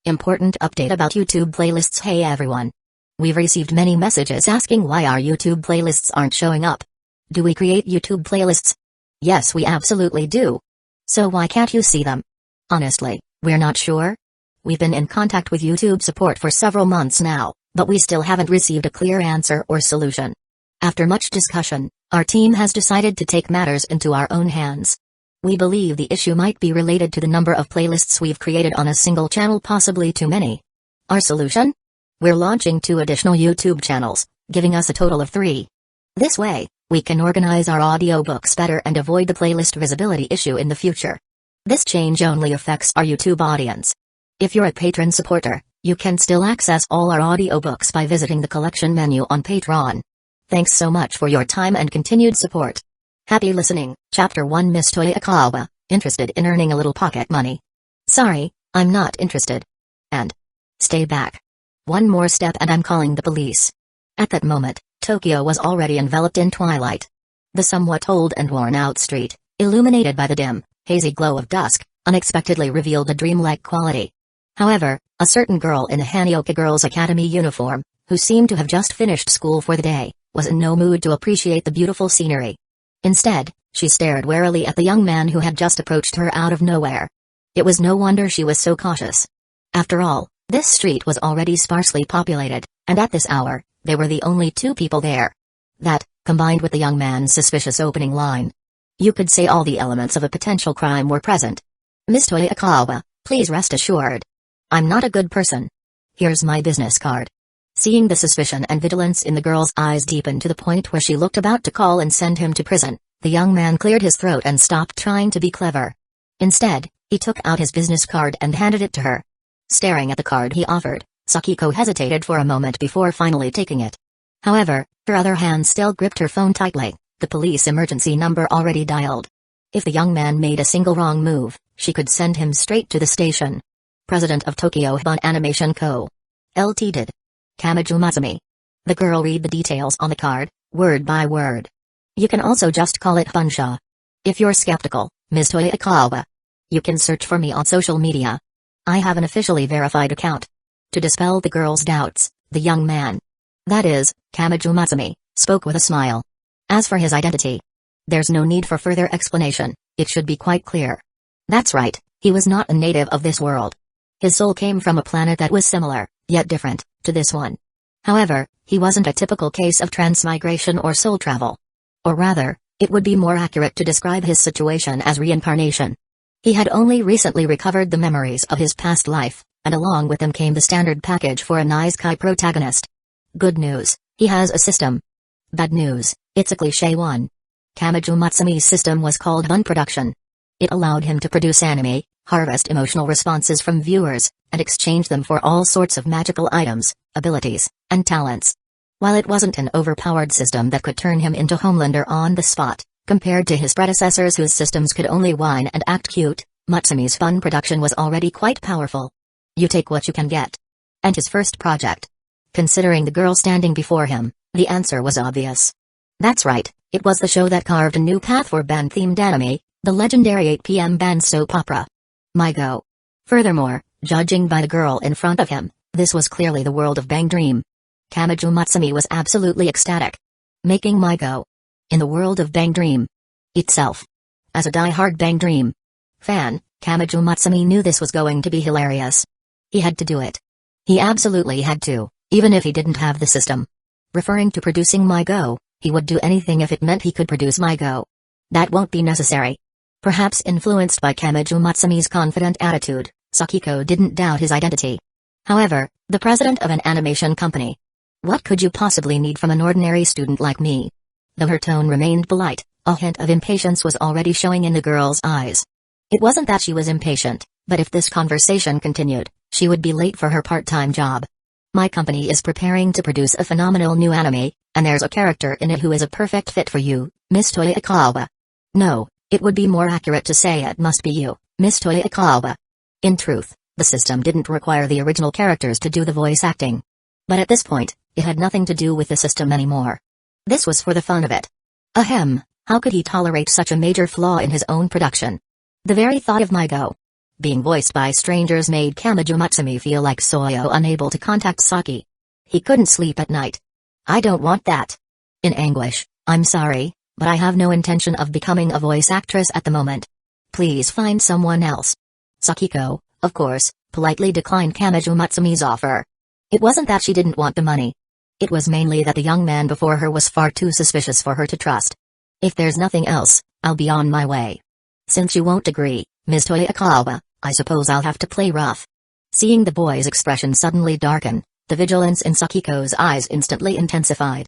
Important update about YouTube playlists. Hey everyone. We've received many messages asking why our YouTube playlists aren't showing up. Do we create YouTube playlists? Yes, we absolutely do. So why can't you see them? Honestly, we're not sure. We've been in contact with YouTube support for several months now, but we still haven't received a clear answer or solution. After much discussion, our team has decided to take matters into our own hands. We believe the issue might be related to the number of playlists we've created on a single channel, possibly too many. Our solution? We're launching 2 additional YouTube channels, giving us a total of 3. This way, we can organize our audiobooks better and avoid the playlist visibility issue in the future. This change only affects our YouTube audience. If you're a patron supporter, you can still access all our audiobooks by visiting the collection menu on Patreon. Thanks so much for your time and continued support. Happy listening. Chapter 1. Miss Toyakawa, interested in earning a little pocket money? Sorry, I'm not interested. And stay back. One more step and I'm calling the police. At that moment, Tokyo was already enveloped in twilight. The somewhat old and worn-out street, illuminated by the dim, hazy glow of dusk, unexpectedly revealed a dreamlike quality. However, a certain girl in a Hanioka Girls' Academy uniform, who seemed to have just finished school for the day, was in no mood to appreciate the beautiful scenery. Instead, she stared warily at the young man who had just approached her out of nowhere. It was no wonder she was so cautious. After all, this street was already sparsely populated, and at this hour, they were the only 2 people there. That, combined with the young man's suspicious opening line. You could say all the elements of a potential crime were present. Miss Toyakawa, please rest assured. I'm not a good person. Here's my business card. Seeing the suspicion and vigilance in the girl's eyes deepen to the point where she looked about to call and send him to prison, the young man cleared his throat and stopped trying to be clever. Instead, he took out his business card and handed it to her. Staring at the card he offered, Sakiko hesitated for a moment before finally taking it. However, her other hand still gripped her phone tightly, the police emergency number already dialed. If the young man made a single wrong move, she could send him straight to the station. President of Tokyo Hibon Animation Co. Ltd. Kamiju Matsumi. The girl read the details on the card, word by word. You can also just call it Bunsha. If you're skeptical, Ms. Toyakawa, you can search for me on social media. I have an officially verified account. To dispel the girl's doubts, the young man, that is, Kamiju Matsumi, spoke with a smile. As for his identity, there's no need for further explanation, it should be quite clear. That's right, he was not a native of this world. His soul came from a planet that was similar, yet different, to this one. However, he wasn't a typical case of transmigration or soul travel. Or rather, it would be more accurate to describe his situation as reincarnation. He had only recently recovered the memories of his past life, and along with them came the standard package for a Nagasaki protagonist. Good news, he has a system. Bad news, it's a cliché one. Kamiju Matsumi's system was called Bun Production. It allowed him to produce anime, harvest emotional responses from viewers, and exchange them for all sorts of magical items, abilities, and talents. While it wasn't an overpowered system that could turn him into Homelander on the spot, compared to his predecessors whose systems could only whine and act cute, Matsumi's Fun Production was already quite powerful. You take what you can get. And his first project. Considering the girl standing before him, the answer was obvious. That's right, it was the show that carved a new path for band-themed anime, the legendary 8 p.m. band soap opera. MyGO. Furthermore, judging by the girl in front of him, this was clearly the world of Bang Dream. Kamiju Matsumi was absolutely ecstatic. Making MyGO. In the world of Bang Dream. Itself. As a die-hard Bang Dream fan, Kamiju Matsumi knew this was going to be hilarious. He had to do it. He absolutely had to, even if he didn't have the system. Referring to producing MyGO, he would do anything if it meant he could produce MyGO. That won't be necessary. Perhaps influenced by Kamiju Matsumi's confident attitude, Sakiko didn't doubt his identity. However, the president of an animation company. What could you possibly need from an ordinary student like me? Though her tone remained polite, a hint of impatience was already showing in the girl's eyes. It wasn't that she was impatient, but if this conversation continued, she would be late for her part-time job. My company is preparing to produce a phenomenal new anime, and there's a character in it who is a perfect fit for you, Miss Toyakawa. No, it would be more accurate to say it must be you, Miss Toyakawa. In truth, the system didn't require the original characters to do the voice acting. But at this point, it had nothing to do with the system anymore. This was for the fun of it. Ahem, how could he tolerate such a major flaw in his own production? The very thought of MyGO. being voiced by strangers made Kamiju Matsumi feel like Soyo unable to contact Saki. He couldn't sleep at night. I don't want that. In anguish, I'm sorry, but I have no intention of becoming a voice actress at the moment. Please find someone else. Sakiko, of course, politely declined Kamiju Matsumi's offer. It wasn't that she didn't want the money. It was mainly that the young man before her was far too suspicious for her to trust. If there's nothing else, I'll be on my way. Since you won't agree, Ms. Toyakawa, I suppose I'll have to play rough. Seeing the boy's expression suddenly darken, the vigilance in Sakiko's eyes instantly intensified.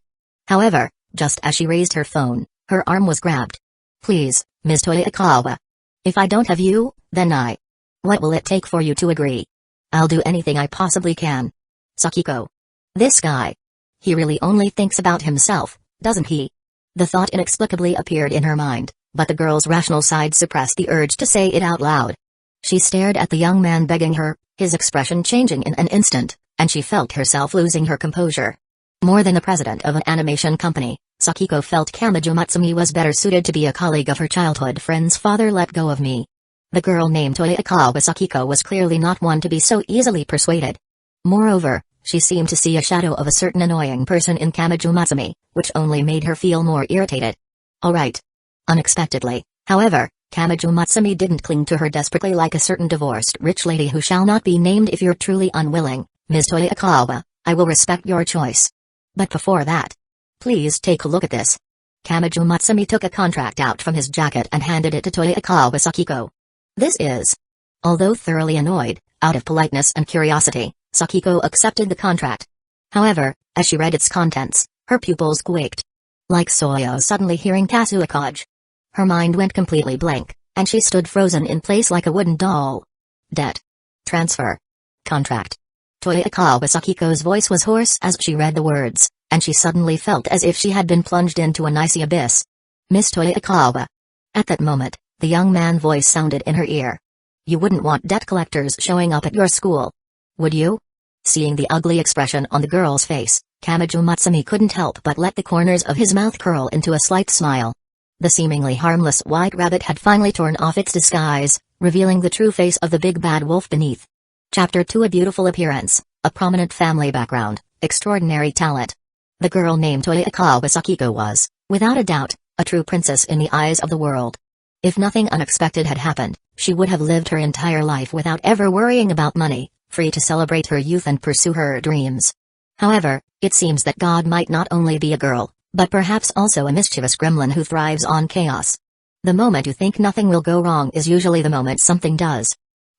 However, just as she raised her phone, her arm was grabbed. Please, Ms. Toyakawa. If I don't have you, then I. What will it take for you to agree? I'll do anything I possibly can. Sakiko. This guy. He really only thinks about himself, doesn't he? The thought inexplicably appeared in her mind, but the girl's rational side suppressed the urge to say it out loud. She stared at the young man begging her, his expression changing in an instant, and she felt herself losing her composure. More than the president of an animation company, Sakiko felt Kamiju Matsumi was better suited to be a colleague of her childhood friend's father. Let go of me. The girl named Toyakawa Sakiko was clearly not one to be so easily persuaded. Moreover, she seemed to see a shadow of a certain annoying person in Kamiju Matsumi, which only made her feel more irritated. Alright. Unexpectedly, however, Kamiju Matsumi didn't cling to her desperately like a certain divorced rich lady who shall not be named. If you're truly unwilling, Ms. Toyakawa, I will respect your choice. But before that, please take a look at this. Kamiju Matsumi took a contract out from his jacket and handed it to Toyakawa Sakiko. This is. Although thoroughly annoyed, out of politeness and curiosity, Sakiko accepted the contract. However, as she read its contents, her pupils quaked. Like Soyo suddenly hearing Kasuikage. Her mind went completely blank, and she stood frozen in place like a wooden doll. Debt. Transfer. Contract. Toyakawa Sakiko's voice was hoarse as she read the words, and she suddenly felt as if she had been plunged into an icy abyss. Miss Toyakawa. At that moment, the young man's voice sounded in her ear. You wouldn't want debt collectors showing up at your school. Would you? Seeing the ugly expression on the girl's face, Kamiju Matsumi couldn't help but let the corners of his mouth curl into a slight smile. The seemingly harmless white rabbit had finally torn off its disguise, revealing the true face of the big bad wolf beneath. Chapter 2. A beautiful appearance, a prominent family background, extraordinary talent. The girl named Toyakawa Sakiko was, without a doubt, a true princess in the eyes of the world. If nothing unexpected had happened, she would have lived her entire life without ever worrying about money, free to celebrate her youth and pursue her dreams. However, it seems that God might not only be a girl, but perhaps also a mischievous gremlin who thrives on chaos. The moment you think nothing will go wrong is usually the moment something does.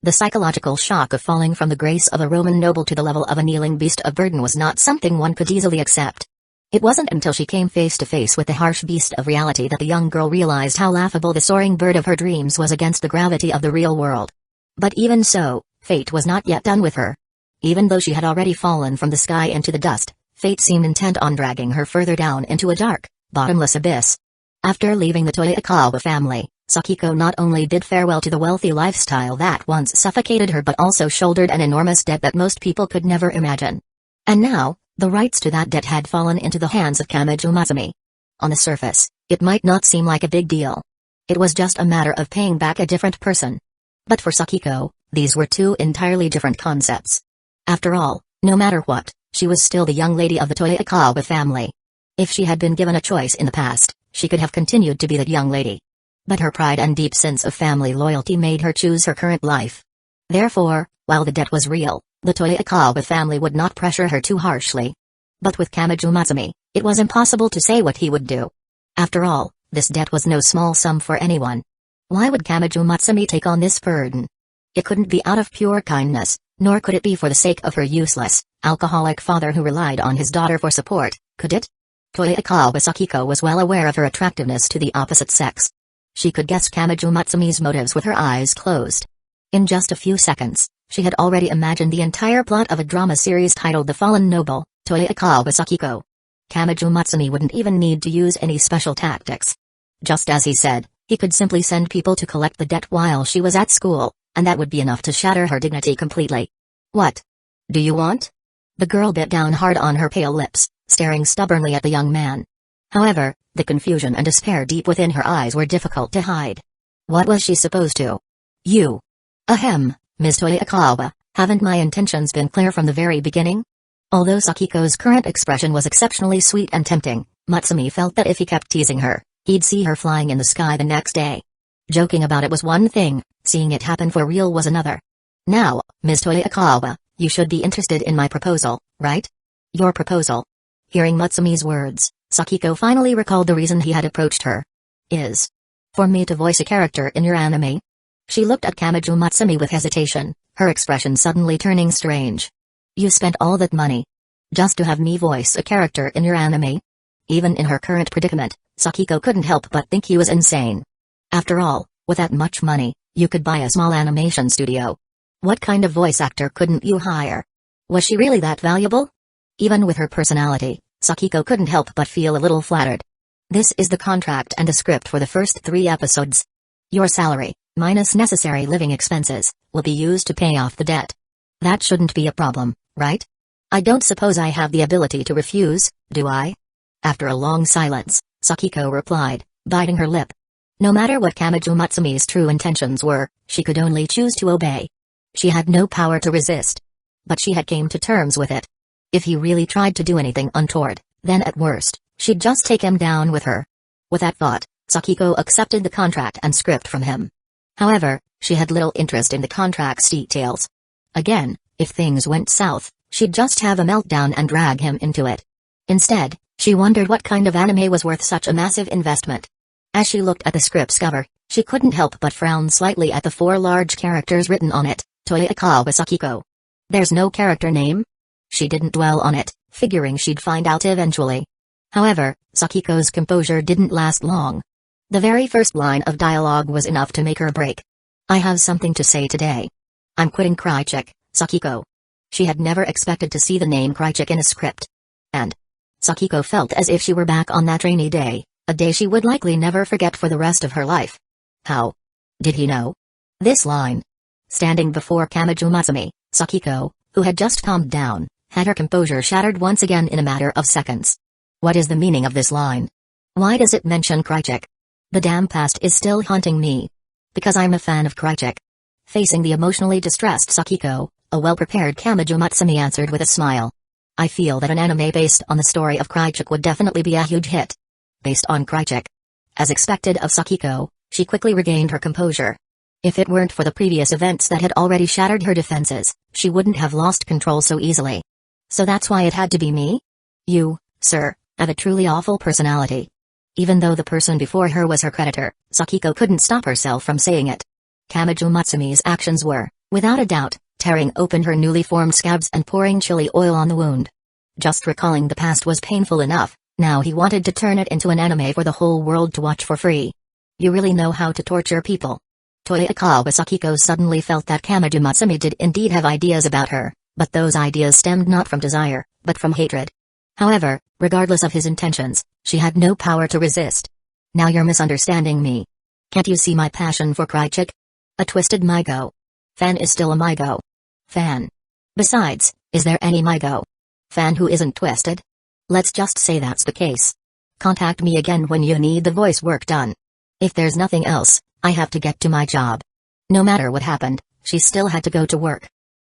The psychological shock of falling from the grace of a Roman noble to the level of a kneeling beast of burden was not something one could easily accept. It wasn't until she came face to face with the harsh beast of reality that the young girl realized how laughable the soaring bird of her dreams was against the gravity of the real world. But even so, fate was not yet done with her. Even though she had already fallen from the sky into the dust, fate seemed intent on dragging her further down into a dark, bottomless abyss. After leaving the Toyakawa family, Sakiko not only bid farewell to the wealthy lifestyle that once suffocated her but also shouldered an enormous debt that most people could never imagine. And now, the rights to that debt had fallen into the hands of Kamiju Matsumi. On the surface, it might not seem like a big deal. It was just a matter of paying back a different person. But for Sakiko, these were two entirely different concepts. After all, no matter what, she was still the young lady of the Toyakawa family. If she had been given a choice in the past, she could have continued to be that young lady. But her pride and deep sense of family loyalty made her choose her current life. Therefore, while the debt was real, the Toyakawa family would not pressure her too harshly. But with Kamiju Matsumi, it was impossible to say what he would do. After all, this debt was no small sum for anyone. Why would Kamiju Matsumi take on this burden? It couldn't be out of pure kindness, nor could it be for the sake of her useless, alcoholic father who relied on his daughter for support, could it? Toyakawa Sakiko was well aware of her attractiveness to the opposite sex. She could guess Kamiju Matsumi's motives with her eyes closed. In just a few seconds, she had already imagined the entire plot of a drama series titled The Fallen Noble, Toyakawa Sakiko. Kamiju Matsumi wouldn't even need to use any special tactics. Just as he said, he could simply send people to collect the debt while she was at school, and that would be enough to shatter her dignity completely. What do you want? The girl bit down hard on her pale lips, staring stubbornly at the young man. However, the confusion and despair deep within her eyes were difficult to hide. What was she supposed to? You. Ahem, Ms. Toyakawa, haven't my intentions been clear from the very beginning? Although Sakiko's current expression was exceptionally sweet and tempting, Matsumi felt that if he kept teasing her, he'd see her flying in the sky the next day. Joking about it was one thing, seeing it happen for real was another. Now, Ms. Toyakawa, you should be interested in my proposal, right? Your proposal. Hearing Matsumi's words, Sakiko finally recalled the reason he had approached her. Is for me to voice a character in your anime? She looked at Kamiju Matsumi with hesitation, her expression suddenly turning strange. You spent all that money just to have me voice a character in your anime? Even in her current predicament, Sakiko couldn't help but think he was insane. After all, with that much money, you could buy a small animation studio. What kind of voice actor couldn't you hire? Was she really that valuable? Even with her personality, Sakiko couldn't help but feel a little flattered. This is the contract and the script for the first 3 episodes. Your salary, minus necessary living expenses, will be used to pay off the debt. That shouldn't be a problem, right? I don't suppose I have the ability to refuse, do I? After a long silence, Sakiko replied, biting her lip. No matter what Kamiju Matsumi's true intentions were, she could only choose to obey. She had no power to resist. But she had came to terms with it. If he really tried to do anything untoward, then at worst, she'd just take him down with her. With that thought, Sakiko accepted the contract and script from him. However, she had little interest in the contract's details. Again, if things went south, she'd just have a meltdown and drag him into it. Instead, she wondered what kind of anime was worth such a massive investment. As she looked at the script's cover, she couldn't help but frown slightly at the 4 large characters written on it, Toyakawa Sakiko. There's no character name? She didn't dwell on it, figuring she'd find out eventually. However, Sakiko's composure didn't last long. The very first line of dialogue was enough to make her break. I have something to say today. I'm quitting Krychek, Sakiko. She had never expected to see the name Krychek in a script. And Sakiko felt as if she were back on that rainy day, a day she would likely never forget for the rest of her life. How did he know this line? Standing before Kamiju Matsumi, Sakiko, who had just calmed down, had her composure shattered once again in a matter of seconds. What is the meaning of this line? Why does it mention Krychek? The damn past is still haunting me. Because I'm a fan of Krychek. Facing the emotionally distressed Sakiko, a well-prepared Kamiju Matsumi answered with a smile. I feel that an anime based on the story of Krychek would definitely be a huge hit. Based on Krychek. As expected of Sakiko, she quickly regained her composure. If it weren't for the previous events that had already shattered her defenses, she wouldn't have lost control so easily. So that's why it had to be me? You, sir, have a truly awful personality. Even though the person before her was her creditor, Sakiko couldn't stop herself from saying it. Kamiju Matsumi's actions were, without a doubt, tearing open her newly formed scabs and pouring chili oil on the wound. Just recalling the past was painful enough, now he wanted to turn it into an anime for the whole world to watch for free. You really know how to torture people. Toyakawa Sakiko suddenly felt that Kamiju Matsumi did indeed have ideas about her, but those ideas stemmed not from desire, but from hatred. However, regardless of his intentions, she had no power to resist. Now you're misunderstanding me. Can't you see my passion for Krychek? A twisted MyGO fan is still a MyGO fan. Besides, is there any MyGO fan who isn't twisted? Let's just say that's the case. Contact me again when you need the voice work done. If there's nothing else, I have to get to my job. No matter what happened, she still had to go to work.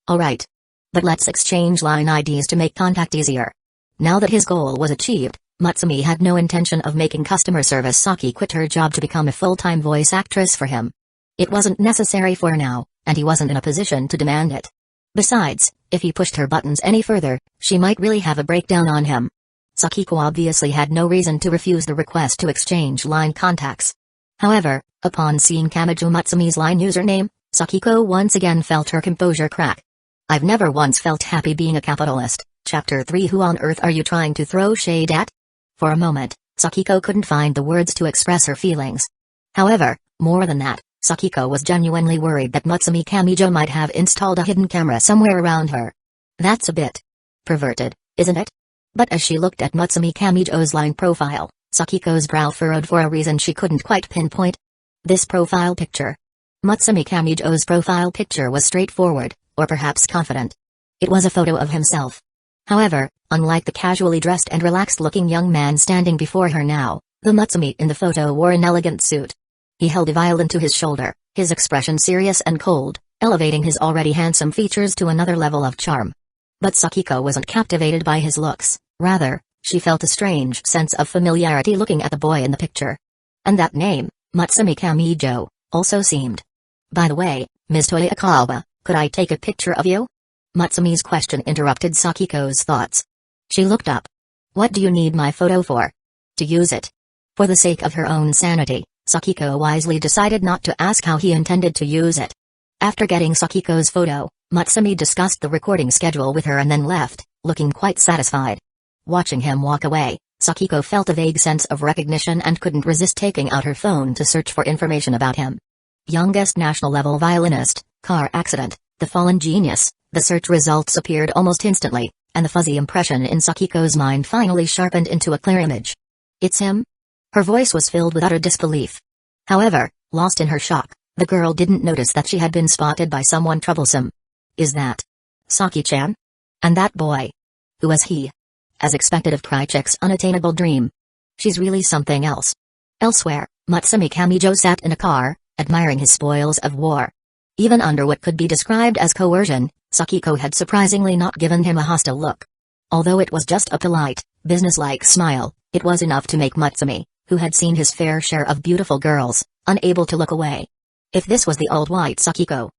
Alright. But let's exchange line IDs to make contact easier. Now that his goal was achieved, Matsumi had no intention of making customer service Saki quit her job to become a full-time voice actress for him. It wasn't necessary for now, and he wasn't in a position to demand it. Besides, if he pushed her buttons any further, she might really have a breakdown on him. Sakiko obviously had no reason to refuse the request to exchange line contacts. However, upon seeing Kamiju Matsumi's line username, Sakiko once again felt her composure crack. I've never once felt happy being a capitalist. Chapter 3 Who on earth are you trying to throw shade at? For a moment, Sakiko couldn't find the words to express her feelings. However, more than that, Sakiko was genuinely worried that Matsumi Kamijo might have installed a hidden camera somewhere around her. That's a bit perverted, isn't it? But as she looked at Matsumi Kamijo's line profile, Sakiko's brow furrowed for a reason she couldn't quite pinpoint. This profile picture. Matsumi Kamijo's profile picture was straightforward, or perhaps confident. It was a photo of himself. However, unlike the casually dressed and relaxed-looking young man standing before her now, the Matsumi in the photo wore an elegant suit. He held a violin to his shoulder, his expression serious and cold, elevating his already handsome features to another level of charm. But Sakiko wasn't captivated by his looks, rather, she felt a strange sense of familiarity looking at the boy in the picture. And that name, Matsumi Wakaba, also seemed. By the way, Ms. Toyakawa, could I take a picture of you? Matsumi's question interrupted Sakiko's thoughts. She looked up. What do you need my photo for? To use it. For the sake of her own sanity, Sakiko wisely decided not to ask how he intended to use it. After getting Sakiko's photo, Matsumi discussed the recording schedule with her and then left, looking quite satisfied. Watching him walk away, Sakiko felt a vague sense of recognition and couldn't resist taking out her phone to search for information about him. Youngest national-level violinist, car accident, the fallen genius. The search results appeared almost instantly, and the fuzzy impression in Sakiko's mind finally sharpened into a clear image. It's him? Her voice was filled with utter disbelief. However, lost in her shock, the girl didn't notice that she had been spotted by someone troublesome. Is that Saki-chan? And that boy? Who is he? As expected of Krychek's unattainable dream. She's really something else. Elsewhere, Matsumi Wakaba sat in a car, admiring his spoils of war. Even under what could be described as coercion, Sakiko had surprisingly not given him a hostile look. Although it was just a polite, businesslike smile, it was enough to make Matsumi, who had seen his fair share of beautiful girls, unable to look away. If this was the old white Sakiko.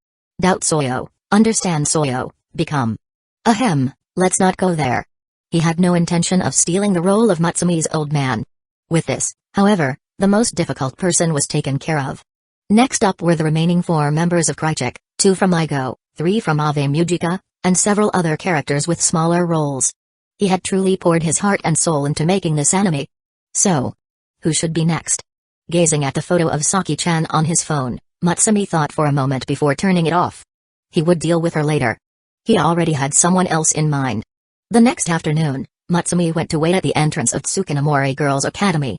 Doubt Soyo, understand Soyo, become. Ahem, let's not go there. He had no intention of stealing the role of Matsumi's old man. With this, however, the most difficult person was taken care of. Next up were the remaining 4 members of Krychek, 2 from MyGO, 3 from Ave Mujica, and several other characters with smaller roles. He had truly poured his heart and soul into making this anime. So, who should be next? Gazing at the photo of Saki-chan on his phone, Matsumi thought for a moment before turning it off. He would deal with her later. He already had someone else in mind. The next afternoon, Matsumi went to wait at the entrance of Tsukinamori Girls' Academy.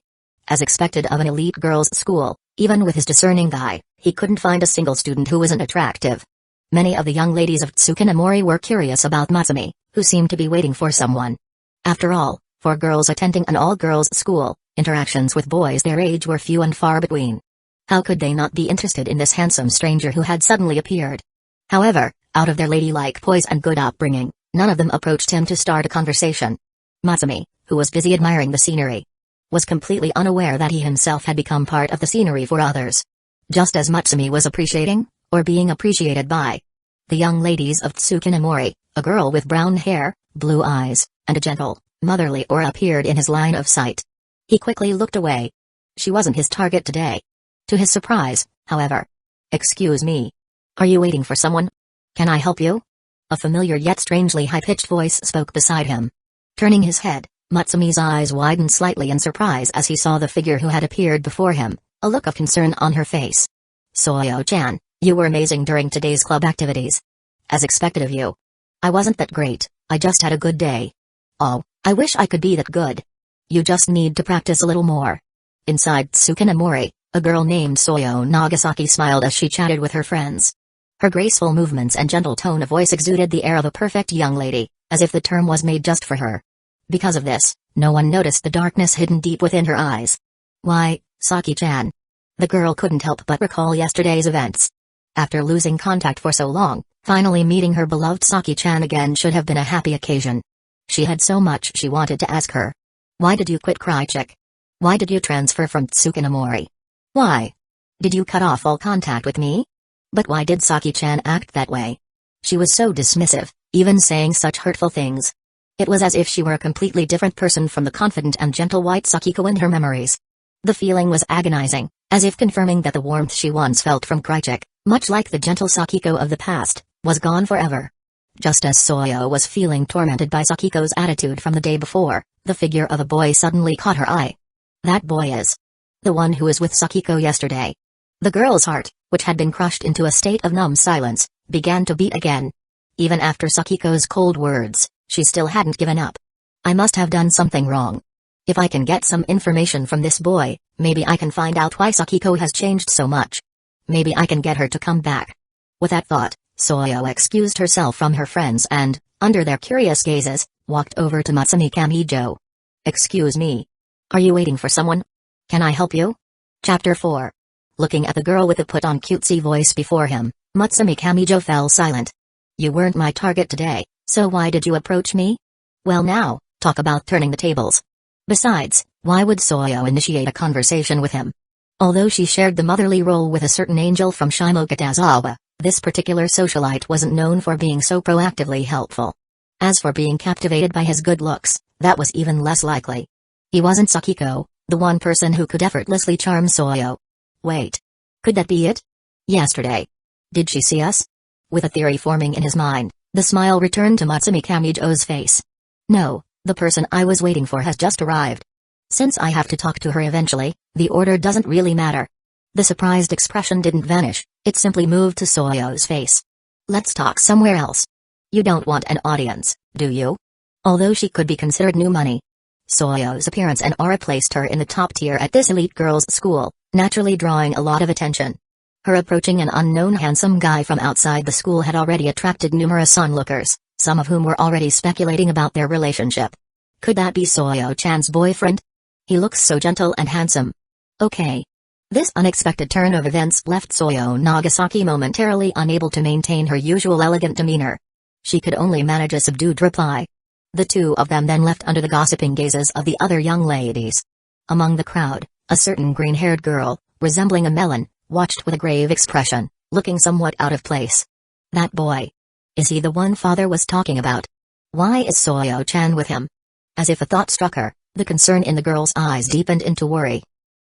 As expected of an elite girls' school, even with his discerning eye, he couldn't find a single student who wasn't attractive. Many of the young ladies of Tsukinamori were curious about Matsumi, who seemed to be waiting for someone. After all, for girls attending an all-girls school, interactions with boys their age were few and far between. How could they not be interested in this handsome stranger who had suddenly appeared? However, out of their ladylike poise and good upbringing, none of them approached him to start a conversation. Matsumi, who was busy admiring the scenery, was completely unaware that he himself had become part of the scenery for others. Just as Matsumi was appreciating, or being appreciated by, the young ladies of Tsukinamori, a girl with brown hair, blue eyes, and a gentle, motherly aura appeared in his line of sight. He quickly looked away. She wasn't his target today. To his surprise, however. Excuse me. Are you waiting for someone? Can I help you? A familiar yet strangely high-pitched voice spoke beside him. Turning his head, Matsumi's eyes widened slightly in surprise as he saw the figure who had appeared before him, a look of concern on her face. Soyo-chan, you were amazing during today's club activities. As expected of you. I wasn't that great, I just had a good day. Oh, I wish I could be that good. You just need to practice a little more. Inside Tsukinamori, a girl named Soyo Nagasaki smiled as she chatted with her friends. Her graceful movements and gentle tone of voice exuded the air of a perfect young lady, as if the term was made just for her. Because of this, no one noticed the darkness hidden deep within her eyes. Why, Saki-chan. The girl couldn't help but recall yesterday's events. After losing contact for so long, finally meeting her beloved Saki-chan again should have been a happy occasion. She had so much she wanted to ask her. Why did you quit Krychek? Why did you transfer from Tsukinamori? Why? Did you cut off all contact with me? But why did Saki-chan act that way? She was so dismissive, even saying such hurtful things. It was as if she were a completely different person from the confident and gentle white Sakiko in her memories. The feeling was agonizing, as if confirming that the warmth she once felt from Krychek, much like the gentle Sakiko of the past, was gone forever. Just as Soyo was feeling tormented by Sakiko's attitude from the day before, the figure of a boy suddenly caught her eye. That boy is the one who was with Sakiko yesterday. The girl's heart, which had been crushed into a state of numb silence, began to beat again. Even after Sakiko's cold words, she still hadn't given up. I must have done something wrong. If I can get some information from this boy, maybe I can find out why Sakiko has changed so much. Maybe I can get her to come back. With that thought, Soyo excused herself from her friends and, under their curious gazes, walked over to Matsumi Wakaba. Excuse me. Are you waiting for someone? Can I help you? Chapter 4. Looking at the girl with the put-on cutesy voice before him, Matsumi Kamijo fell silent. You weren't my target today, so why did you approach me? Well now, talk about turning the tables. Besides, why would Soyo initiate a conversation with him? Although she shared the motherly role with a certain angel from Shimokitazawa, this particular socialite wasn't known for being so proactively helpful. As for being captivated by his good looks, that was even less likely. He wasn't Sakiko, the one person who could effortlessly charm Soyo. Wait. Could that be it? Yesterday. Did she see us? With a theory forming in his mind, the smile returned to Matsumi Kamijo's face. No, the person I was waiting for has just arrived. Since I have to talk to her eventually, the order doesn't really matter. The surprised expression didn't vanish, it simply moved to Soyo's face. Let's talk somewhere else. You don't want an audience, do you? Although she could be considered new money. Soyo's appearance and aura placed her in the top tier at this elite girls' school, naturally drawing a lot of attention. Her approaching an unknown handsome guy from outside the school had already attracted numerous onlookers, some of whom were already speculating about their relationship. Could that be Soyo-chan's boyfriend? He looks so gentle and handsome. Okay. This unexpected turn of events left Soyo Nagasaki momentarily unable to maintain her usual elegant demeanor. She could only manage a subdued reply. The two of them then left under the gossiping gazes of the other young ladies. Among the crowd, a certain green-haired girl, resembling a melon, watched with a grave expression, looking somewhat out of place. That boy. Is he the one father was talking about? Why is Soyo-chan with him? As if a thought struck her, the concern in the girl's eyes deepened into worry.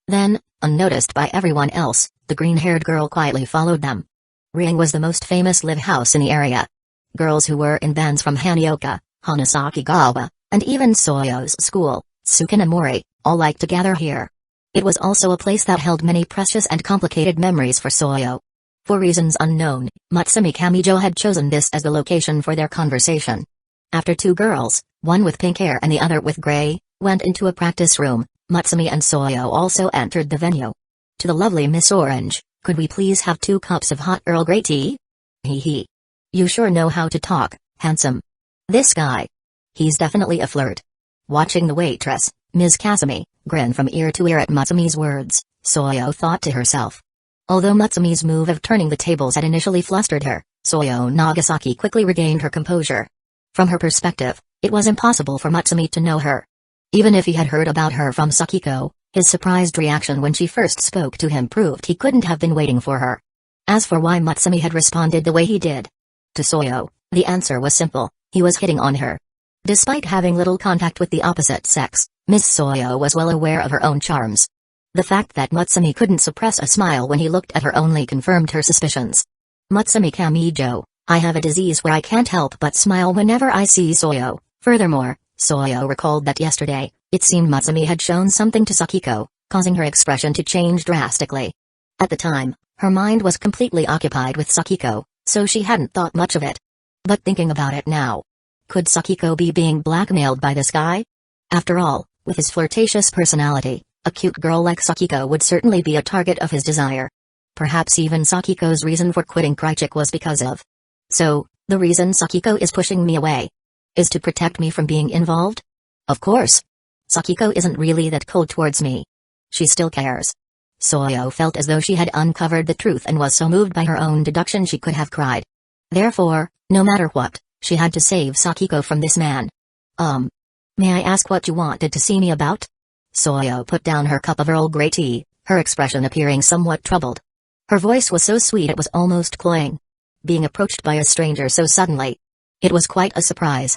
Then, unnoticed by everyone else, the green-haired girl quietly followed them. Ring was the most famous live house in the area. Girls who were in bands from Hanioka, Hanasakigawa, and even Soyo's school, Tsukinamori, all liked to gather here. It was also a place that held many precious and complicated memories for Soyo. For reasons unknown, Matsumi Kamijo had chosen this as the location for their conversation. After two girls, one with pink hair and the other with gray, went into a practice room, Matsumi and Soyo also entered the venue. To the lovely Miss Orange, could we please have 2 cups of hot Earl Grey tea? Hee hee. You sure know how to talk, handsome. This guy. He's definitely a flirt. Watching the waitress, Ms. Kasumi, grin from ear to ear at Matsumi's words, Soyo thought to herself. Although Matsumi's move of turning the tables had initially flustered her, Soyo Nagasaki quickly regained her composure. From her perspective, it was impossible for Matsumi to know her. Even if he had heard about her from Sakiko, his surprised reaction when she first spoke to him proved he couldn't have been waiting for her. As for why Matsumi had responded the way he did, to Soyo, the answer was simple: he was hitting on her. Despite having little contact with the opposite sex, Miss Soyo was well aware of her own charms. The fact that Matsumi couldn't suppress a smile when he looked at her only confirmed her suspicions. Matsumi Kamijo, I have a disease where I can't help but smile whenever I see Soyo. Furthermore, Soyo recalled that yesterday, it seemed Matsumi had shown something to Sakiko, causing her expression to change drastically. At the time, her mind was completely occupied with Sakiko, so she hadn't thought much of it. But thinking about it now, could Sakiko be being blackmailed by this guy? After all, with his flirtatious personality, a cute girl like Sakiko would certainly be a target of his desire. Perhaps even Sakiko's reason for quitting Krychik was because of. So, the reason Sakiko is pushing me away is to protect me from being involved? Of course. Sakiko isn't really that cold towards me. She still cares. Soyo felt as though she had uncovered the truth and was so moved by her own deduction she could have cried. Therefore, no matter what, she had to save Sakiko from this man. May I ask what you wanted to see me about? Soyo put down her cup of Earl Grey tea, her expression appearing somewhat troubled. Her voice was so sweet it was almost cloying. Being approached by a stranger so suddenly, it was quite a surprise.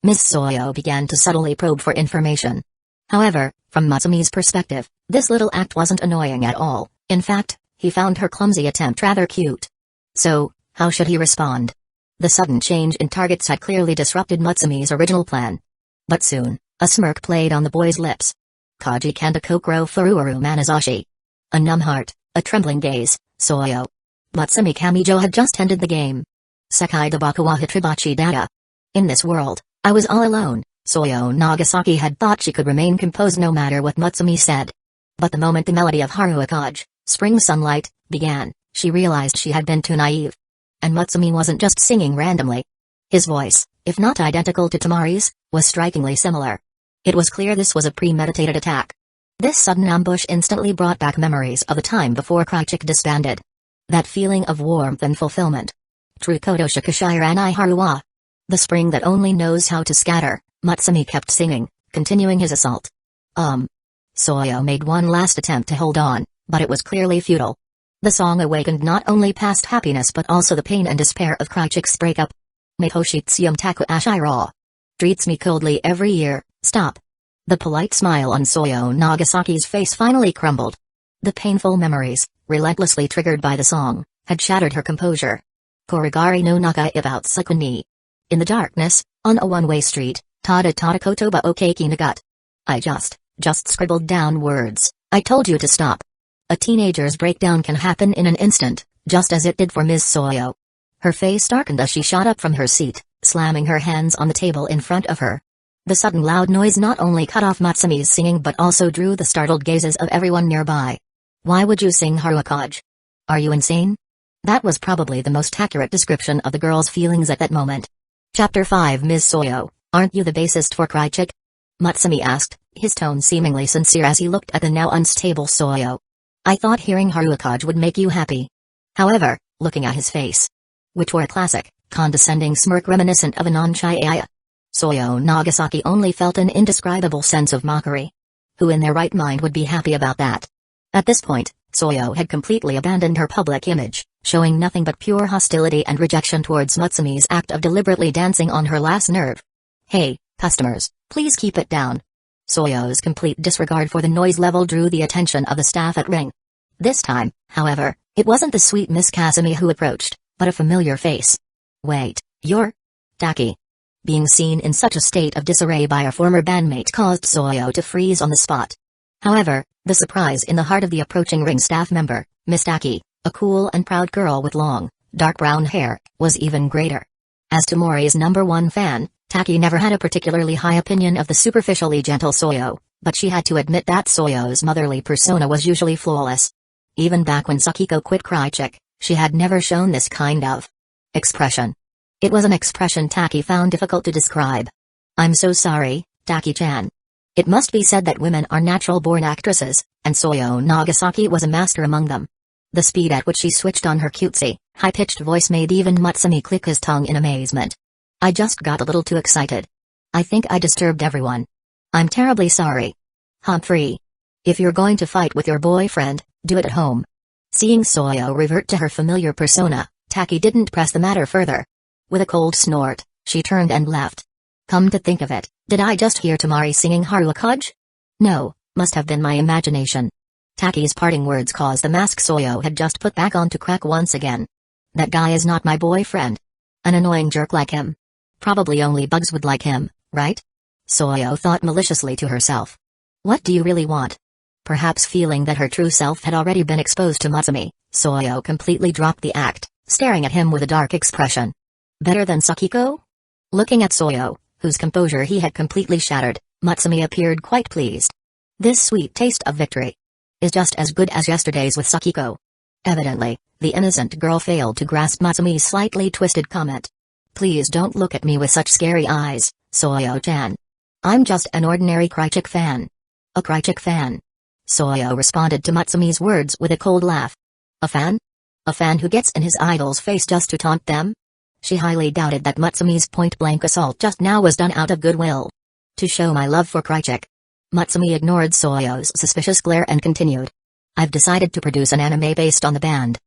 Miss Soyo began to subtly probe for information. However, from Matsumi's perspective, this little act wasn't annoying at all. In fact, he found her clumsy attempt rather cute. So, how should he respond? The sudden change in targets had clearly disrupted Matsumi's original plan. But soon, a smirk played on the boy's lips. Kaji Kanda Kokoro Furuuru Manazashi. A numb heart, a trembling gaze, Soyo. Matsumi Kamijo had just ended the game. Sekai Dabakawa Hitribachi Data. In this world, I was all alone. Soyo Nagasaki had thought she could remain composed no matter what Matsumi said. But the moment the melody of Haruakaj, Spring Sunlight, began, she realized she had been too naive. And Matsumi wasn't just singing randomly. His voice, if not identical to Tamori's, was strikingly similar. It was clear this was a premeditated attack. This sudden ambush instantly brought back memories of the time before Krychik disbanded. That feeling of warmth and fulfillment. True Kodoshi Kashiranai Haruwa. The spring that only knows how to scatter, Matsumi kept singing, continuing his assault. Soyo made one last attempt to hold on, but it was clearly futile. The song awakened not only past happiness but also the pain and despair of Krychik's breakup. Matoshitsyum taku ashira. Treats me coldly every year, stop. The polite smile on Soyo Nagasaki's face finally crumbled. The painful memories, relentlessly triggered by the song, had shattered her composure. Korigari no Naka about Sakuni. In the darkness, on a one-way street, Tada kotoba okeki nagat. I just scribbled down words, I told you to stop. A teenager's breakdown can happen in an instant, just as it did for Ms. Soyo. Her face darkened as she shot up from her seat, slamming her hands on the table in front of her. The sudden loud noise not only cut off Matsumi's singing but also drew the startled gazes of everyone nearby. Why would you sing Haruakaj? Are you insane? That was probably the most accurate description of the girl's feelings at that moment. Chapter 5 Ms. Soyo, aren't you the bassist for Krychik? Matsumi asked, his tone seemingly sincere as he looked at the now unstable Soyo. I thought hearing Haruakaj would make you happy. However, looking at his face, which wore a classic, condescending smirk reminiscent of Anon Chihaya, Soyo Nagasaki only felt an indescribable sense of mockery. Who in their right mind would be happy about that? At this point, Soyo had completely abandoned her public image, showing nothing but pure hostility and rejection towards Matsumi's act of deliberately dancing on her last nerve. Hey, customers, please keep it down. Soyo's complete disregard for the noise level drew the attention of the staff at Ring. This time, however, it wasn't the sweet Miss Kasumi who approached, but a familiar face. Wait, you're Taki. Being seen in such a state of disarray by a former bandmate caused Soyo to freeze on the spot. However, the surprise in the heart of the approaching Ring staff member, Miss Taki, a cool and proud girl with long, dark brown hair, was even greater. As Tamori's #1 fan, Taki never had a particularly high opinion of the superficially gentle Soyo, but she had to admit that Soyo's motherly persona was usually flawless. Even back when Sakiko quit Krychik, she had never shown this kind of expression. It was an expression Taki found difficult to describe. I'm so sorry, Taki-chan. It must be said that women are natural-born actresses, and Soyo Nagasaki was a master among them. The speed at which she switched on her cutesy, high-pitched voice made even Matsumi click his tongue in amazement. I just got a little too excited. I think I disturbed everyone. I'm terribly sorry. Humphrey. If you're going to fight with your boyfriend, do it at home. Seeing Soyo revert to her familiar persona, Taki didn't press the matter further. With a cold snort, she turned and left. Come to think of it, did I just hear Tamori singing Haruakaj? No, must have been my imagination. Taki's parting words caused the mask Soyo had just put back on to crack once again. That guy is not my boyfriend. An annoying jerk like him. Probably only bugs would like him, right? Soyo thought maliciously to herself. What do you really want? Perhaps feeling that her true self had already been exposed to Matsumi, Soyo completely dropped the act, staring at him with a dark expression. Better than Sakiko? Looking at Soyo, whose composure he had completely shattered, Matsumi appeared quite pleased. This sweet taste of victory is just as good as yesterday's with Sakiko. Evidently, the innocent girl failed to grasp Matsumi's slightly twisted comment. Please don't look at me with such scary eyes, Soyo-chan. I'm just an ordinary Krychik fan. A Krychik fan. Soyo responded to Matsumi's words with a cold laugh. A fan? A fan who gets in his idol's face just to taunt them? She highly doubted that Matsumi's point-blank assault just now was done out of goodwill. To show my love for Krychik. Matsumi ignored Soyo's suspicious glare and continued. I've decided to produce an anime based on the band.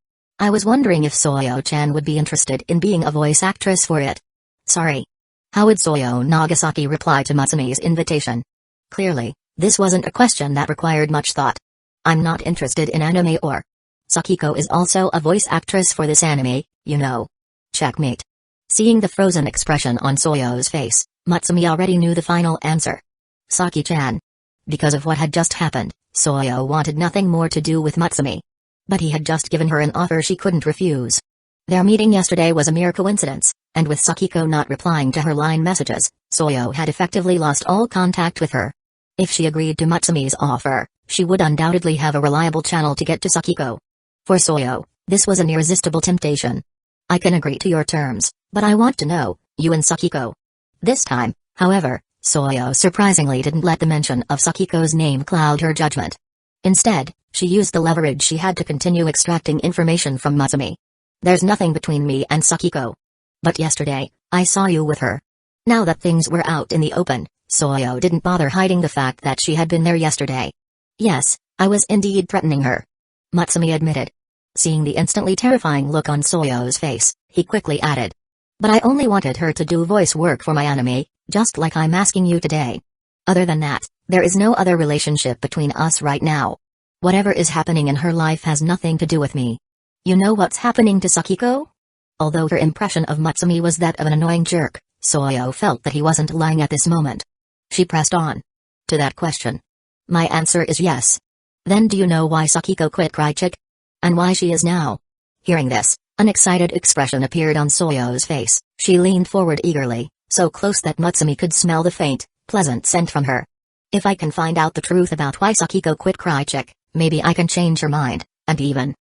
I was wondering if Soyo-chan would be interested in being a voice actress for it. Sorry. How would Soyo Nagasaki reply to Matsumi's invitation? Clearly, this wasn't a question that required much thought. I'm not interested in anime or. Sakiko is also a voice actress for this anime, you know. Checkmate. Seeing the frozen expression on Soyo's face, Matsumi already knew the final answer. Saki-chan. Because of what had just happened, Soyo wanted nothing more to do with Matsumi. But he had just given her an offer she couldn't refuse. Their meeting yesterday was a mere coincidence, and with Sakiko not replying to her line messages, Soyo had effectively lost all contact with her. If she agreed to Matsumi's offer, she would undoubtedly have a reliable channel to get to Sakiko. For Soyo, this was an irresistible temptation. I can agree to your terms, but I want to know, you and Sakiko. This time, however, Soyo surprisingly didn't let the mention of Sakiko's name cloud her judgment. Instead, She used the leverage she had to continue extracting information from Matsumi. There's nothing between me and Sakiko. But yesterday, I saw you with her. Now that things were out in the open, Soyo didn't bother hiding the fact that she had been there yesterday. Yes, I was indeed threatening her. Matsumi admitted. Seeing the instantly terrifying look on Soyo's face, he quickly added. But I only wanted her to do voice work for my anime, just like I'm asking you today. Other than that, there is no other relationship between us right now. Whatever is happening in her life has nothing to do with me. You know what's happening to Sakiko? Although her impression of Matsumi was that of an annoying jerk, Soyo felt that he wasn't lying at this moment. She pressed on. To that question. My answer is yes. Then do you know why Sakiko quit Crychick? And why she is now? Hearing this, an excited expression appeared on Soyo's face. She leaned forward eagerly, so close that Matsumi could smell the faint, pleasant scent from her. If I can find out the truth about why Sakiko quit Crychick, maybe I can change her mind, and even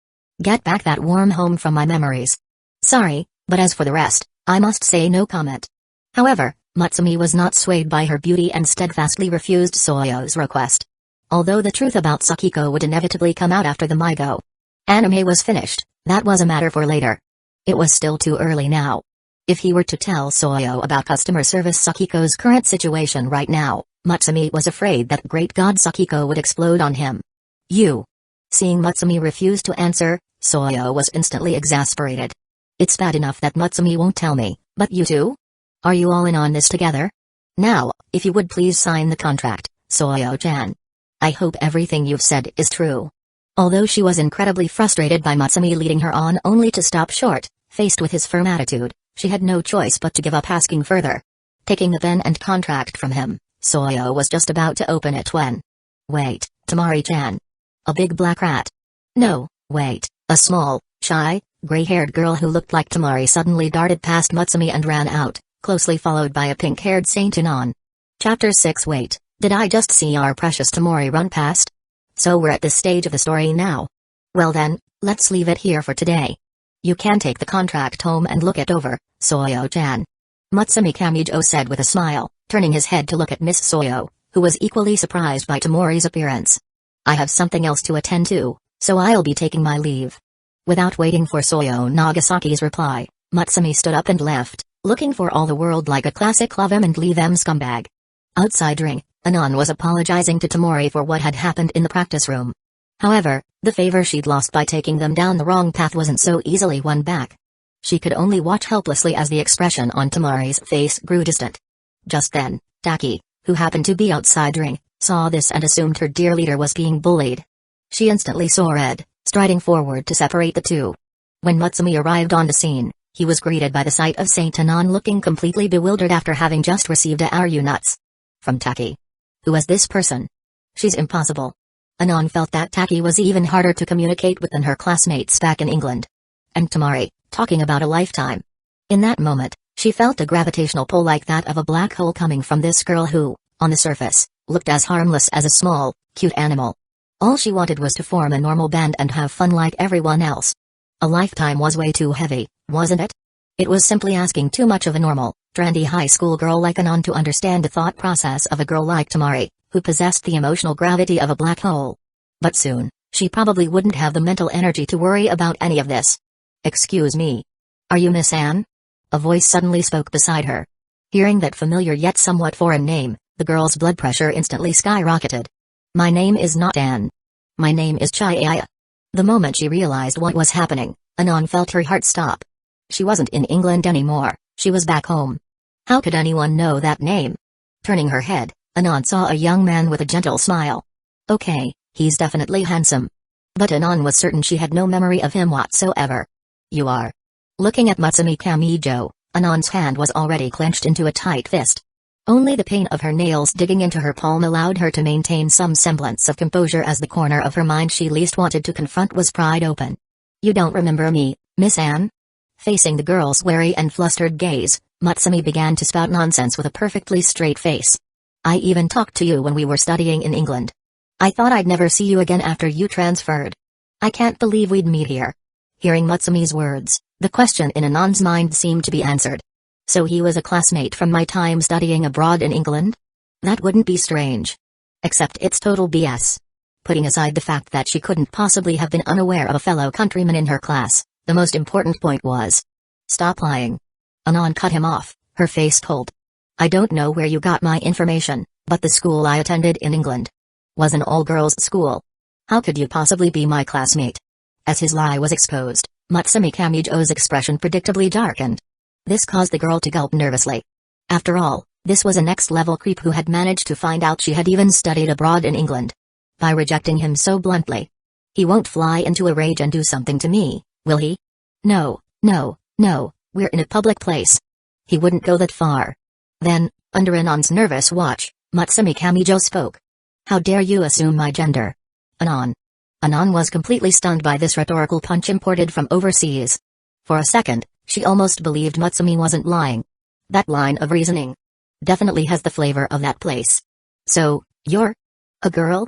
get back that warm home from my memories. Sorry, but as for the rest, I must say no comment. However, Matsumi was not swayed by her beauty and steadfastly refused Soyo's request. Although the truth about Sakiko would inevitably come out after the MyGO anime was finished, that was a matter for later. It was still too early now. If he were to tell Soyo about customer service Sakiko's current situation right now, Matsumi was afraid that great god Sakiko would explode on him. You. Seeing Matsumi refuse to answer, Soyo was instantly exasperated. It's bad enough that Matsumi won't tell me, but you too? Are you all in on this together? Now, if you would please sign the contract, Soyo-chan. I hope everything you've said is true. Although she was incredibly frustrated by Matsumi leading her on only to stop short, faced with his firm attitude, she had no choice but to give up asking further. Taking the pen and contract from him, Soyo was just about to open it when... Wait, Tamori-chan. A big black rat. No, wait, a small, shy, gray-haired girl who looked like Tamori suddenly darted past Matsumi and ran out, closely followed by a pink-haired Saint Anon. Chapter 6. Wait, did I just see our precious Tamori run past? So we're at this stage of the story now. Well then, let's leave it here for today. You can take the contract home and look it over, Soyo-chan. Matsumi Kamijo said with a smile, turning his head to look at Miss Soyo, who was equally surprised by Tamori's appearance. I have something else to attend to, so I'll be taking my leave. Without waiting for Soyo Nagasaki's reply, Matsumi stood up and left, looking for all the world like a classic love 'em and leave 'em scumbag. Outside ring, Anon was apologizing to Tamori for what had happened in the practice room. However, the favor she'd lost by taking them down the wrong path wasn't so easily won back. She could only watch helplessly as the expression on Tamori's face grew distant. Just then, Taki, who happened to be outside ring, saw this and assumed her dear leader was being bullied. She instantly saw red, striding forward to separate the two. When Matsumi arrived on the scene, he was greeted by the sight of Saint Anon looking completely bewildered after having just received a "Are you nuts?" from Taki. Who is this person? She's impossible. Anon felt that Taki was even harder to communicate with than her classmates back in England. And Tamori, talking about a lifetime. In that moment, she felt a gravitational pull like that of a black hole coming from this girl who, on the surface, looked as harmless as a small, cute animal. All she wanted was to form a normal band and have fun like everyone else. A lifetime was way too heavy, wasn't it? It was simply asking too much of a normal, trendy high school girl like Anon to understand the thought process of a girl like Tamori, who possessed the emotional gravity of a black hole. But soon, she probably wouldn't have the mental energy to worry about any of this. Excuse me. Are you Miss Anne? A voice suddenly spoke beside her. Hearing that familiar yet somewhat foreign name, the girl's blood pressure instantly skyrocketed. My name is not Anne. My name is Chihaya. The moment she realized what was happening, Anon felt her heart stop. She wasn't in England anymore, she was back home. How could anyone know that name? Turning her head, Anon saw a young man with a gentle smile. Okay, he's definitely handsome. But Anon was certain she had no memory of him whatsoever. You are. Looking at Matsumi Kamijo, Anon's hand was already clenched into a tight fist. Only the pain of her nails digging into her palm allowed her to maintain some semblance of composure as the corner of her mind she least wanted to confront was pried open. You don't remember me, Miss Anne? Facing the girl's wary and flustered gaze, Matsumi began to spout nonsense with a perfectly straight face. I even talked to you when we were studying in England. I thought I'd never see you again after you transferred. I can't believe we'd meet here. Hearing Matsumi's words, the question in Anon's mind seemed to be answered. So he was a classmate from my time studying abroad in England? That wouldn't be strange. Except it's total BS. Putting aside the fact that she couldn't possibly have been unaware of a fellow countryman in her class, the most important point was, "Stop lying." Anon cut him off, her face cold. "I don't know where you got my information, but the school I attended in England was an all-girls school. How could you possibly be my classmate?" As his lie was exposed, Matsumi Kamijo's expression predictably darkened. This caused the girl to gulp nervously. After all, this was a next-level creep who had managed to find out she had even studied abroad in England. By rejecting him so bluntly, he won't fly into a rage and do something to me, will he? No, no, no, we're in a public place. He wouldn't go that far. Then, under Anon's nervous watch, Matsumi Kamijo spoke. "How dare you assume my gender?" Anon. Anon was completely stunned by this rhetorical punch imported from overseas. For a second, she almost believed Matsumi wasn't lying. That line of reasoning definitely has the flavor of that place. "So, you're a girl?"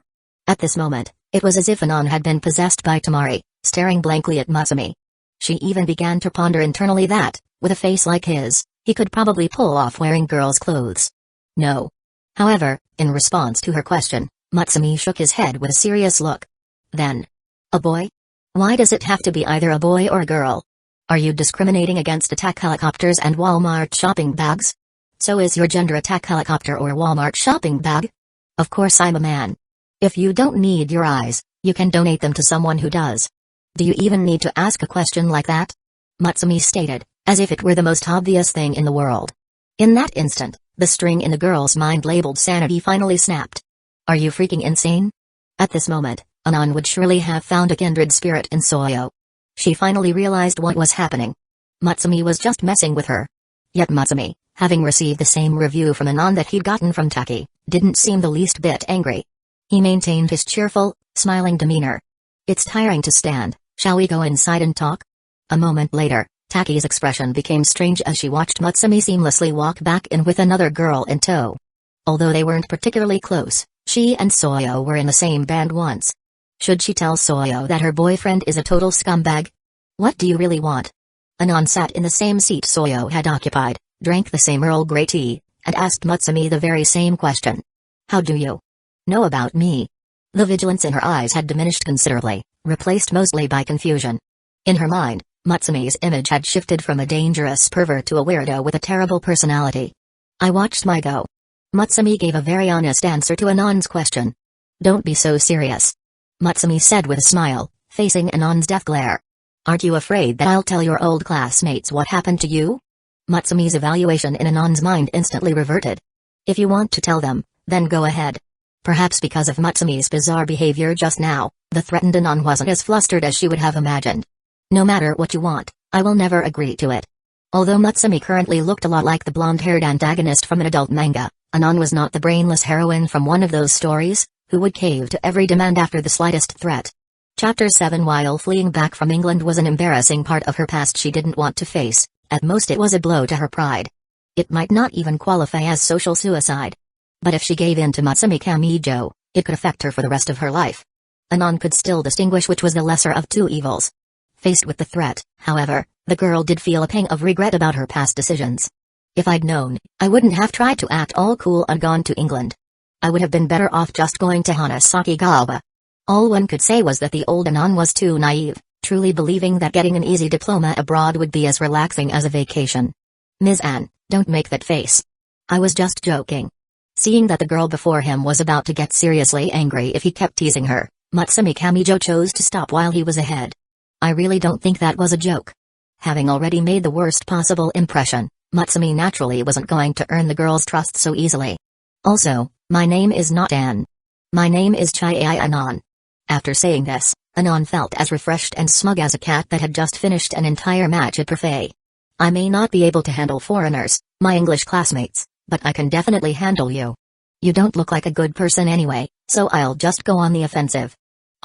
At this moment, it was as if Anon had been possessed by Tamori, staring blankly at Matsumi. She even began to ponder internally that, with a face like his, he could probably pull off wearing girls' clothes. No. However, in response to her question, Matsumi shook his head with a serious look. Then, "A boy? Why does it have to be either a boy or a girl? Are you discriminating against attack helicopters and Walmart shopping bags? So is your gender attack helicopter or Walmart shopping bag? Of course I'm a man. If you don't need your eyes, you can donate them to someone who does. Do you even need to ask a question like that?" Matsumi stated, as if it were the most obvious thing in the world. In that instant, the string in the girl's mind labeled sanity finally snapped. Are you freaking insane? At this moment, Anon would surely have found a kindred spirit in Soyo. She finally realized what was happening. Matsumi was just messing with her. Yet Matsumi, having received the same review from Anon that he'd gotten from Taki, didn't seem the least bit angry. He maintained his cheerful, smiling demeanor. "It's tiring to stand, shall we go inside and talk?" A moment later, Taki's expression became strange as she watched Matsumi seamlessly walk back in with another girl in tow. Although they weren't particularly close, she and Soyo were in the same band once. Should she tell Soyo that her boyfriend is a total scumbag? What do you really want? Anon sat in the same seat Soyo had occupied, drank the same Earl Grey tea, and asked Matsumi the very same question. "How do you know about me?" The vigilance in her eyes had diminished considerably, replaced mostly by confusion. In her mind, Matsumi's image had shifted from a dangerous pervert to a weirdo with a terrible personality. "I watched MyGO." Matsumi gave a very honest answer to Anon's question. "Don't be so serious," Matsumi said with a smile, facing Anon's death glare. "Aren't you afraid that I'll tell your old classmates what happened to you?" Matsumi's evaluation in Anon's mind instantly reverted. "If you want to tell them, then go ahead." Perhaps because of Matsumi's bizarre behavior just now, the threatened Anon wasn't as flustered as she would have imagined. "No matter what you want, I will never agree to it." Although Matsumi currently looked a lot like the blonde-haired antagonist from an adult manga, Anon was not the brainless heroine from one of those stories, who would cave to every demand after the slightest threat. Chapter 7 While fleeing back from England was an embarrassing part of her past she didn't want to face. At most it was a blow to her pride. It might not even qualify as social suicide. But if she gave in to Matsumi Kamijo, it could affect her for the rest of her life. Anon could still distinguish which was the lesser of two evils. Faced with the threat, however, the girl did feel a pang of regret about her past decisions. "If I'd known, I wouldn't have tried to act all cool and gone to England. I would have been better off just going to Hanasaki Gawa." All one could say was that the old Anon was too naive, truly believing that getting an easy diploma abroad would be as relaxing as a vacation. "Ms. Anne, don't make that face. I was just joking." Seeing that the girl before him was about to get seriously angry if he kept teasing her, Matsumi Kamijo chose to stop while he was ahead. "I really don't think that was a joke." Having already made the worst possible impression, Matsumi naturally wasn't going to earn the girl's trust so easily. "Also, my name is not Anne. My name is Chihaya Anon." After saying this, Anon felt as refreshed and smug as a cat that had just finished an entire match at Parfait. "I may not be able to handle foreigners, my English classmates, but I can definitely handle you. You don't look like a good person anyway, so I'll just go on the offensive."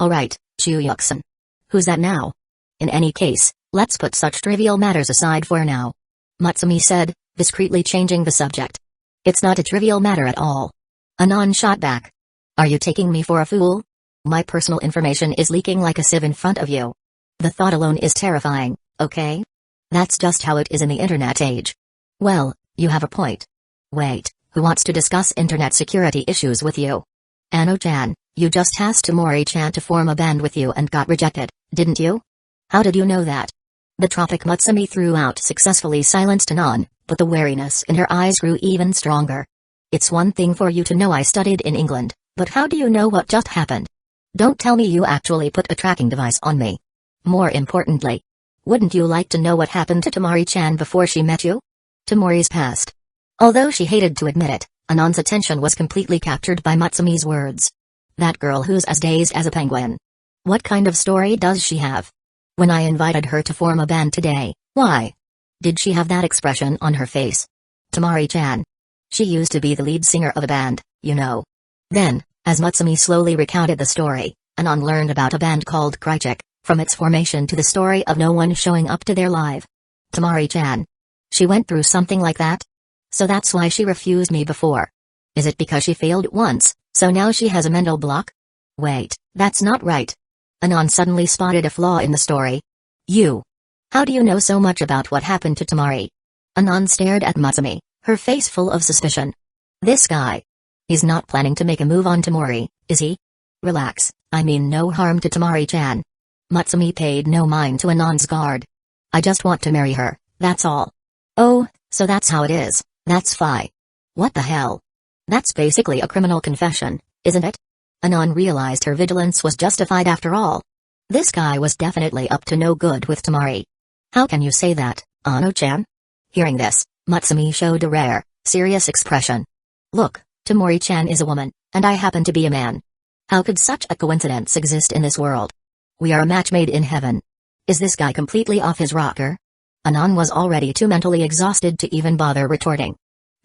"Alright, Chuyuksan. Who's that now? In any case, let's put such trivial matters aside for now," Matsumi said, discreetly changing the subject. "It's not a trivial matter at all." Anon shot back. "Are you taking me for a fool? My personal information is leaking like a sieve in front of you. The thought alone is terrifying, okay? That's just how it is in the internet age." "Well, you have a point. Wait, who wants to discuss internet security issues with you?" "Ano-chan, You just asked Tamori-chan to form a band with you and got rejected, didn't you? How did you know that? The tropic Matsumi throughout successfully silenced Anon, but the wariness in her eyes grew even stronger. It's one thing for you to know I studied in England, but how do you know what just happened? Don't tell me you actually put a tracking device on me. More importantly, wouldn't you like to know what happened to Tamori-chan before she met you? Tamori's past. Although she hated to admit it, Anon's attention was completely captured by Matsumi's words. That girl who's as dazed as a penguin. What kind of story does she have? When I invited her to form a band today, why did she have that expression on her face? Tamori-chan. She used to be the lead singer of a band, you know. Then, as Matsumi slowly recounted the story, Anon learned about a band called Krychik, from its formation to the story of no one showing up to their live. Tamori-chan. She went through something like that? So that's why she refused me before. Is it because she failed once, so now she has a mental block? Wait, that's not right. Anon suddenly spotted a flaw in the story. You. How do you know so much about what happened to Tamori? Anon stared at Matsumi, her face full of suspicion. This guy. He's not planning to make a move on Tamori, is he? Relax, I mean no harm to Tamori-chan. Matsumi paid no mind to Anon's guard. I just want to marry her, that's all. Oh, so that's how it is, that's fine. What the hell? That's basically a criminal confession, isn't it? Anon realized her vigilance was justified after all. This guy was definitely up to no good with Tamori. How can you say that, Ano-chan? Hearing this, Matsumi showed a rare, serious expression. Look, Tamori-chan is a woman, and I happen to be a man. How could such a coincidence exist in this world? We are a match made in heaven. Is this guy completely off his rocker? Anon was already too mentally exhausted to even bother retorting.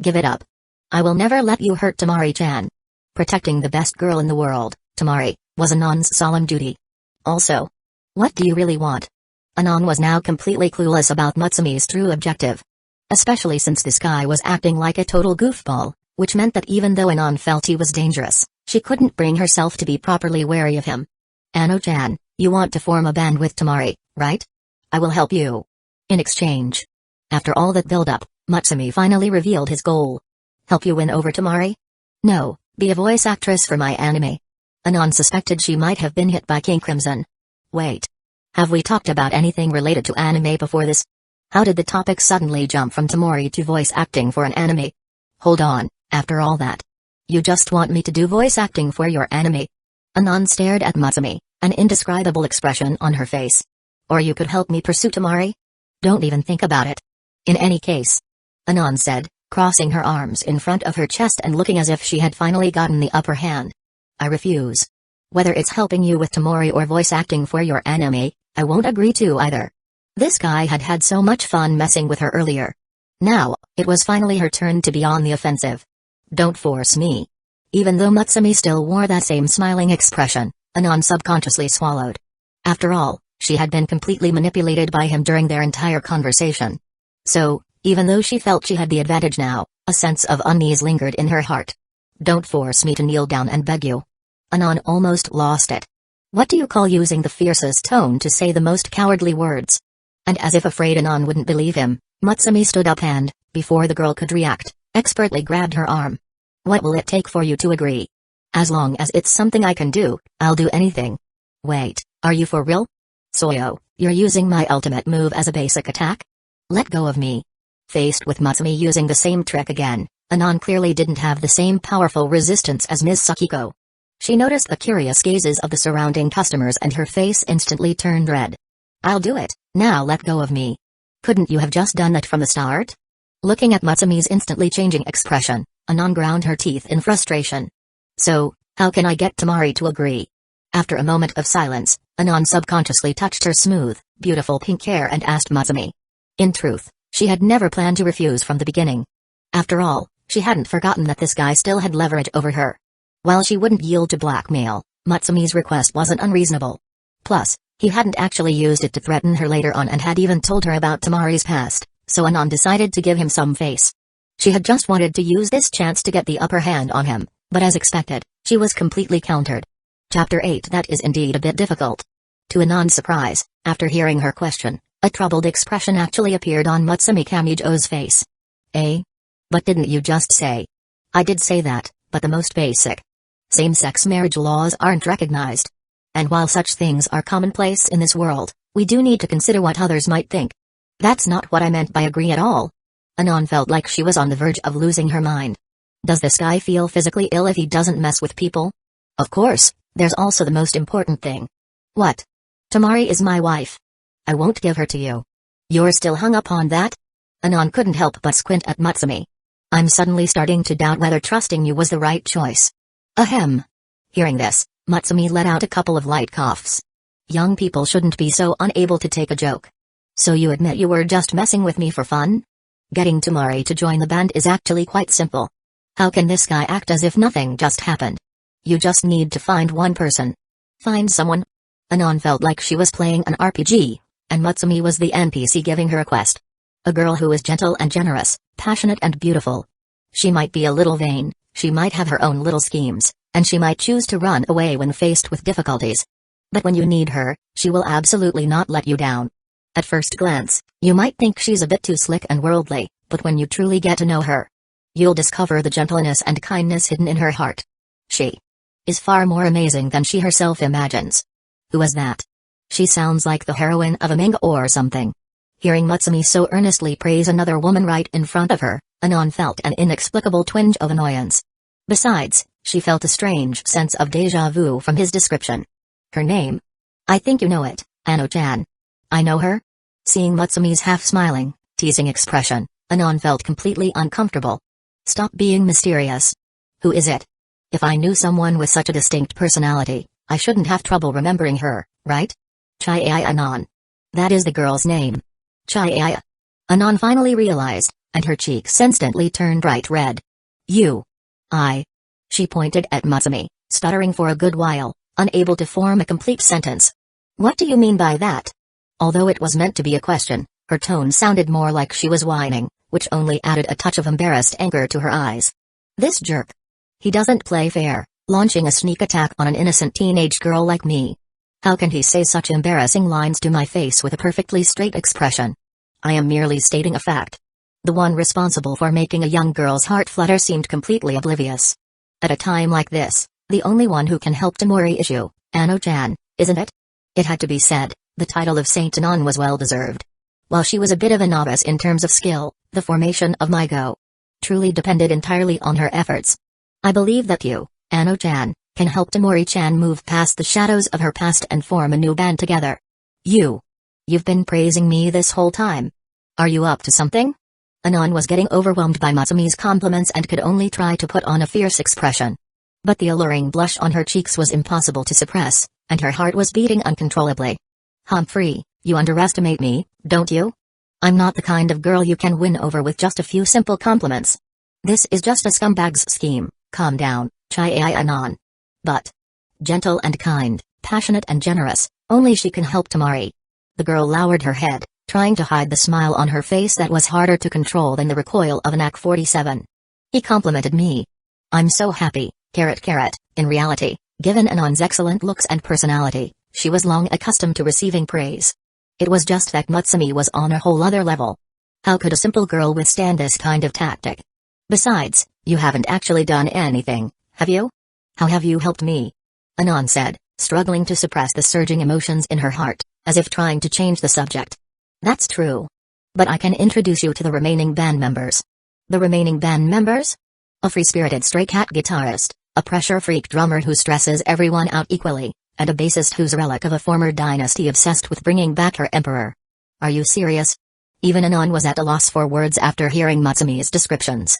Give it up. I will never let you hurt Tamori-chan. Protecting the best girl in the world, Tamori, was Anon's solemn duty. Also, what do you really want? Anon was now completely clueless about Matsumi's true objective. Especially since this guy was acting like a total goofball, which meant that even though Anon felt he was dangerous, she couldn't bring herself to be properly wary of him. Ano-chan, you want to form a band with Tamori, right? I will help you. In exchange. After all that build-up, Matsumi finally revealed his goal. Help you win over Tamori? No, be a voice actress for my anime. Anon suspected she might have been hit by King Crimson. Wait. Have we talked about anything related to anime before this? How did the topic suddenly jump from Tamori to voice acting for an anime? Hold on, after all that. You just want me to do voice acting for your anime? Anon stared at Matsumi, an indescribable expression on her face. Or you could help me pursue Tamori? Don't even think about it. In any case. Anon said, crossing her arms in front of her chest and looking as if she had finally gotten the upper hand. I refuse. Whether it's helping you with Tamori or voice acting for your anime, I won't agree to either. This guy had had so much fun messing with her earlier. Now, it was finally her turn to be on the offensive. Don't force me. Even though Matsumi still wore that same smiling expression, Anon subconsciously swallowed. After all, she had been completely manipulated by him during their entire conversation. So, even though she felt she had the advantage now, a sense of unease lingered in her heart. Don't force me to kneel down and beg you. Anon almost lost it. What do you call using the fiercest tone to say the most cowardly words? And as if afraid Anon wouldn't believe him, Matsumi stood up and, before the girl could react, expertly grabbed her arm. What will it take for you to agree? As long as it's something I can do, I'll do anything. Wait, are you for real? Soyo, you're using my ultimate move as a basic attack? Let go of me. Faced with Matsumi using the same trick again, Anon clearly didn't have the same powerful resistance as Ms. Sakiko. She noticed the curious gazes of the surrounding customers and her face instantly turned red. I'll do it, now let go of me. Couldn't you have just done that from the start? Looking at Matsumi's instantly changing expression, Anon ground her teeth in frustration. So, how can I get Tamori to agree? After a moment of silence, Anon subconsciously touched her smooth, beautiful pink hair and asked Matsumi. In truth, she had never planned to refuse from the beginning. After all, she hadn't forgotten that this guy still had leverage over her. While she wouldn't yield to blackmail, Matsumi's request wasn't unreasonable. Plus, he hadn't actually used it to threaten her later on and had even told her about Tamori's past, so Anon decided to give him some face. She had just wanted to use this chance to get the upper hand on him, but as expected, she was completely countered. Chapter 8. That is indeed a bit difficult. To Anon's surprise, after hearing her question, a troubled expression actually appeared on Matsumi Kamijo's face. Eh? But didn't you just say? I did say that, but the most basic. Same-sex marriage laws aren't recognized. And while such things are commonplace in this world, we do need to consider what others might think. That's not what I meant by agree at all. Anon felt like she was on the verge of losing her mind. Does this guy feel physically ill if he doesn't mess with people? Of course, there's also the most important thing. What? Tamori is my wife. I won't give her to you. You're still hung up on that? Anon couldn't help but squint at Matsumi. I'm suddenly starting to doubt whether trusting you was the right choice. Ahem. Hearing this, Matsumi let out a couple of light coughs. Young people shouldn't be so unable to take a joke. So you admit you were just messing with me for fun? Getting Tamori to join the band is actually quite simple. How can this guy act as if nothing just happened? You just need to find one person. Find someone? Anon felt like she was playing an RPG, and Matsumi was the NPC giving her a quest. A girl who is gentle and generous, passionate and beautiful. She might be a little vain, she might have her own little schemes, and she might choose to run away when faced with difficulties. But when you need her, she will absolutely not let you down. At first glance, you might think she's a bit too slick and worldly, but when you truly get to know her, you'll discover the gentleness and kindness hidden in her heart. She is far more amazing than she herself imagines. Who is that? She sounds like the heroine of a manga or something. Hearing Matsumi so earnestly praise another woman right in front of her, Anon felt an inexplicable twinge of annoyance. Besides, she felt a strange sense of déjà vu from his description. Her name? I think you know it, Ano-chan. I know her? Seeing Matsumi's half-smiling, teasing expression, Anon felt completely uncomfortable. Stop being mysterious. Who is it? If I knew someone with such a distinct personality, I shouldn't have trouble remembering her, right? Chihaya Anon. That is the girl's name. Chihaya. Anon finally realized, and her cheeks instantly turned bright red. You. She pointed at Matsumi, stuttering for a good while, unable to form a complete sentence. What do you mean by that? Although it was meant to be a question, her tone sounded more like she was whining, which only added a touch of embarrassed anger to her eyes. This jerk. He doesn't play fair, launching a sneak attack on an innocent teenage girl like me. How can he say such embarrassing lines to my face with a perfectly straight expression? I am merely stating a fact. The one responsible for making a young girl's heart flutter seemed completely oblivious. At a time like this, the only one who can help Tamori is you, Ano-chan, isn't it? It had to be said, the title of Saint Anon was well deserved. While she was a bit of a novice in terms of skill, the formation of MyGO truly depended entirely on her efforts. I believe that you, Ano-chan, can help Tamori-chan move past the shadows of her past and form a new band together. You've been praising me this whole time. Are you up to something? Anon was getting overwhelmed by Matsumi's compliments and could only try to put on a fierce expression. But the alluring blush on her cheeks was impossible to suppress, and her heart was beating uncontrollably. Humphrey, you underestimate me, don't you? I'm not the kind of girl you can win over with just a few simple compliments. This is just a scumbag's scheme. Calm down, Chihaya Anon. But gentle and kind, passionate and generous, only she can help Tamori. The girl lowered her head, trying to hide the smile on her face that was harder to control than the recoil of an AK-47. He complimented me. I'm so happy, .. In reality, given Anon's excellent looks and personality, she was long accustomed to receiving praise. It was just that Matsumi was on a whole other level. How could a simple girl withstand this kind of tactic? Besides, you haven't actually done anything, have you? How have you helped me? Anon said, struggling to suppress the surging emotions in her heart, as if trying to change the subject. That's true. But I can introduce you to the remaining band members. The remaining band members? A free-spirited stray cat guitarist, a pressure freak drummer who stresses everyone out equally, and a bassist who's a relic of a former dynasty obsessed with bringing back her emperor. Are you serious? Even Anon was at a loss for words after hearing Matsumi's descriptions.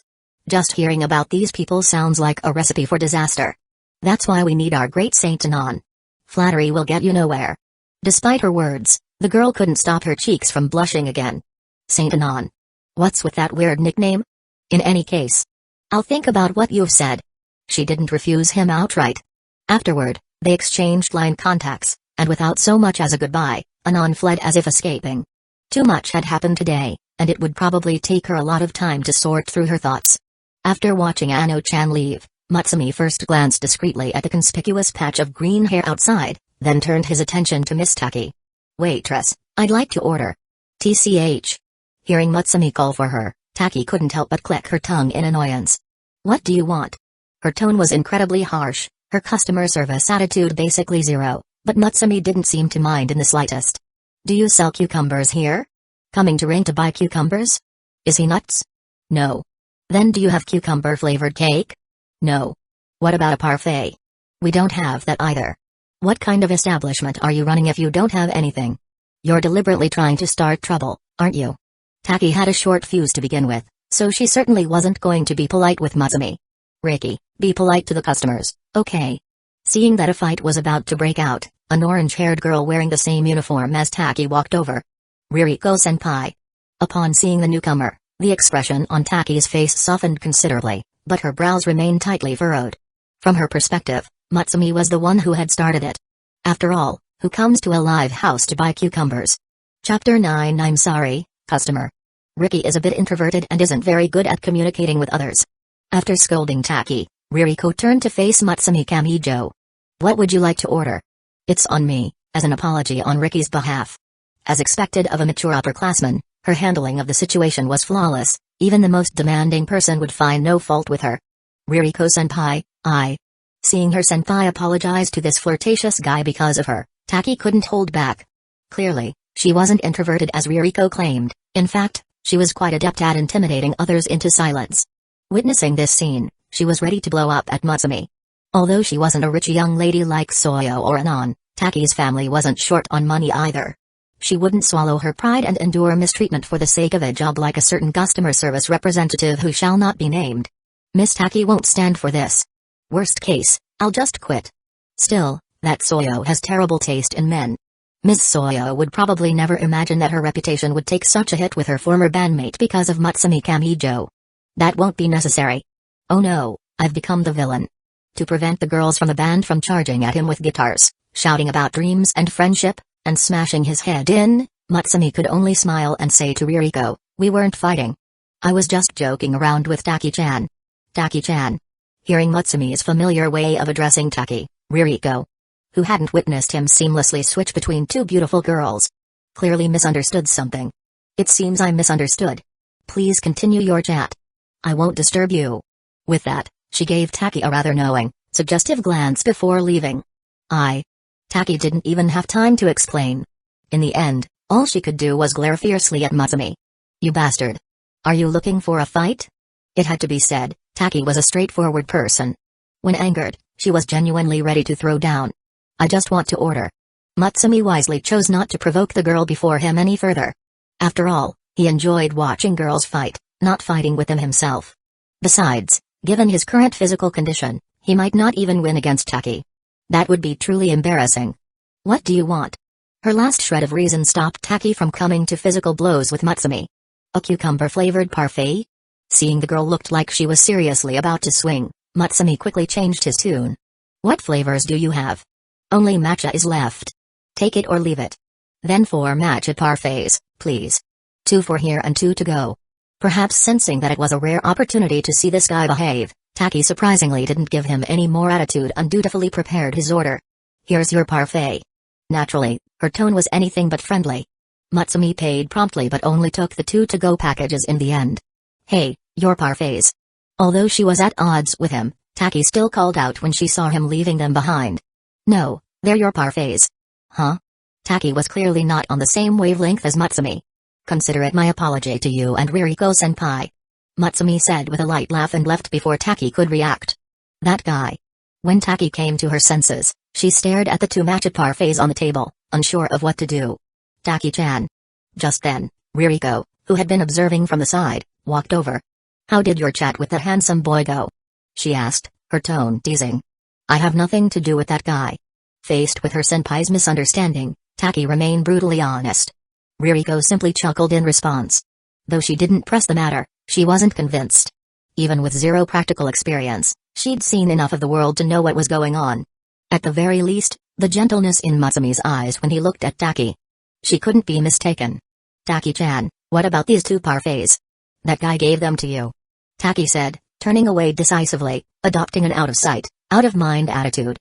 Just hearing about these people sounds like a recipe for disaster. That's why we need our great Saint Anon. Flattery will get you nowhere. Despite her words, the girl couldn't stop her cheeks from blushing again. Saint Anon. What's with that weird nickname? In any case, I'll think about what you've said. She didn't refuse him outright. Afterward, they exchanged line contacts, and without so much as a goodbye, Anon fled as if escaping. Too much had happened today, and it would probably take her a lot of time to sort through her thoughts. After watching Ano-chan leave, Matsumi first glanced discreetly at the conspicuous patch of green hair outside, then turned his attention to Miss Taki. Waitress, I'd like to order. TCH. Hearing Matsumi call for her, Taki couldn't help but click her tongue in annoyance. What do you want? Her tone was incredibly harsh, Her customer service attitude basically zero, but Matsumi didn't seem to mind in the slightest. Do you sell cucumbers here? Coming to Ring to buy cucumbers? Is he nuts? No. Then do you have cucumber-flavored cake? No. What about a parfait? We don't have that either. What kind of establishment are you running if you don't have anything? You're deliberately trying to start trouble, aren't you? Taki had a short fuse to begin with, so she certainly wasn't going to be polite with Matsumi. Ricky, be polite to the customers, okay? Seeing that a fight was about to break out, an orange-haired girl wearing the same uniform as Taki walked over. Ririko-senpai. Upon seeing the newcomer, the expression on Taki's face softened considerably, but her brows remained tightly furrowed. From her perspective, Matsumi was the one who had started it. After all, who comes to a live house to buy cucumbers? Chapter 9. I'm sorry, customer. Ricky is a bit introverted and isn't very good at communicating with others. After scolding Taki, Ririko turned to face Matsumi Kamijo. What would you like to order? It's on me, as an apology on Ricky's behalf. As expected of a mature upperclassman, her handling of the situation was flawless, even the most demanding person would find no fault with her. Ririko-senpai, Seeing her senpai apologize to this flirtatious guy because of her, Taki couldn't hold back. Clearly, she wasn't introverted as Ririko claimed, in fact, she was quite adept at intimidating others into silence. Witnessing this scene, she was ready to blow up at Matsumi. Although she wasn't a rich young lady like Soyo or Anon, Taki's family wasn't short on money either. She wouldn't swallow her pride and endure mistreatment for the sake of a job like a certain customer service representative who shall not be named. Miss Taki won't stand for this. Worst case, I'll just quit. Still, that Soyo has terrible taste in men. Miss Soyo would probably never imagine that her reputation would take such a hit with her former bandmate because of Matsumi Kamijo. That won't be necessary. Oh no, I've become the villain. To prevent the girls from the band from charging at him with guitars, shouting about dreams and friendship, and smashing his head in, Matsumi could only smile and say to Ririko, we weren't fighting. I was just joking around with Taki-chan. Taki-chan. Hearing Matsumi's familiar way of addressing Taki, Ririko, who hadn't witnessed him seamlessly switch between two beautiful girls, clearly misunderstood something. It seems I misunderstood. Please continue your chat. I won't disturb you. With that, she gave Taki a rather knowing, suggestive glance before leaving. Taki didn't even have time to explain. In the end, all she could do was glare fiercely at Matsumi. You bastard. Are you looking for a fight? It had to be said, Taki was a straightforward person. When angered, she was genuinely ready to throw down. I just want to order. Matsumi wisely chose not to provoke the girl before him any further. After all, he enjoyed watching girls fight, not fighting with them himself. Besides, given his current physical condition, he might not even win against Taki. That would be truly embarrassing. What do you want? Her last shred of reason stopped Taki from coming to physical blows with Matsumi. A cucumber-flavored parfait? Seeing the girl looked like she was seriously about to swing, Matsumi quickly changed his tune. What flavors do you have? Only matcha is left. Take it or leave it. Then 4 matcha parfaits, please. 2 for here and 2 to go. Perhaps sensing that it was a rare opportunity to see this guy behave, Taki surprisingly didn't give him any more attitude and dutifully prepared his order. Here's your parfait. Naturally, her tone was anything but friendly. Matsumi paid promptly but only took the 2 to-go packages in the end. Hey, your parfaits. Although she was at odds with him, Taki still called out when she saw him leaving them behind. No, they're your parfaits. Huh? Taki was clearly not on the same wavelength as Matsumi. Consider it my apology to you and Ririko-senpai. Matsumi said with a light laugh and left before Taki could react. That guy. When Taki came to her senses, she stared at the 2 matcha parfaits on the table, unsure of what to do. Taki-chan. Just then, Ririko, who had been observing from the side, walked over. How did your chat with that handsome boy go? She asked, her tone teasing. I have nothing to do with that guy. Faced with her senpai's misunderstanding, Taki remained brutally honest. Ririko simply chuckled in response. Though she didn't press the matter, she wasn't convinced. Even with zero practical experience, she'd seen enough of the world to know what was going on. At the very least, the gentleness in Matsumi's eyes when he looked at Taki. She couldn't be mistaken. Taki-chan, what about these 2 parfaits? That guy gave them to you. Taki said, turning away decisively, adopting an out-of-sight, out-of-mind attitude.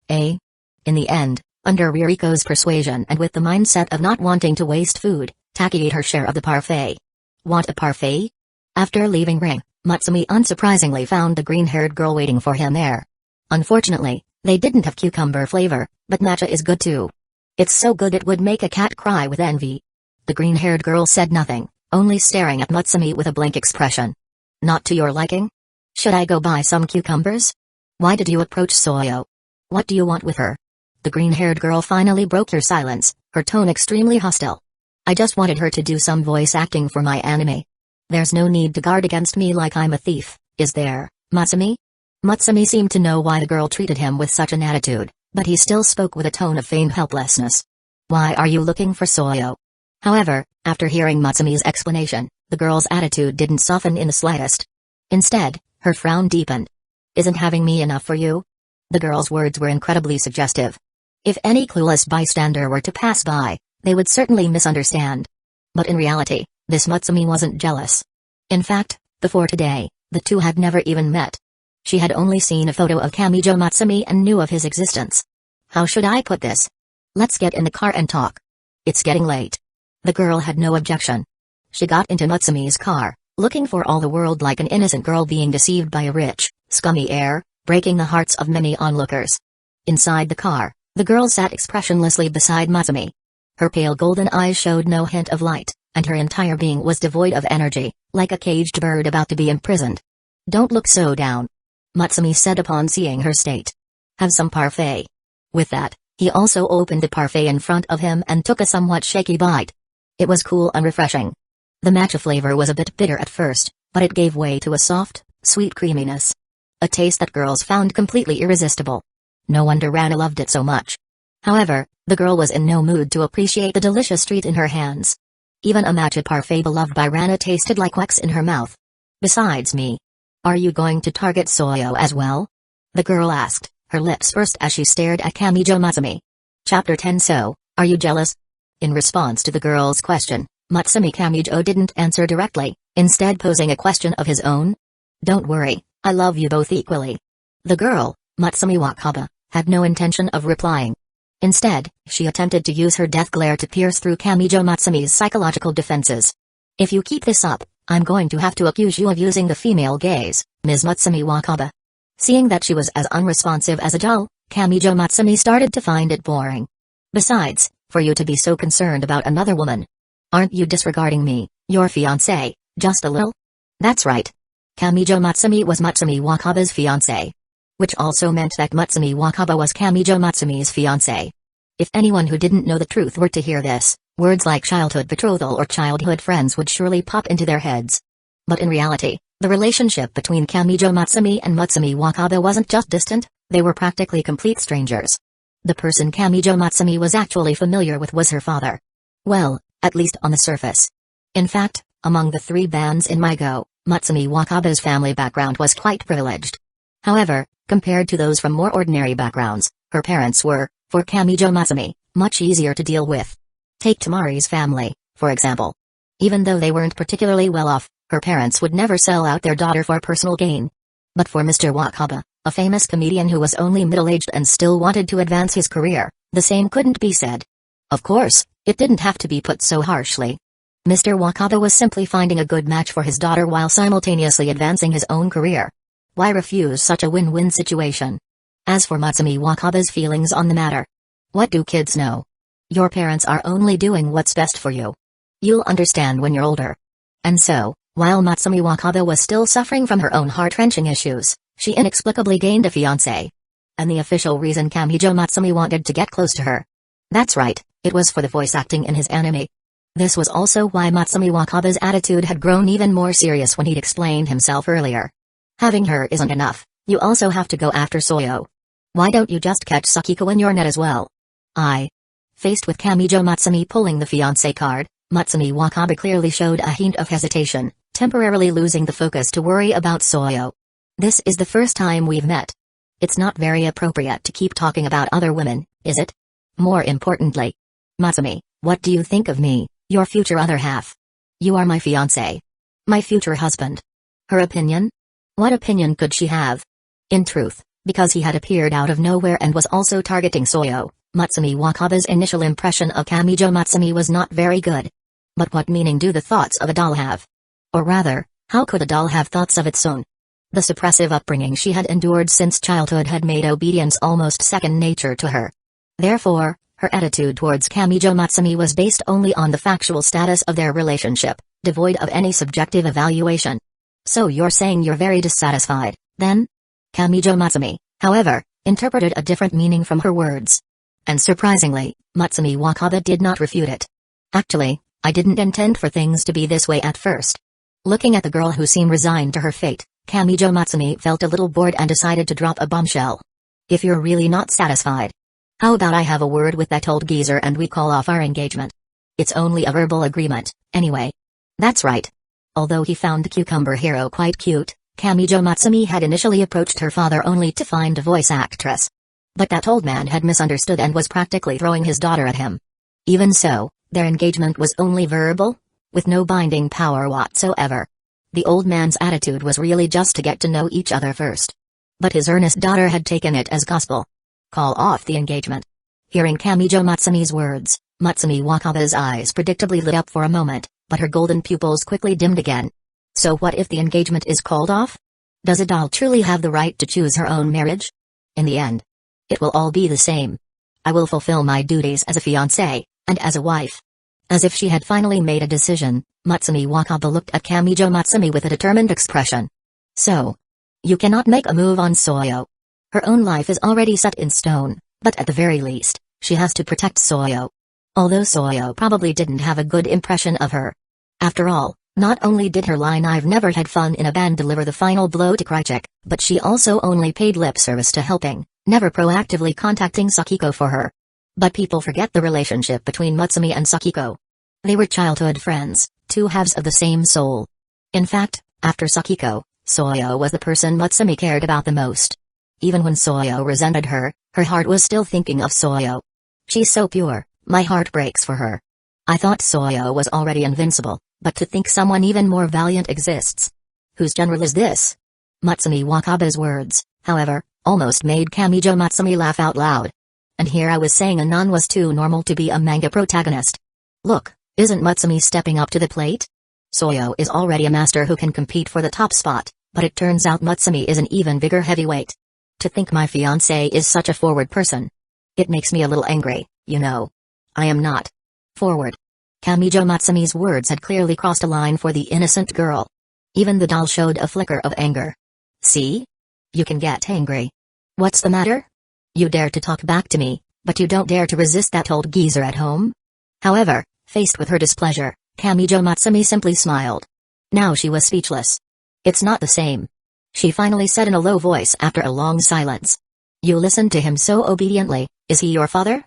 In the end, under Ririko's persuasion and with the mindset of not wanting to waste food, Taki ate her share of the parfait. Want a parfait? After leaving Ring, Matsumi unsurprisingly found the green-haired girl waiting for him there. Unfortunately, They didn't have cucumber flavor, but matcha is good too. It's so good it would make a cat cry with envy. The green-haired girl said nothing, only staring at Matsumi with a blank expression. Not to your liking? Should I go buy some cucumbers? Why did you approach Soyo? What do you want with her? The green-haired girl finally broke her silence, her tone extremely hostile. I just wanted her to do some voice acting for my anime. There's no need to guard against me like I'm a thief, is there, Matsumi? Matsumi seemed to know why the girl treated him with such an attitude, but he still spoke with a tone of feigned helplessness. Why are you looking for Soyo? However, after hearing Matsumi's explanation, the girl's attitude didn't soften in the slightest. Instead, her frown deepened. Isn't having me enough for you? The girl's words were incredibly suggestive. If any clueless bystander were to pass by, they would certainly misunderstand. But in reality, this Matsumi wasn't jealous. In fact, before today, the two had never even met. She had only seen a photo of Kamijo Matsumi and knew of his existence. How should I put this? Let's get in the car and talk. It's getting late. The girl had no objection. She got into Matsumi's car, looking for all the world like an innocent girl being deceived by a rich, scummy heir, breaking the hearts of many onlookers. Inside the car, the girl sat expressionlessly beside Matsumi. Her pale golden eyes showed no hint of light, and her entire being was devoid of energy, like a caged bird about to be imprisoned. Don't look so down, Matsumi said upon seeing her state. Have some parfait. With that, he also opened the parfait in front of him and took a somewhat shaky bite. It was cool and refreshing. The matcha flavor was a bit bitter at first, but it gave way to a soft, sweet creaminess. A taste that girls found completely irresistible. No wonder Rana loved it so much. However, the girl was in no mood to appreciate the delicious treat in her hands. Even a matcha parfait beloved by Rana tasted like wax in her mouth. Besides me, are you going to target Soyo as well? The girl asked, her lips pursed as she stared at Kamijo Matsumi. Chapter 10. So, are you jealous? In response to the girl's question, Matsumi Kamijo didn't answer directly, instead posing a question of his own. Don't worry, I love you both equally. The girl, Matsumi Wakaba, had no intention of replying. Instead, she attempted to use her death glare to pierce through Kamijo Matsumi's psychological defenses. If you keep this up, I'm going to have to accuse you of using the female gaze, Ms. Matsumi Wakaba. Seeing that she was as unresponsive as a doll, Kamijo Matsumi started to find it boring. Besides, for you to be so concerned about another woman. Aren't you disregarding me, your fiancé, just a little? That's right. Kamijo Matsumi was Matsumi Wakaba's fiancé. Which also meant that Matsumi Wakaba was Kamijo Matsumi's fiancé. If anyone who didn't know the truth were to hear this, words like childhood betrothal or childhood friends would surely pop into their heads. But in reality, the relationship between Kamijo Matsumi and Matsumi Wakaba wasn't just distant, they were practically complete strangers. The person Kamijo Matsumi was actually familiar with was her father. Well, at least on the surface. In fact, among the three bands in MyGO, Matsumi Wakaba's family background was quite privileged. However, compared to those from more ordinary backgrounds, her parents were, for Kamijo Matsumi, much easier to deal with. Take Tamori's family, for example. Even though they weren't particularly well off, her parents would never sell out their daughter for personal gain. But for Mr. Wakaba, a famous comedian who was only middle-aged and still wanted to advance his career, the same couldn't be said. Of course, it didn't have to be put so harshly. Mr. Wakaba was simply finding a good match for his daughter while simultaneously advancing his own career. Why refuse such a win-win situation? As for Matsumi Wakaba's feelings on the matter, what do kids know? Your parents are only doing what's best for you. You'll understand when you're older. And so, while Matsumi Wakaba was still suffering from her own heart-wrenching issues, she inexplicably gained a fiancé. And the official reason Kamijo Matsumi wanted to get close to her. That's right, it was for the voice acting in his anime. This was also why Matsumi Wakaba's attitude had grown even more serious when he'd explained himself earlier. Having her isn't enough, you also have to go after Soyo. Why don't you just catch Sakiko in your net as well? Faced with Kamijo Matsumi pulling the fiancé card, Matsumi Wakaba clearly showed a hint of hesitation, temporarily losing the focus to worry about Soyo. This is the first time we've met. It's not very appropriate to keep talking about other women, is it? More importantly, Matsumi, what do you think of me, your future other half? You are my fiancé. My future husband. Her opinion? What opinion could she have? In truth, because he had appeared out of nowhere and was also targeting Soyo, Matsumi Wakaba's initial impression of Kamijo Matsumi was not very good. But what meaning do the thoughts of a doll have? Or rather, how could a doll have thoughts of its own? The suppressive upbringing she had endured since childhood had made obedience almost second nature to her. Therefore, her attitude towards Kamijo Matsumi was based only on the factual status of their relationship, devoid of any subjective evaluation. So you're saying you're very dissatisfied, then? Kamijo Matsumi, however, interpreted a different meaning from her words. And surprisingly, Matsumi Wakaba did not refute it. Actually, I didn't intend for things to be this way at first. Looking at the girl who seemed resigned to her fate, Kamijo Matsumi felt a little bored and decided to drop a bombshell. If you're really not satisfied, how about I have a word with that old geezer and we call off our engagement? It's only a verbal agreement, anyway. That's right. Although he found the cucumber hero quite cute, Kamijo Matsumi had initially approached her father only to find a voice actress. But that old man had misunderstood and was practically throwing his daughter at him. Even so, their engagement was only verbal, with no binding power whatsoever. The old man's attitude was really just to get to know each other first. But his earnest daughter had taken it as gospel. Call off the engagement. Hearing Kamijo Matsumi's words, Matsumi Wakaba's eyes predictably lit up for a moment, but her golden pupils quickly dimmed again. So what if the engagement is called off? Does a doll truly have the right to choose her own marriage? In the end, it will all be the same. I will fulfill my duties as a fiancée, and as a wife. As if she had finally made a decision, Matsumi Wakaba looked at Kamijo Matsumi with a determined expression. So, you cannot make a move on Soyo. Her own life is already set in stone, but at the very least, she has to protect Soyo. Although Soyo probably didn't have a good impression of her. After all, not only did her line "I've never had fun in a band" deliver the final blow to Krychik, but she also only paid lip service to helping, never proactively contacting Sakiko for her. But people forget the relationship between Matsumi and Sakiko. They were childhood friends, two halves of the same soul. In fact, after Sakiko, Soyo was the person Matsumi cared about the most. Even when Soyo resented her, her heart was still thinking of Soyo. She's so pure, my heart breaks for her. I thought Soyo was already invincible, but to think someone even more valiant exists. Whose general is this? Matsumi Wakaba's words, however, almost made Kamijo Matsumi laugh out loud. And here I was saying Anon was too normal to be a manga protagonist. Look, isn't Matsumi stepping up to the plate? Soyo is already a master who can compete for the top spot, but it turns out Matsumi is an even bigger heavyweight. To think my fiancé is such a forward person. It makes me a little angry, you know. I am not forward. Kamijo Matsumi's words had clearly crossed a line for the innocent girl. Even the doll showed a flicker of anger. See? You can get angry. What's the matter? You dare to talk back to me, but you don't dare to resist that old geezer at home? However, faced with her displeasure, Kamijo Matsumi simply smiled. Now she was speechless. It's not the same. She finally said in a low voice after a long silence. You listened to him so obediently, is he your father?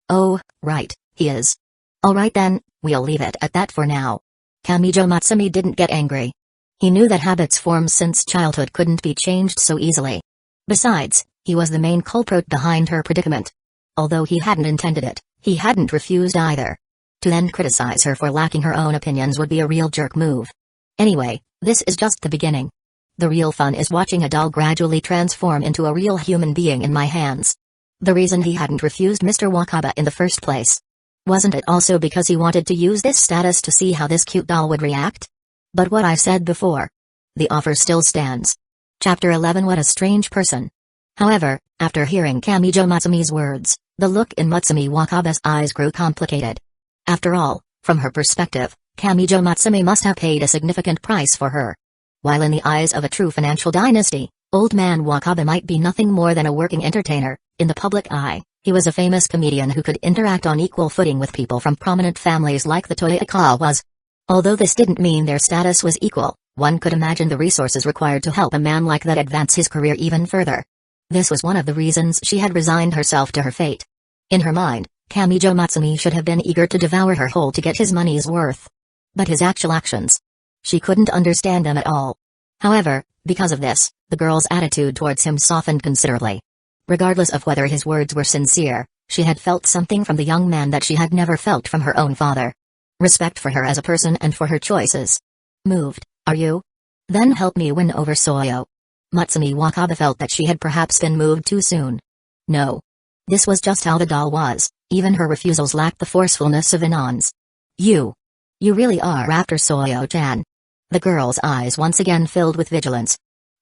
Oh, right, he is. Alright then, we'll leave it at that for now. Kamijo Matsumi didn't get angry. He knew that habits formed since childhood couldn't be changed so easily. Besides, he was the main culprit behind her predicament. Although he hadn't intended it, he hadn't refused either. To then criticize her for lacking her own opinions would be a real jerk move. Anyway, this is just the beginning. The real fun is watching a doll gradually transform into a real human being in my hands. The reason he hadn't refused Mr. Wakaba in the first place. Wasn't it also because he wanted to use this status to see how this cute doll would react? But what I said before. The offer still stands. Chapter 11 What a strange person. However, after hearing Kamijo Matsumi's words, the look in Matsumi Wakaba's eyes grew complicated. After all, from her perspective, Kamijo Matsumi must have paid a significant price for her. While in the eyes of a true financial dynasty, old man Wakaba might be nothing more than a working entertainer, in the public eye, he was a famous comedian who could interact on equal footing with people from prominent families like the Toyakawas. Although this didn't mean their status was equal, one could imagine the resources required to help a man like that advance his career even further. This was one of the reasons she had resigned herself to her fate. In her mind, Kamijo Matsumi should have been eager to devour her whole to get his money's worth. But his actual actions, she couldn't understand them at all. However, because of this, the girl's attitude towards him softened considerably. Regardless of whether his words were sincere, she had felt something from the young man that she had never felt from her own father. Respect for her as a person and for her choices. Moved, are you? Then help me win over Soyo. Matsumi Wakaba felt that she had perhaps been moved too soon. No. This was just how the doll was, even her refusals lacked the forcefulness of Anon's. You really are after Soyo-chan. The girl's eyes once again filled with vigilance.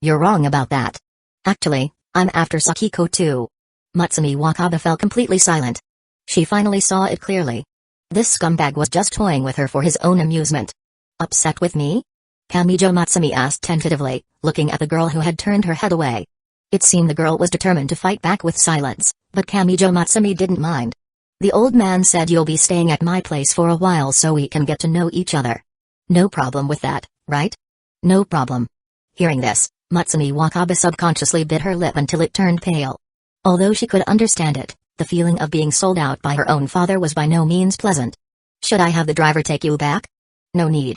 You're wrong about that. Actually, I'm after Sakiko too. Matsumi Wakaba fell completely silent. She finally saw it clearly. This scumbag was just toying with her for his own amusement. Upset with me? Kamijo Matsumi asked tentatively, looking at the girl who had turned her head away. It seemed the girl was determined to fight back with silence, but Kamijo Matsumi didn't mind. The old man said you'll be staying at my place for a while so we can get to know each other. No problem with that, right? No problem. Hearing this, Matsumi Wakaba subconsciously bit her lip until it turned pale. Although she could understand it, the feeling of being sold out by her own father was by no means pleasant. Should I have the driver take you back? No need.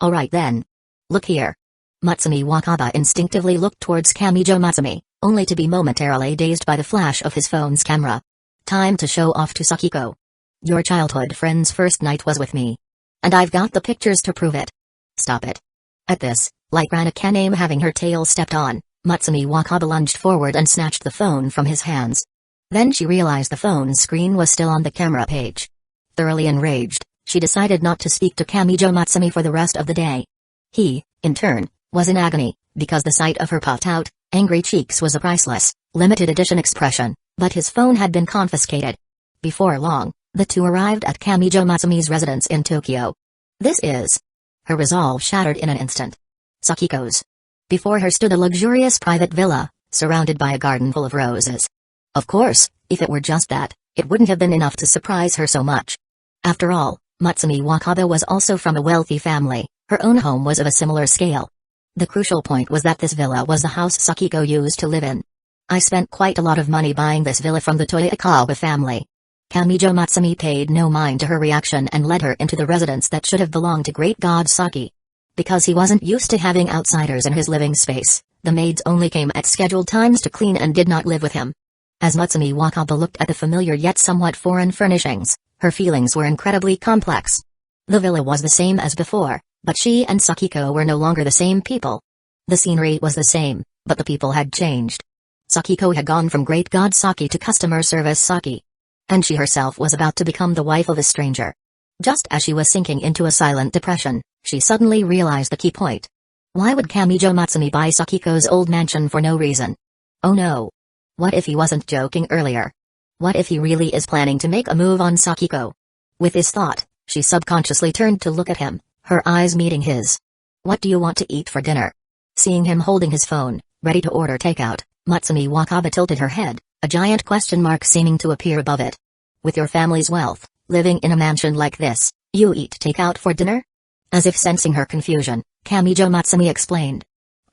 Alright then. Look here. Matsumi Wakaba instinctively looked towards Kamijo Matsumi, only to be momentarily dazed by the flash of his phone's camera. Time to show off to Sakiko. Your childhood friend's first night was with me. And I've got the pictures to prove it. Stop it. At this, like Rana Kaname having her tail stepped on, Matsumi Wakaba lunged forward and snatched the phone from his hands. Then she realized the phone's screen was still on the camera page. Thoroughly enraged, she decided not to speak to Kamijo Matsumi for the rest of the day. He, in turn, was in agony, because the sight of her puffed-out, angry cheeks was a priceless, limited edition expression, but his phone had been confiscated. Before long, the two arrived at Kamijo Matsumi's residence in Tokyo. This is... Her resolve shattered in an instant. Sakiko's. Before her stood a luxurious private villa, surrounded by a garden full of roses. Of course, if it were just that, it wouldn't have been enough to surprise her so much. After all, Matsumi Wakaba was also from a wealthy family, her own home was of a similar scale. The crucial point was that this villa was the house Sakiko used to live in. I spent quite a lot of money buying this villa from the Toyakawa family. Kamijo Matsumi paid no mind to her reaction and led her into the residence that should have belonged to great god Saki. Because he wasn't used to having outsiders in his living space, the maids only came at scheduled times to clean and did not live with him. As Matsumi Wakaba looked at the familiar yet somewhat foreign furnishings, her feelings were incredibly complex. The villa was the same as before, but she and Sakiko were no longer the same people. The scenery was the same, but the people had changed. Sakiko had gone from great god Saki to customer service Saki. And she herself was about to become the wife of a stranger. Just as she was sinking into a silent depression, she suddenly realized the key point. Why would Kamijo Matsumi buy Sakiko's old mansion for no reason? Oh no. What if he wasn't joking earlier? What if he really is planning to make a move on Sakiko? With this thought, she subconsciously turned to look at him, her eyes meeting his. What do you want to eat for dinner? Seeing him holding his phone, ready to order takeout, Matsumi Wakaba tilted her head, a giant question mark seeming to appear above it. With your family's wealth, living in a mansion like this, you eat takeout for dinner? As if sensing her confusion, Kamijo Matsumi explained.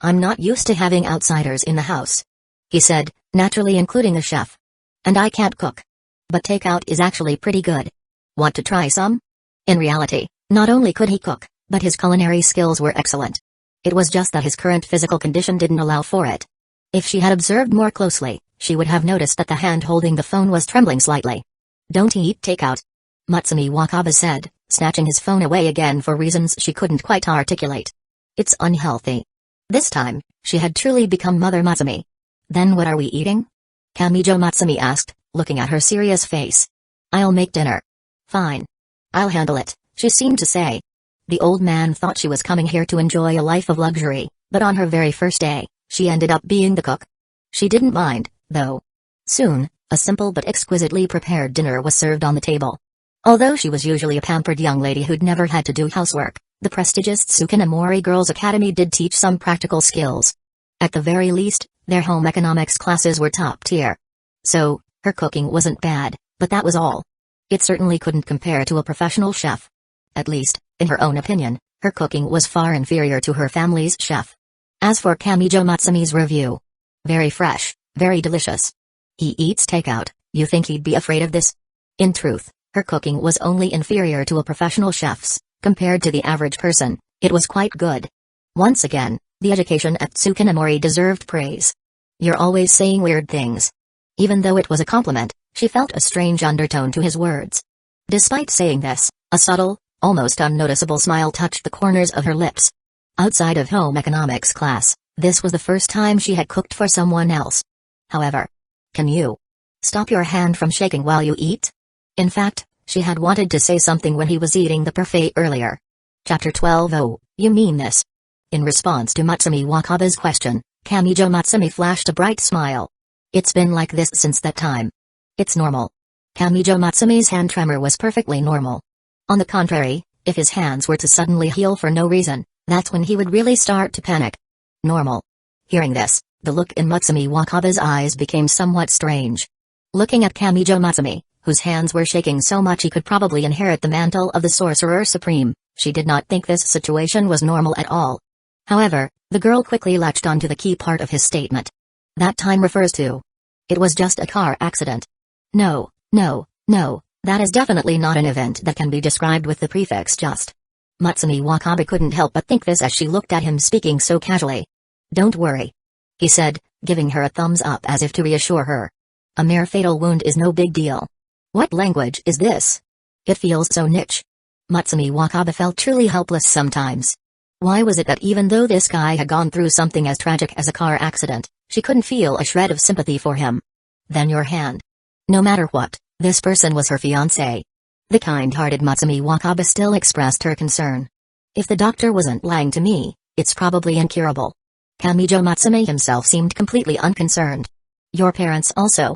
I'm not used to having outsiders in the house. He said, naturally including a chef. And I can't cook. But takeout is actually pretty good. Want to try some? In reality, not only could he cook, but his culinary skills were excellent. It was just that his current physical condition didn't allow for it. If she had observed more closely, she would have noticed that the hand holding the phone was trembling slightly. Don't eat takeout. Matsumi Wakaba said, snatching his phone away again for reasons she couldn't quite articulate. It's unhealthy. This time, she had truly become Mother Matsumi. Then what are we eating? Kamijo Matsumi asked, looking at her serious face. I'll make dinner. Fine. I'll handle it, she seemed to say. The old man thought she was coming here to enjoy a life of luxury, but on her very first day, she ended up being the cook. She didn't mind, though. Soon, a simple but exquisitely prepared dinner was served on the table. Although she was usually a pampered young lady who'd never had to do housework, the prestigious Tsukinamori Girls' Academy did teach some practical skills. At the very least, their home economics classes were top tier. So, her cooking wasn't bad, but that was all. It certainly couldn't compare to a professional chef. At least, in her own opinion, her cooking was far inferior to her family's chef. As for Kamijo Matsumi's review, very fresh, very delicious. He eats takeout, you think he'd be afraid of this? In truth, her cooking was only inferior to a professional chef's. Compared to the average person, it was quite good. Once again, the education at Tsukinamori deserved praise. You're always saying weird things. Even though it was a compliment, she felt a strange undertone to his words. Despite saying this, a subtle, almost unnoticeable smile touched the corners of her lips. Outside of home economics class, this was the first time she had cooked for someone else. However, can you stop your hand from shaking while you eat? In fact, she had wanted to say something when he was eating the parfait earlier. Chapter 12. Oh, you mean this? In response to Matsumi Wakaba's question, Kamijo Matsumi flashed a bright smile. It's been like this since that time. It's normal. Kamijo Matsumi's hand tremor was perfectly normal. On the contrary, if his hands were to suddenly heal for no reason, that's when he would really start to panic. Normal. Hearing this, the look in Matsumi Wakaba's eyes became somewhat strange. Looking at Kamijo Matsumi, whose hands were shaking so much he could probably inherit the mantle of the Sorcerer Supreme, she did not think this situation was normal at all. However, the girl quickly latched onto the key part of his statement. That time refers to. It was just a car accident. No, that is definitely not an event that can be described with the prefix just. Matsumi Wakaba couldn't help but think this as she looked at him speaking so casually. Don't worry, he said, giving her a thumbs up as if to reassure her. A mere fatal wound is no big deal. What language is this? It feels so niche. Matsumi Wakaba felt truly helpless sometimes. Why was it that even though this guy had gone through something as tragic as a car accident, she couldn't feel a shred of sympathy for him? Then your hand. No matter what, this person was her fiancé. The kind-hearted Matsumi Wakaba still expressed her concern. If the doctor wasn't lying to me, it's probably incurable. Kamijo Matsumi himself seemed completely unconcerned. Your parents also?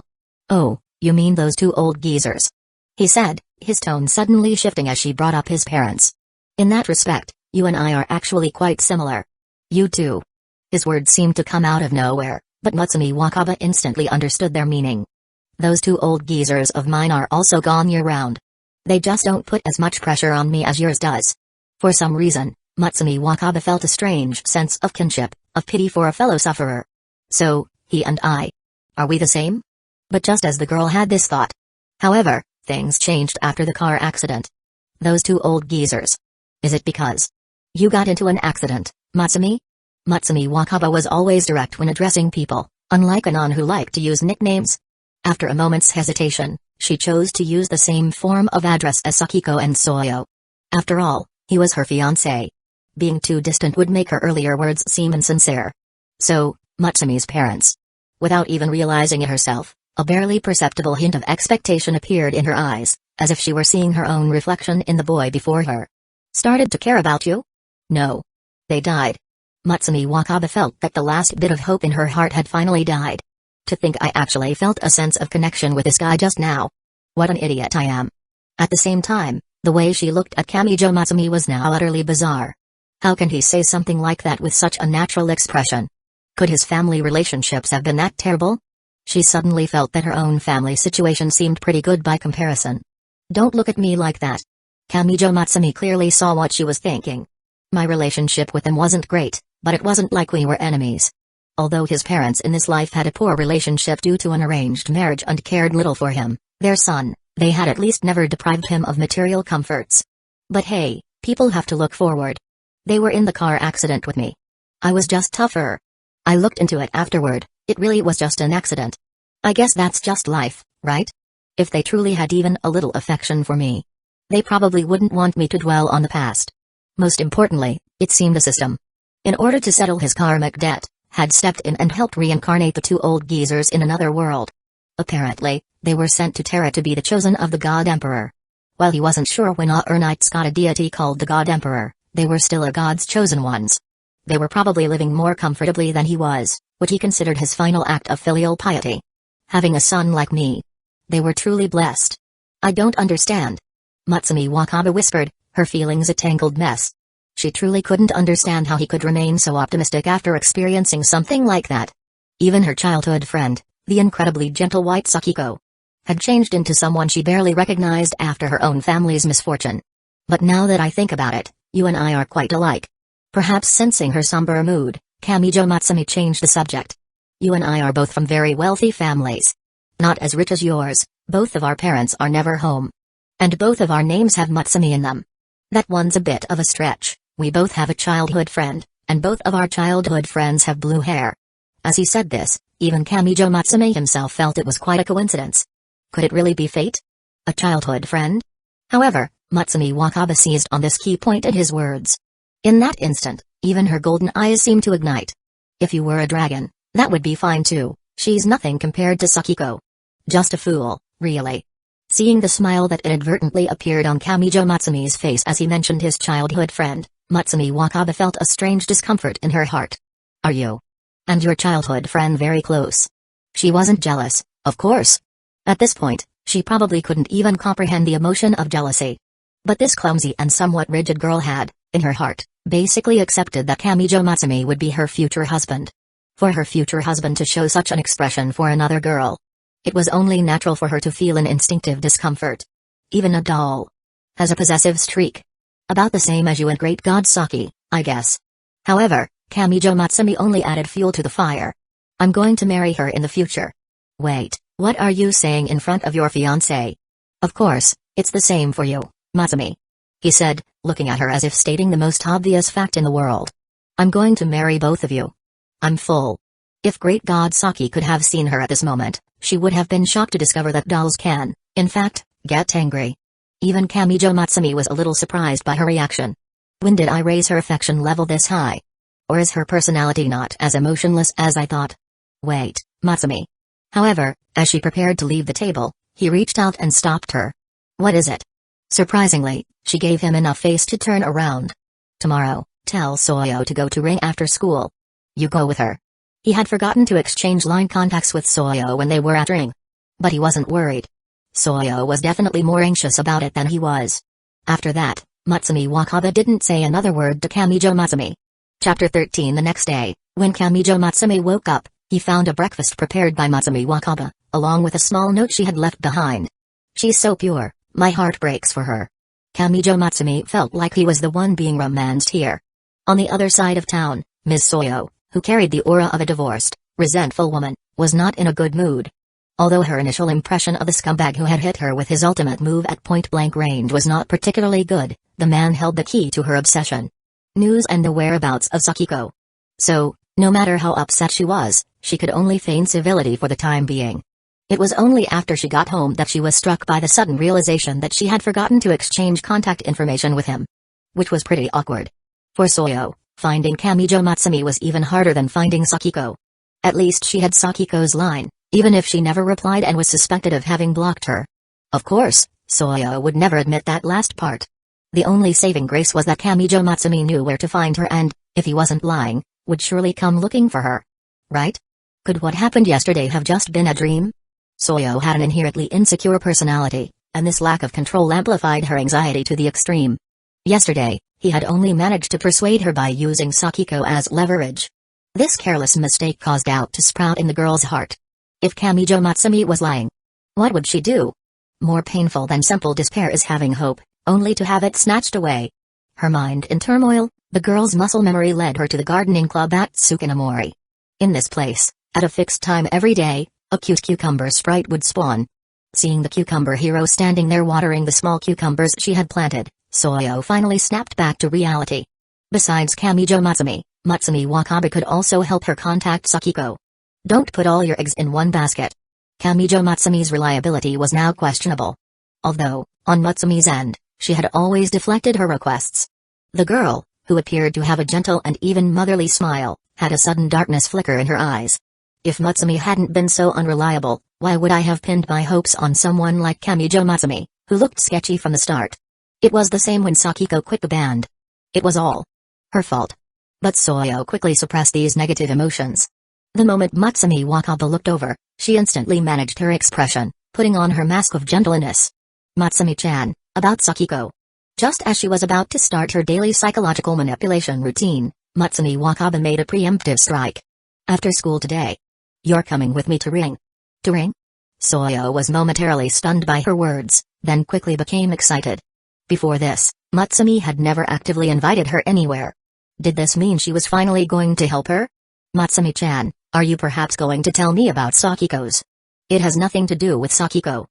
Oh, you mean those two old geezers? He said, his tone suddenly shifting as she brought up his parents. In that respect, you and I are actually quite similar. You too. His words seemed to come out of nowhere, but Matsumi Wakaba instantly understood their meaning. Those two old geezers of mine are also gone year-round. They just don't put as much pressure on me as yours does. For some reason, Matsumi Wakaba felt a strange sense of kinship, of pity for a fellow sufferer. So, he and I. Are we the same? But just as the girl had this thought. However, things changed after the car accident. Those two old geezers. Is it because you got into an accident, Matsumi? Matsumi Wakaba was always direct when addressing people, unlike Anon who liked to use nicknames. After a moment's hesitation, she chose to use the same form of address as Sakiko and Soyo. After all, he was her fiancé. Being too distant would make her earlier words seem insincere. So, Matsumi's parents. Without even realizing it herself, a barely perceptible hint of expectation appeared in her eyes, as if she were seeing her own reflection in the boy before her. Started to care about you? No. They died. Matsumi Wakaba felt that the last bit of hope in her heart had finally died. To think I actually felt a sense of connection with this guy just now. What an idiot I am. At the same time, the way she looked at Kamijo Matsumi was now utterly bizarre. How can he say something like that with such a natural expression? Could his family relationships have been that terrible? She suddenly felt that her own family situation seemed pretty good by comparison. Don't look at me like that. Kamijo Matsumi clearly saw what she was thinking. My relationship with him wasn't great, but it wasn't like we were enemies. Although his parents in this life had a poor relationship due to an arranged marriage and cared little for him, their son, they had at least never deprived him of material comforts. But hey, people have to look forward. They were in the car accident with me. I was just tougher. I looked into it afterward, it really was just an accident. I guess that's just life, right? If they truly had even a little affection for me, they probably wouldn't want me to dwell on the past. Most importantly, it seemed a system. In order to settle his karmic debt, had stepped in and helped reincarnate the two old geezers in another world. Apparently, they were sent to Terra to be the chosen of the God Emperor. While he wasn't sure when Earnites got a deity called the God Emperor, they were still a God's chosen ones. They were probably living more comfortably than he was, which he considered his final act of filial piety. Having a son like me. They were truly blessed. I don't understand. Matsumi Wakaba whispered, her feelings a tangled mess. She truly couldn't understand how he could remain so optimistic after experiencing something like that. Even her childhood friend, the incredibly gentle white Sakiko, had changed into someone she barely recognized after her own family's misfortune. But now that I think about it, you and I are quite alike. Perhaps sensing her somber mood, Kamijo Matsumi changed the subject. You and I are both from very wealthy families. Not as rich as yours, both of our parents are never home. And both of our names have Matsumi in them. That one's a bit of a stretch. We both have a childhood friend, and both of our childhood friends have blue hair. As he said this, even Kamijo Matsumi himself felt it was quite a coincidence. Could it really be fate? A childhood friend? However, Matsumi Wakaba seized on this key point in his words. In that instant, even her golden eyes seemed to ignite. If you were a dragon, that would be fine too, she's nothing compared to Sakiko. Just a fool, really. Seeing the smile that inadvertently appeared on Kamijo Matsumi's face as he mentioned his childhood friend, Matsumi Wakaba felt a strange discomfort in her heart. Are you And your childhood friend very close. She wasn't jealous, of course. At this point, she probably couldn't even comprehend the emotion of jealousy. But this clumsy and somewhat rigid girl had, in her heart, basically accepted that Kamijo Matsumi would be her future husband. For her future husband to show such an expression for another girl, it was only natural for her to feel an instinctive discomfort. Even a doll has a possessive streak. About the same as you and great god Saki, I guess. However, Kamijo Matsumi only added fuel to the fire. I'm going to marry her in the future. Wait, what are you saying in front of your fiancé? Of course, it's the same for you, Matsumi. He said, looking at her as if stating the most obvious fact in the world. I'm going to marry both of you. I'm full. If great god Saki could have seen her at this moment, she would have been shocked to discover that dolls can, in fact, get angry. Even Kamijo Matsumi was a little surprised by her reaction. When did I raise her affection level this high? Or is her personality not as emotionless as I thought? Wait, Matsumi. However, as she prepared to leave the table, he reached out and stopped her. What is it? Surprisingly, she gave him enough face to turn around. Tomorrow, tell Soyo to go to Ring after school. You go with her. He had forgotten to exchange line contacts with Soyo when they were at Ring. But he wasn't worried. Soyo was definitely more anxious about it than he was. After that, Matsumi Wakaba didn't say another word to Kamijo Matsumi. Chapter 13. The next day, when Kamijo Matsumi woke up, he found a breakfast prepared by Matsumi Wakaba, along with a small note she had left behind. She's so pure, my heart breaks for her. Kamijo Matsumi felt like he was the one being romanced here. On the other side of town, Ms. Soyo, who carried the aura of a divorced, resentful woman, was not in a good mood. Although her initial impression of the scumbag who had hit her with his ultimate move at point-blank range was not particularly good, the man held the key to her obsession. News and the whereabouts of Sakiko. So, no matter how upset she was, she could only feign civility for the time being. It was only after she got home that she was struck by the sudden realization that she had forgotten to exchange contact information with him. Which was pretty awkward. For Soyo, finding Kamijo Matsumi was even harder than finding Sakiko. At least she had Sakiko's line, even if she never replied and was suspected of having blocked her. Of course, Soyo would never admit that last part. The only saving grace was that Kamijo Matsumi knew where to find her and, if he wasn't lying, would surely come looking for her. Right? Could what happened yesterday have just been a dream? Soyo had an inherently insecure personality, and this lack of control amplified her anxiety to the extreme. Yesterday, he had only managed to persuade her by using Sakiko as leverage. This careless mistake caused doubt to sprout in the girl's heart. If Kamijo Matsumi was lying, what would she do? More painful than simple despair is having hope, only to have it snatched away. Her mind in turmoil, the girl's muscle memory led her to the gardening club at Tsukinamori. In this place, at a fixed time every day, a cute cucumber sprite would spawn. Seeing the cucumber hero standing there watering the small cucumbers she had planted, Soyo finally snapped back to reality. Besides Kamijo Matsumi, Matsumi Wakaba could also help her contact Sakiko. Don't put all your eggs in one basket. Kamijo Matsumi's reliability was now questionable. Although, on Matsumi's end, she had always deflected her requests. The girl, who appeared to have a gentle and even motherly smile, had a sudden darkness flicker in her eyes. If Matsumi hadn't been so unreliable, why would I have pinned my hopes on someone like Kamijo Matsumi, who looked sketchy from the start? It was the same when Sakiko quit the band. It was all her fault. But Soyo quickly suppressed these negative emotions. The moment Matsumi Wakaba looked over, she instantly managed her expression, putting on her mask of gentleness. Matsumi-chan, about Sakiko. Just as she was about to start her daily psychological manipulation routine, Matsumi Wakaba made a preemptive strike. After school today. You're coming with me to Ring. To Ring? Soyo was momentarily stunned by her words, then quickly became excited. Before this, Matsumi had never actively invited her anywhere. Did this mean she was finally going to help her? Matsumi-chan, are you perhaps going to tell me about Sakiko's? It has nothing to do with Sakiko.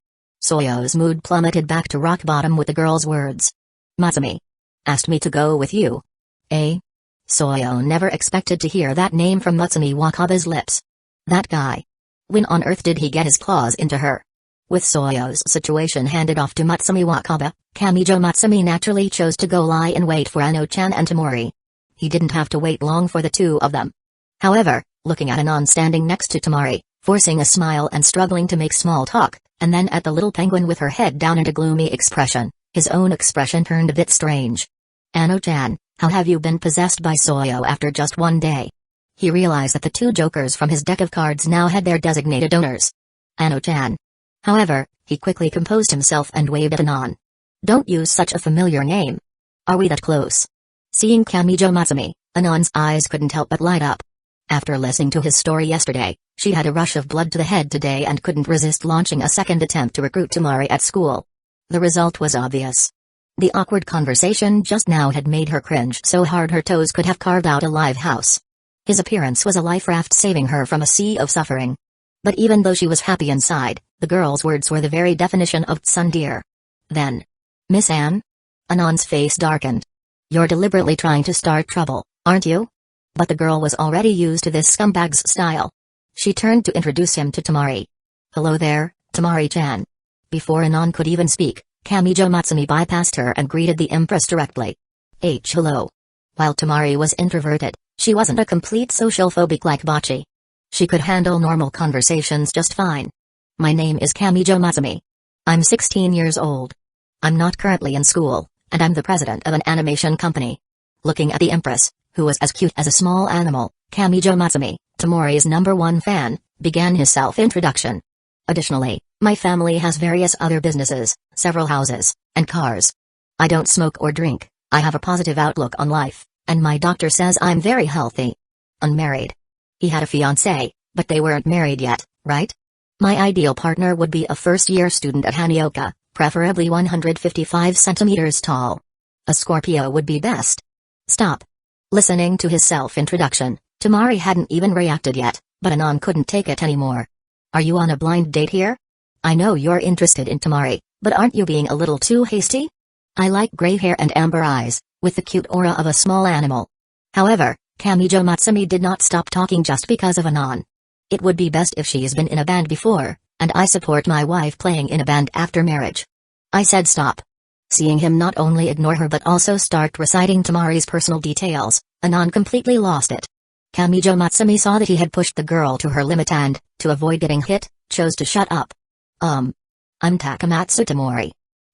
Soyo's mood plummeted back to rock bottom with the girl's words. Matsumi asked me to go with you. Eh? Soyo never expected to hear that name from Matsumi Wakaba's lips. That guy. When on earth did he get his claws into her? With Soyo's situation handed off to Matsumi Wakaba, Kamijo Matsumi naturally chose to go lie in wait for Ano-chan and Tamori. He didn't have to wait long for the two of them. However, looking at Anon standing next to Tamori, forcing a smile and struggling to make small talk, and then at the little penguin with her head down and a gloomy expression, his own expression turned a bit strange. Ano-chan, how have you been possessed by Soyo after just one day? He realized that the two jokers from his deck of cards now had their designated owners. Ano-chan. However, he quickly composed himself and waved at Anon. Don't use such a familiar name. Are we that close? Seeing Kamijo Matsumi, Anon's eyes couldn't help but light up. After listening to his story yesterday, she had a rush of blood to the head today and couldn't resist launching a second attempt to recruit Tamori at school. The result was obvious. The awkward conversation just now had made her cringe so hard her toes could have carved out a live house. His appearance was a life raft saving her from a sea of suffering. But even though she was happy inside, the girl's words were the very definition of tsundere. Then, Miss Anne? Anon's face darkened. You're deliberately trying to start trouble, aren't you? But the girl was already used to this scumbag's style. She turned to introduce him to Tamori. Hello there, Tamori-chan. Before Anon could even speak, Kamijo Matsumi bypassed her and greeted the Empress directly. Hello. While Tamori was introverted, she wasn't a complete social phobic like Bachi. She could handle normal conversations just fine. My name is Kamijo Matsumi. I'm 16 years old. I'm not currently in school, and I'm the president of an animation company. Looking at the Empress, who was as cute as a small animal, Kamijo Matsumi, Tamori's #1 fan, began his self-introduction. Additionally, my family has various other businesses, several houses, and cars. I don't smoke or drink, I have a positive outlook on life, and my doctor says I'm very healthy. Unmarried. He had a fiancée, but they weren't married yet, right? My ideal partner would be a first-year student at Hanioka, preferably 155 centimeters tall. A Scorpio would be best. Stop. Listening to his self-introduction, Tamori hadn't even reacted yet, but Anon couldn't take it anymore. Are you on a blind date here? I know you're interested in Tamori, but aren't you being a little too hasty? I like gray hair and amber eyes, with the cute aura of a small animal. However, Kamijo Matsumi did not stop talking just because of Anon. It would be best if she's been in a band before, and I support my wife playing in a band after marriage. I said stop. Seeing him not only ignore her but also start reciting Tamori's personal details, Anon completely lost it. Kamijo Matsumi saw that he had pushed the girl to her limit and, to avoid getting hit, chose to shut up. I'm Takamatsu Tamori.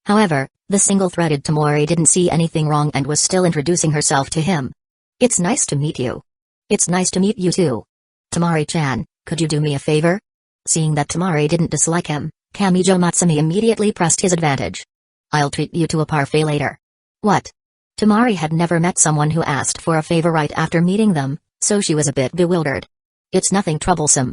However, the single-threaded Tamori didn't see anything wrong and was still introducing herself to him. It's nice to meet you. It's nice to meet you too. Tamori-chan, could you do me a favor? Seeing that Tamori didn't dislike him, Kamijo Matsumi immediately pressed his advantage. I'll treat you to a parfait later. What? Tamori had never met someone who asked for a favor right after meeting them, so she was a bit bewildered. It's nothing troublesome.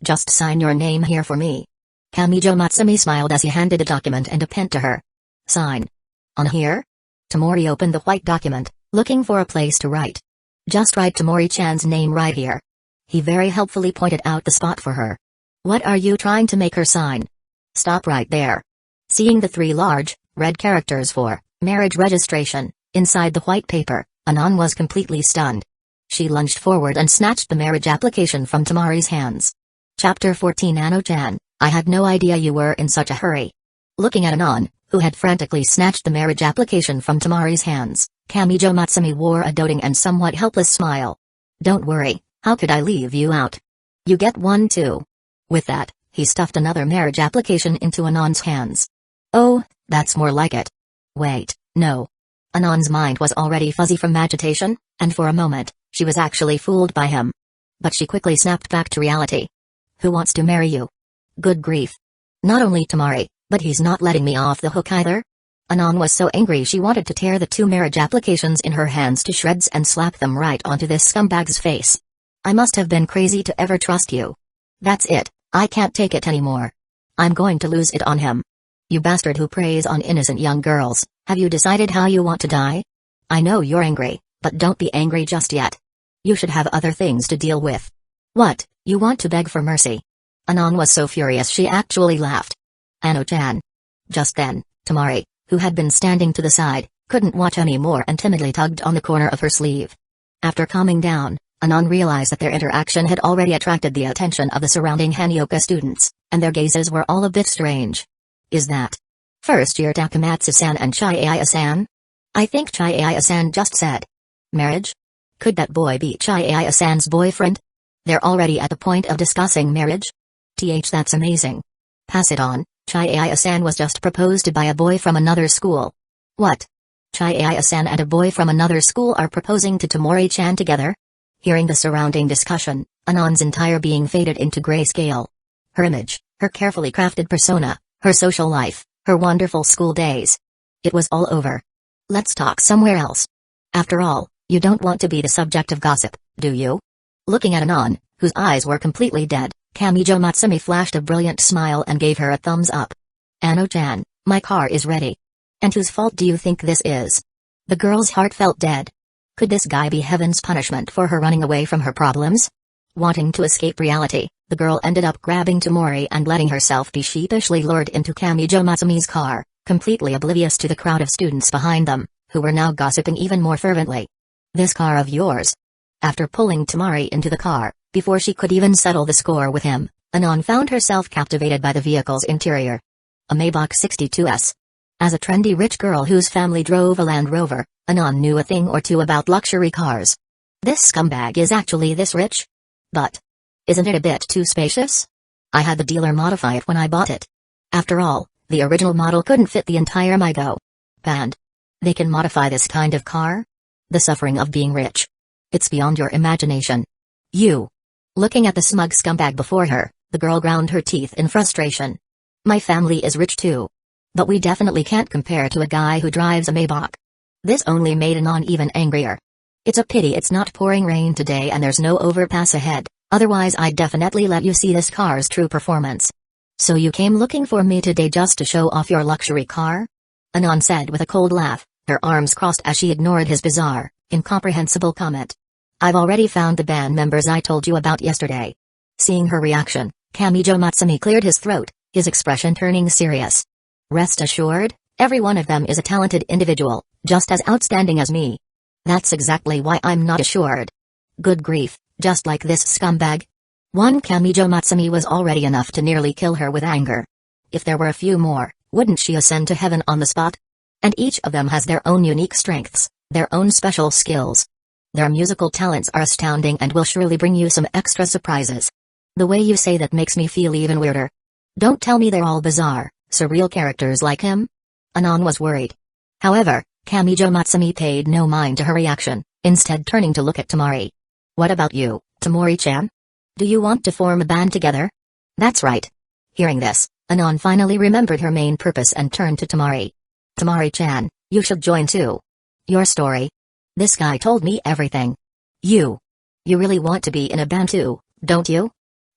Just sign your name here for me. Kamijo Matsumi smiled as he handed a document and a pen to her. Sign. On here? Tamori opened the white document, looking for a place to write. Just write Tamori-chan's name right here. He very helpfully pointed out the spot for her. What are you trying to make her sign? Stop right there. Seeing the 3 large, red characters for marriage registration inside the white paper, Anon was completely stunned. She lunged forward and snatched the marriage application from Tamori's hands. Chapter 14 Ano-chan, I had no idea you were in such a hurry. Looking at Anon, who had frantically snatched the marriage application from Tamori's hands, Kamijo Matsumi wore a doting and somewhat helpless smile. Don't worry, how could I leave you out? You get one too. With that, he stuffed another marriage application into Anon's hands. Oh, that's more like it. Wait, no. Anon's mind was already fuzzy from agitation, and for a moment, she was actually fooled by him. But she quickly snapped back to reality. Who wants to marry you? Good grief. Not only Tamori, but he's not letting me off the hook either? Anon was so angry she wanted to tear the 2 marriage applications in her hands to shreds and slap them right onto this scumbag's face. I must have been crazy to ever trust you. That's it, I can't take it anymore. I'm going to lose it on him. You bastard who preys on innocent young girls, have you decided how you want to die? I know you're angry, but don't be angry just yet. You should have other things to deal with. What, you want to beg for mercy? Anon was so furious she actually laughed. Ano-chan. Just then, Tamori, who had been standing to the side, couldn't watch anymore and timidly tugged on the corner of her sleeve. After calming down, Anon realized that their interaction had already attracted the attention of the surrounding Hanioka students, and their gazes were all a bit strange. Is that first-year Takamatsu-san and Chihaya-san? I think Chihaya-san just said marriage? Could that boy be Chihaya-san's boyfriend? They're already at the point of discussing marriage? That's amazing. Pass it on, Chihaya-san was just proposed to by a boy from another school. What? Chihaya-san and a boy from another school are proposing to Tamori-chan together? Hearing the surrounding discussion, Anon's entire being faded into grayscale. Her image, her carefully crafted persona, her social life, her wonderful school days. It was all over. Let's talk somewhere else. After all, you don't want to be the subject of gossip, do you? Looking at Anon, whose eyes were completely dead, Kamijo Matsumi flashed a brilliant smile and gave her a thumbs up. Ano-chan, my car is ready. And whose fault do you think this is? The girl's heart felt dead. Could this guy be heaven's punishment for her running away from her problems? Wanting to escape reality, the girl ended up grabbing Tamori and letting herself be sheepishly lured into Kamijo Matsumi's car, completely oblivious to the crowd of students behind them, who were now gossiping even more fervently. This car of yours. After pulling Tamori into the car, before she could even settle the score with him, Anon found herself captivated by the vehicle's interior. A Maybach 62S. As a trendy rich girl whose family drove a Land Rover, Anon knew a thing or two about luxury cars. This scumbag is actually this rich? But isn't it a bit too spacious? I had the dealer modify it when I bought it. After all, the original model couldn't fit the entire MyGO band. They can modify this kind of car? The suffering of being rich. It's beyond your imagination. You. Looking at the smug scumbag before her, the girl ground her teeth in frustration. My family is rich too. But we definitely can't compare to a guy who drives a Maybach. This only made Anon even angrier. It's a pity it's not pouring rain today and there's no overpass ahead, otherwise I'd definitely let you see this car's true performance. So you came looking for me today just to show off your luxury car? Anon said with a cold laugh, her arms crossed as she ignored his bizarre, incomprehensible comment. I've already found the band members I told you about yesterday. Seeing her reaction, Kamijo Matsumi cleared his throat, his expression turning serious. Rest assured, every one of them is a talented individual, just as outstanding as me. That's exactly why I'm not assured. Good grief, just like this scumbag. One Kamijo Matsumi was already enough to nearly kill her with anger. If there were a few more, wouldn't she ascend to heaven on the spot? And each of them has their own unique strengths, their own special skills. Their musical talents are astounding and will surely bring you some extra surprises. The way you say that makes me feel even weirder. Don't tell me they're all bizarre, surreal characters like him? Anon was worried. However, Kamijo Matsumi paid no mind to her reaction, instead turning to look at Tamori. What about you, Tamori-chan? Do you want to form a band together? That's right. Hearing this, Anon finally remembered her main purpose and turned to Tamori. Tamori-chan, you should join too. Your story? This guy told me everything. You really want to be in a band too, don't you?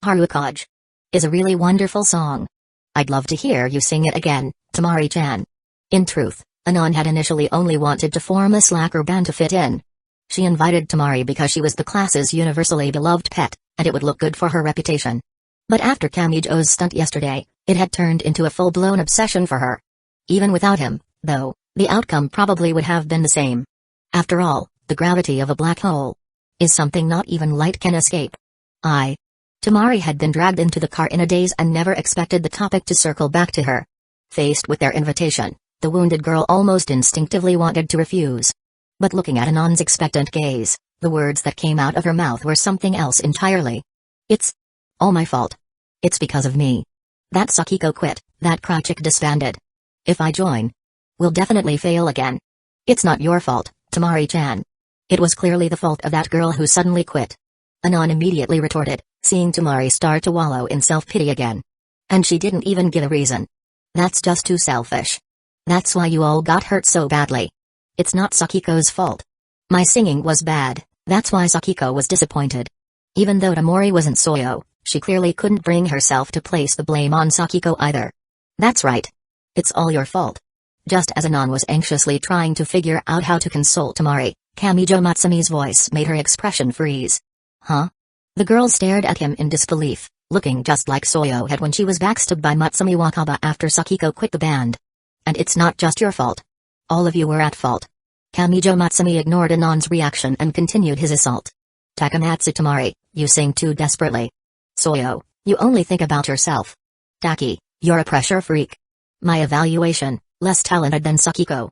Harukaj is a really wonderful song. I'd love to hear you sing it again, Tamori-chan. In truth, Anon had initially only wanted to form a slacker band to fit in. She invited Tamori because she was the class's universally beloved pet, and it would look good for her reputation. But after Kamijo's stunt yesterday, it had turned into a full-blown obsession for her. Even without him, though, the outcome probably would have been the same. After all, the gravity of a black hole is something not even light can escape. Tamori had been dragged into the car in a daze and never expected the topic to circle back to her. Faced with their invitation, the wounded girl almost instinctively wanted to refuse. But looking at Anon's expectant gaze, the words that came out of her mouth were something else entirely. It's all my fault. It's because of me. That Sakiko quit, that Crychick disbanded. If I join, we'll definitely fail again. It's not your fault, Tamori-chan. It was clearly the fault of that girl who suddenly quit. Anon immediately retorted, seeing Tamori start to wallow in self-pity again. And she didn't even give a reason. That's just too selfish. That's why you all got hurt so badly. It's not Sakiko's fault. My singing was bad, that's why Sakiko was disappointed. Even though Tamori wasn't Soyo, she clearly couldn't bring herself to place the blame on Sakiko either. That's right. It's all your fault. Just as Anon was anxiously trying to figure out how to console Tamori, Kamijo Matsumi's voice made her expression freeze. Huh? The girl stared at him in disbelief, looking just like Soyo had when she was backstabbed by Matsumi Wakaba after Sakiko quit the band. And it's not just your fault. All of you were at fault. Kamijo Matsumi ignored Anon's reaction and continued his assault. Takamatsu Tamori, you sing too desperately. Soyo, you only think about yourself. Taki, you're a pressure freak. My evaluation, less talented than Sakiko.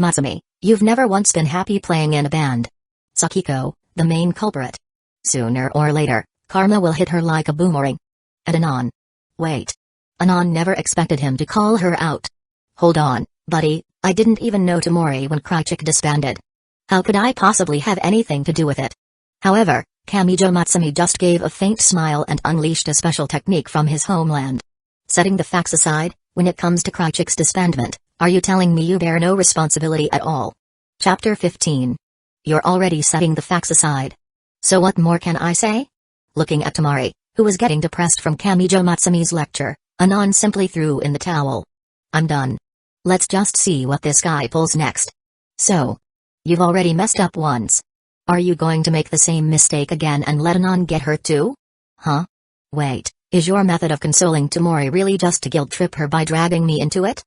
Matsumi, you've never once been happy playing in a band. Sakiko, the main culprit. Sooner or later, karma will hit her like a boomerang. And Anon. Wait. Anon never expected him to call her out. Hold on, buddy, I didn't even know Tamori when Crychick disbanded. How could I possibly have anything to do with it? However, Kamijo Matsumi just gave a faint smile and unleashed a special technique from his homeland. Setting the facts aside, when it comes to Krychik's disbandment, are you telling me you bear no responsibility at all? Chapter 15. You're already setting the facts aside. So what more can I say? Looking at Tamori, who was getting depressed from Kamijo Matsumi's lecture, Anon simply threw in the towel. I'm done. Let's just see what this guy pulls next. So, you've already messed up once. Are you going to make the same mistake again and let Anon get hurt too? Huh? Wait, is your method of consoling Tamori really just to guilt trip her by dragging me into it?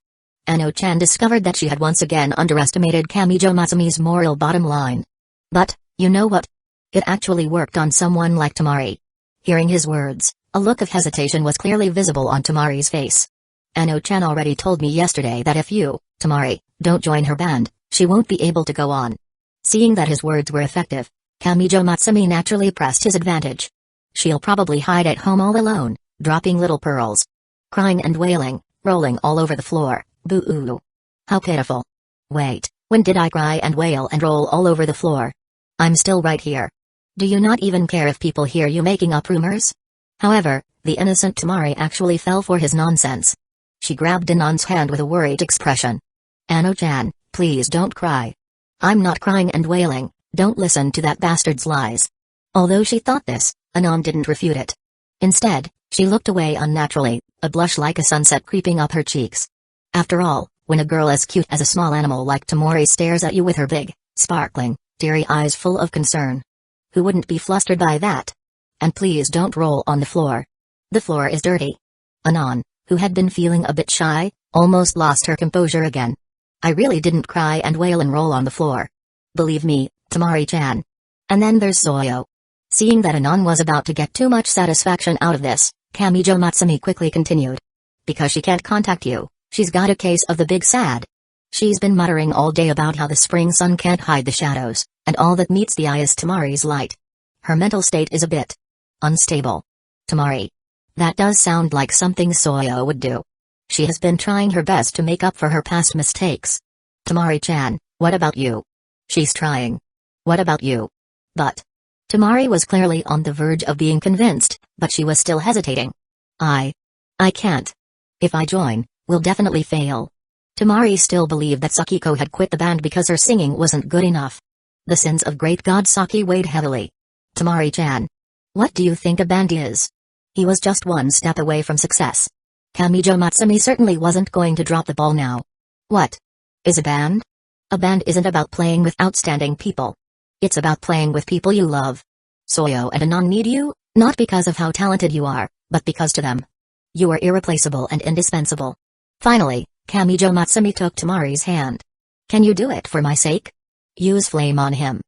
Ano-chan discovered that she had once again underestimated Kamijo Matsumi's moral bottom line. But, you know what? It actually worked on someone like Tamori. Hearing his words, a look of hesitation was clearly visible on Tamori's face. Ano-chan already told me yesterday that if you, Tamori, don't join her band, she won't be able to go on. Seeing that his words were effective, Kamijo Matsumi naturally pressed his advantage. She'll probably hide at home all alone, dropping little pearls. Crying and wailing, rolling all over the floor, boo-oo. How pitiful. Wait, when did I cry and wail and roll all over the floor? I'm still right here. Do you not even care if people hear you making up rumors? However, the innocent Tamori actually fell for his nonsense. She grabbed Anon's hand with a worried expression. Ano-chan, please don't cry. I'm not crying and wailing, don't listen to that bastard's lies. Although she thought this, Anon didn't refute it. Instead, she looked away unnaturally, a blush like a sunset creeping up her cheeks. After all, when a girl as cute as a small animal like Tamori stares at you with her big, sparkling, teary eyes full of concern, who wouldn't be flustered by that? And please don't roll on the floor. The floor is dirty. Anon, who had been feeling a bit shy, almost lost her composure again. I really didn't cry and wail and roll on the floor. Believe me, Tamori-chan. And then there's Soyo. Seeing that Anon was about to get too much satisfaction out of this, Kamijo Matsumi quickly continued. Because she can't contact you, she's got a case of the big sad. She's been muttering all day about how the spring sun can't hide the shadows, and all that meets the eye is Tamori's light. Her mental state is a bit unstable. Tamori. That does sound like something Soyo would do. She has been trying her best to make up for her past mistakes. Tamori-chan, what about you? She's trying. What about you? But Tamori was clearly on the verge of being convinced, but she was still hesitating. I can't. If I join, we'll definitely fail. Tamori still believed that Sakiko had quit the band because her singing wasn't good enough. The sins of great god Saki weighed heavily. Tamori-chan. What do you think a band is? He was just one step away from success. Kamijo Matsumi certainly wasn't going to drop the ball now. What is a band? A band isn't about playing with outstanding people. It's about playing with people you love. Soyo and Anon need you, not because of how talented you are, but because to them, you are irreplaceable and indispensable. Finally, Kamijo Matsumi took Tamori's hand. Can you do it for my sake? Use flame on him.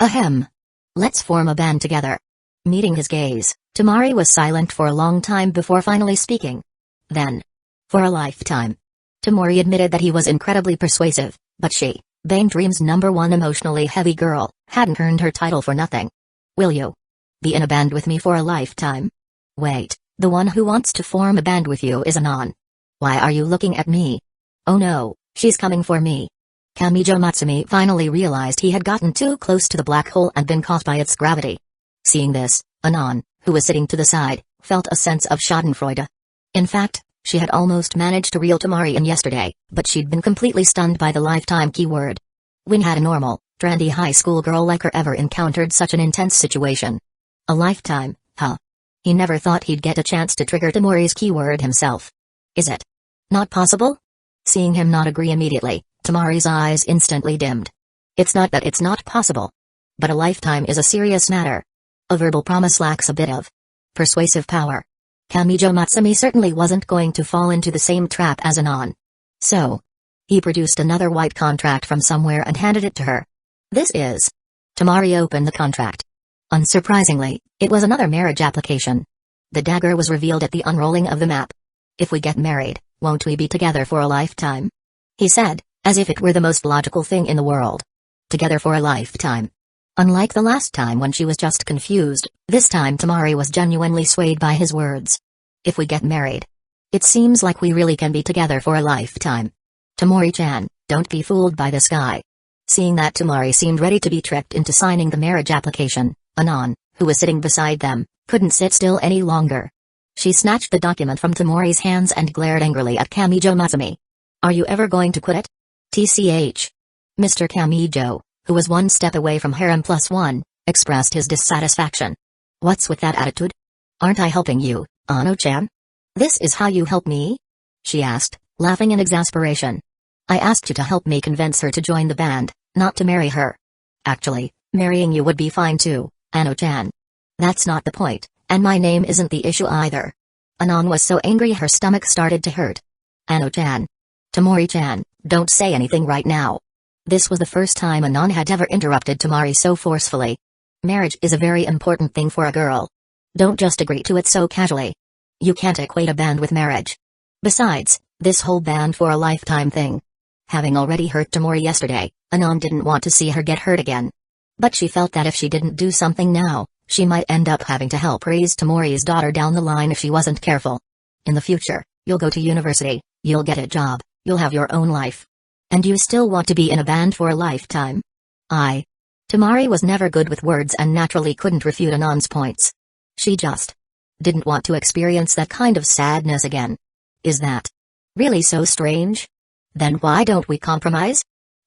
Ahem. Let's form a band together. Meeting his gaze, Tamori was silent for a long time before finally speaking. Then, for a lifetime. Tamori admitted that he was incredibly persuasive, but she, Bang Dream's #1 emotionally heavy girl, hadn't earned her title for nothing. Will you be in a band with me for a lifetime? Wait, the one who wants to form a band with you is Anon. Why are you looking at me? Oh no, she's coming for me. Kamijo Matsumi finally realized he had gotten too close to the black hole and been caught by its gravity. Seeing this, Anon, who was sitting to the side, felt a sense of schadenfreude. In fact, she had almost managed to reel Tamori in yesterday, but she'd been completely stunned by the lifetime keyword. When had a normal, trendy high school girl like her ever encountered such an intense situation? A lifetime, huh? He never thought he'd get a chance to trigger Tamori's keyword himself. Is it not possible? Seeing him not agree immediately, Tamori's eyes instantly dimmed. It's not that it's not possible. But a lifetime is a serious matter. A verbal promise lacks a bit of persuasive power. Kamijo Matsumi certainly wasn't going to fall into the same trap as Anon. So, he produced another white contract from somewhere and handed it to her. This is. Tamori opened the contract. Unsurprisingly, it was another marriage application. The dagger was revealed at the unrolling of the map. If we get married, won't we be together for a lifetime? He said, as if it were the most logical thing in the world. Together for a lifetime. Unlike the last time when she was just confused, this time Tamori was genuinely swayed by his words. If we get married, it seems like we really can be together for a lifetime. Tamori-chan, don't be fooled by this guy. Seeing that Tamori seemed ready to be tricked into signing the marriage application, Anon, who was sitting beside them, couldn't sit still any longer. She snatched the document from Tamori's hands and glared angrily at Kamijo Matsumi. Are you ever going to quit it? TCH. Mr. Kamijo, who was one step away from harem plus one, expressed his dissatisfaction. What's with that attitude? Aren't I helping you, Ano-chan? This is how you help me? She asked, laughing in exasperation. I asked you to help me convince her to join the band, not to marry her. Actually, marrying you would be fine too, Ano-chan. That's not the point, and my name isn't the issue either. Anon was so angry her stomach started to hurt. Ano-chan. Tamori-chan, don't say anything right now. This was the first time Anon had ever interrupted Tamori so forcefully. Marriage is a very important thing for a girl. Don't just agree to it so casually. You can't equate a band with marriage. Besides, this whole band for a lifetime thing. Having already hurt Tamori yesterday, Anon didn't want to see her get hurt again. But she felt that if she didn't do something now, she might end up having to help raise Tamori's daughter down the line if she wasn't careful. In the future, you'll go to university, you'll get a job, you'll have your own life. And you still want to be in a band for a lifetime? Tamori was never good with words and naturally couldn't refute Anon's points. She just didn't want to experience that kind of sadness again. Is that really so strange? Then why don't we compromise?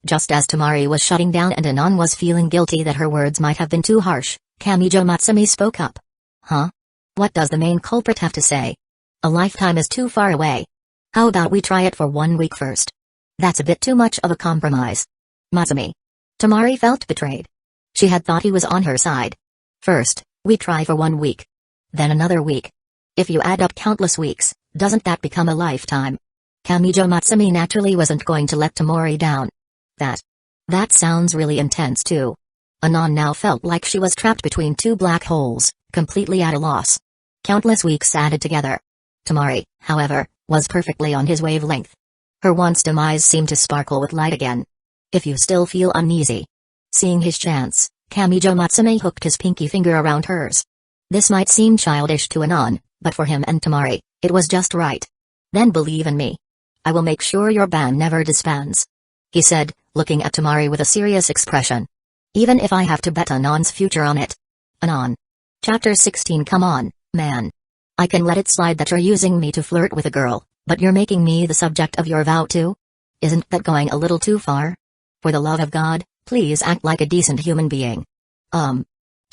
Just as Tamori was shutting down and Anon was feeling guilty that her words might have been too harsh, Kamijo Matsumi spoke up. Huh? What does the main culprit have to say? A lifetime is too far away. How about we try it for 1 week first? That's a bit too much of a compromise. Matsumi. Tamori felt betrayed. She had thought he was on her side. First, we try for 1 week. Then another week. If you add up countless weeks, doesn't that become a lifetime? Kamijo Matsumi naturally wasn't going to let Tamori down. That sounds really intense too. Anon now felt like she was trapped between two black holes, completely at a loss. Countless weeks added together. Tamori, however, was perfectly on his wavelength. Her once dim eyes seemed to sparkle with light again. If you still feel uneasy. Seeing his chance, Kamijo Matsumi hooked his pinky finger around hers. This might seem childish to Anon, but for him and Tamori, it was just right. Then believe in me. I will make sure your band never disbands. He said, looking at Tamori with a serious expression. Even if I have to bet Anon's future on it. Anon. Chapter 16. Come on, man. I can let it slide that you're using me to flirt with a girl, but you're making me the subject of your vow too? Isn't that going a little too far? For the love of God, please act like a decent human being. To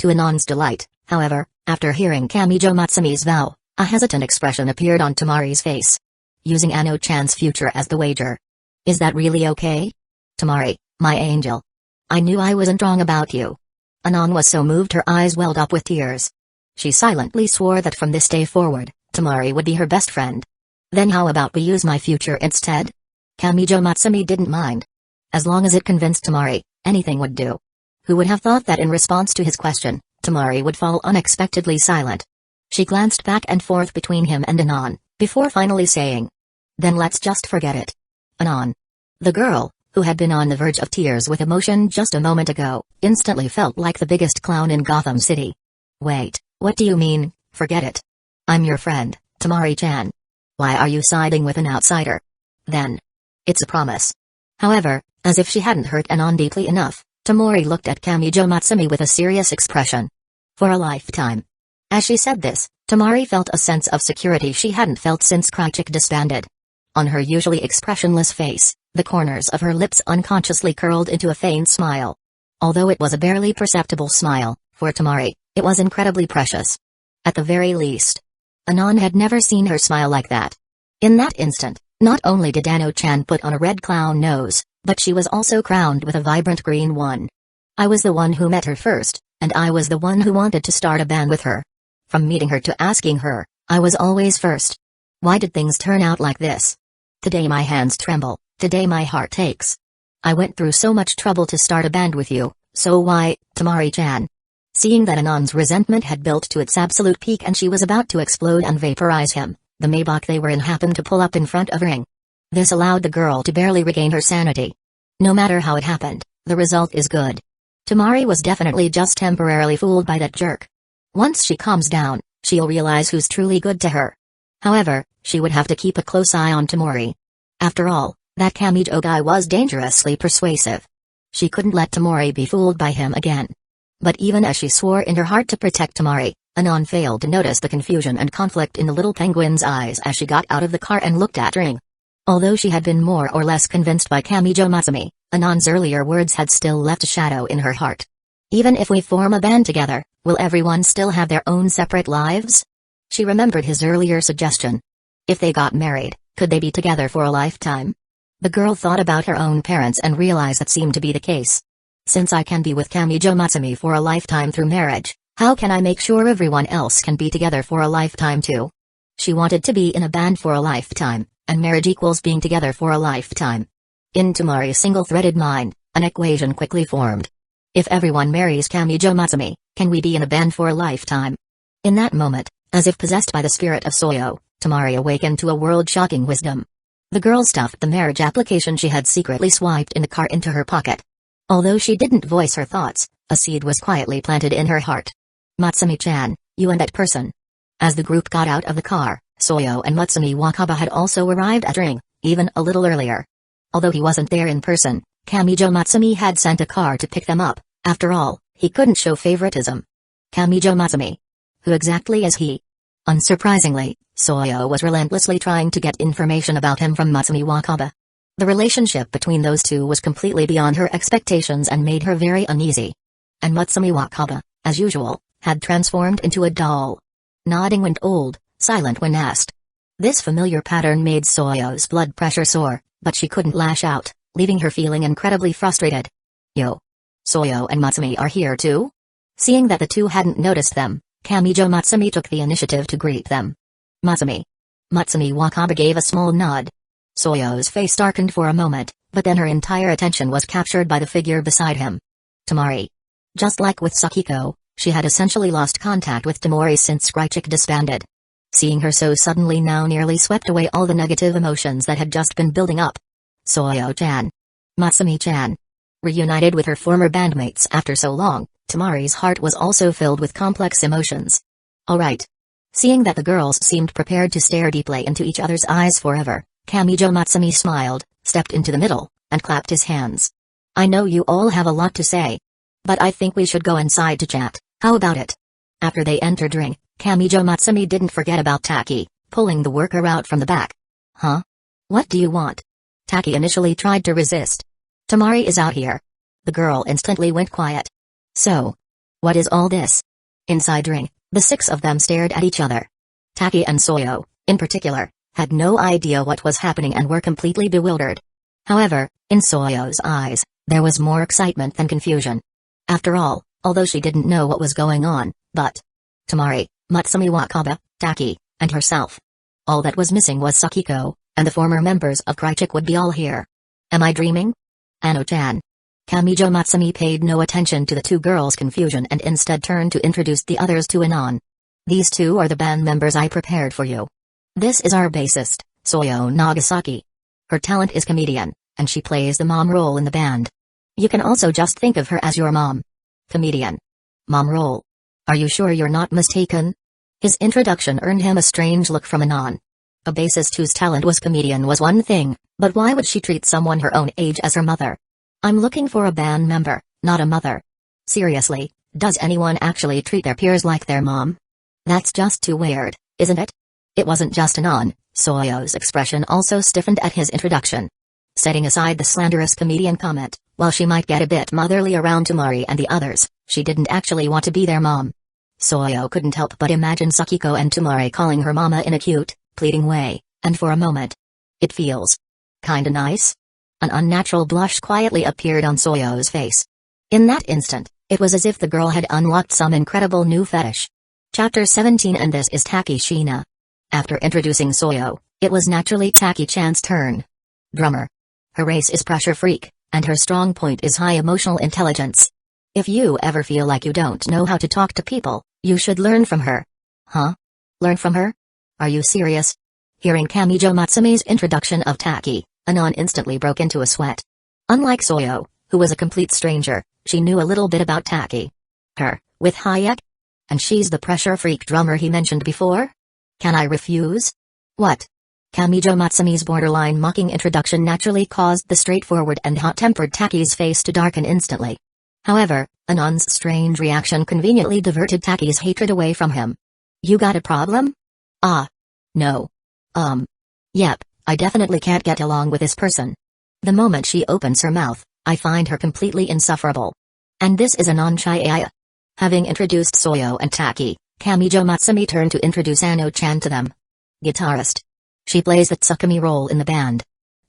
Anon's delight, however, after hearing Kamijo Matsumi's vow, a hesitant expression appeared on Tamori's face. Using Ano-chan's future as the wager. Is that really okay? Tamori, my angel. I knew I wasn't wrong about you. Anon was so moved her eyes welled up with tears. She silently swore that from this day forward, Tamori would be her best friend. Then how about we use my future instead? Kamijo Matsumi didn't mind. As long as it convinced Tamori, anything would do. Who would have thought that in response to his question, Tamori would fall unexpectedly silent? She glanced back and forth between him and Anon, before finally saying, then let's just forget it. Anon. The girl, who had been on the verge of tears with emotion just a moment ago, instantly felt like the biggest clown in Gotham City. Wait, what do you mean, forget it? I'm your friend, Tamori-chan. Why are you siding with an outsider? Then. It's a promise. However, as if she hadn't hurt Anon deeply enough, Tamori looked at Kamijo Matsumi with a serious expression. For a lifetime. As she said this, Tamori felt a sense of security she hadn't felt since Krychik disbanded. On her usually expressionless face, the corners of her lips unconsciously curled into a faint smile. Although it was a barely perceptible smile, for Tamori, it was incredibly precious. At the very least. Anon had never seen her smile like that. In that instant, not only did Ano-chan put on a red clown nose, but she was also crowned with a vibrant green one. I was the one who met her first, and I was the one who wanted to start a band with her. From meeting her to asking her, I was always first. Why did things turn out like this? Today my hands tremble, today my heart aches. I went through so much trouble to start a band with you, so why, Tamori-chan? Seeing that Anon's resentment had built to its absolute peak and she was about to explode and vaporize him, the Maybach they were in happened to pull up in front of Ring. This allowed the girl to barely regain her sanity. No matter how it happened, the result is good. Tamori was definitely just temporarily fooled by that jerk. Once she calms down, she'll realize who's truly good to her. However, she would have to keep a close eye on Tamori. After all, that Kamijo guy was dangerously persuasive. She couldn't let Tamori be fooled by him again. But even as she swore in her heart to protect Tamori, Anon failed to notice the confusion and conflict in the little penguin's eyes as she got out of the car and looked at Ring. Although she had been more or less convinced by Kamijo Matsumi, Anon's earlier words had still left a shadow in her heart. Even if we form a band together, will everyone still have their own separate lives? She remembered his earlier suggestion. If they got married, could they be together for a lifetime? The girl thought about her own parents and realized that seemed to be the case. Since I can be with Kamijo Matsumi for a lifetime through marriage, how can I make sure everyone else can be together for a lifetime too? She wanted to be in a band for a lifetime, and marriage equals being together for a lifetime. In Tamori's single-threaded mind, an equation quickly formed. If everyone marries Kamijo Matsumi, can we be in a band for a lifetime? In that moment, as if possessed by the spirit of Soyo, Tamori awakened to a world-shocking wisdom. The girl stuffed the marriage application she had secretly swiped in the car into her pocket. Although she didn't voice her thoughts, a seed was quietly planted in her heart. Matsumi-chan, you and that person. As the group got out of the car, Soyo and Matsumi Wakaba had also arrived at Ring, even a little earlier. Although he wasn't there in person, Kamijo Matsumi had sent a car to pick them up. After all, he couldn't show favoritism. Kamijo Matsumi. Who exactly is he? Unsurprisingly, Soyo was relentlessly trying to get information about him from Matsumi Wakaba. The relationship between those two was completely beyond her expectations and made her very uneasy. And Matsumi Wakaba, as usual, had transformed into a doll. Nodding when told, silent when asked. This familiar pattern made Soyo's blood pressure soar, but she couldn't lash out, leaving her feeling incredibly frustrated. Yo. Soyo and Matsumi are here too? Seeing that the two hadn't noticed them, Kamijo Matsumi took the initiative to greet them. Matsumi. Matsumi Wakaba gave a small nod. Soyo's face darkened for a moment, but then her entire attention was captured by the figure beside him. Tamori. Just like with Sakiko, she had essentially lost contact with Tamori since Chihaya disbanded. Seeing her so suddenly now nearly swept away all the negative emotions that had just been building up. Soyo-chan. Matsumi-chan. Reunited with her former bandmates after so long, Tamori's heart was also filled with complex emotions. Alright. Seeing that the girls seemed prepared to stare deeply into each other's eyes forever, Kamijo Matsumi smiled, stepped into the middle, and clapped his hands. I know you all have a lot to say. But I think we should go inside to chat, how about it? After they entered Ring, Kamijo Matsumi didn't forget about Taki, pulling the worker out from the back. Huh? What do you want? Taki initially tried to resist. Tamori is out here. The girl instantly went quiet. So, what is all this? Inside Ring, the six of them stared at each other. Taki and Soyo, in particular, had no idea what was happening and were completely bewildered. However, in Soyo's eyes, there was more excitement than confusion. After all, although she didn't know what was going on, but Tamori, Matsumi Wakaba, Taki, and herself. All that was missing was Sakiko, and the former members of Chihaya would be all here. Am I dreaming? Ano-chan. Kamijo Matsumi paid no attention to the two girls' confusion and instead turned to introduce the others to Anon. These two are the band members I prepared for you. This is our bassist, Soyo Nagasaki. Her talent is comedian, and she plays the mom role in the band. You can also just think of her as your mom. Comedian. Mom role. Are you sure you're not mistaken? His introduction earned him a strange look from Anon. A bassist whose talent was comedian was one thing, but why would she treat someone her own age as her mother? I'm looking for a band member, not a mother. Seriously, does anyone actually treat their peers like their mom? That's just too weird, isn't it? It wasn't just Anon, Soyo's expression also stiffened at his introduction. Setting aside the slanderous comedian comment, while she might get a bit motherly around Tamori and the others, she didn't actually want to be their mom. Soyo couldn't help but imagine Sakiko and Tamori calling her mama in a cute, pleading way, and for a moment. It feels kinda nice? An unnatural blush quietly appeared on Soyo's face. In that instant, it was as if the girl had unlocked some incredible new fetish. Chapter 17 And this is Taki Shina. After introducing Soyo, it was naturally Taki-chan's turn. Drummer. Her race is pressure freak, and her strong point is high emotional intelligence. If you ever feel like you don't know how to talk to people, you should learn from her. Huh? Learn from her? Are you serious? Hearing Kamijo Matsumi's introduction of Taki, Anon instantly broke into a sweat. Unlike Soyo, who was a complete stranger, she knew a little bit about Taki. Her, with Chihaya? And she's the pressure freak drummer he mentioned before? Can I refuse? What? Kamijo Matsumi's borderline mocking introduction naturally caused the straightforward and hot-tempered Taki's face to darken instantly. However, Anon's strange reaction conveniently diverted Taki's hatred away from him. You got a problem? Ah. No. Yep, I definitely can't get along with this person. The moment she opens her mouth, I find her completely insufferable. And this is Anon Chihaya. Having introduced Soyo and Taki, Kamijo Matsumi turned to introduce Ano-chan to them. Guitarist. She plays the Tsukumi role in the band.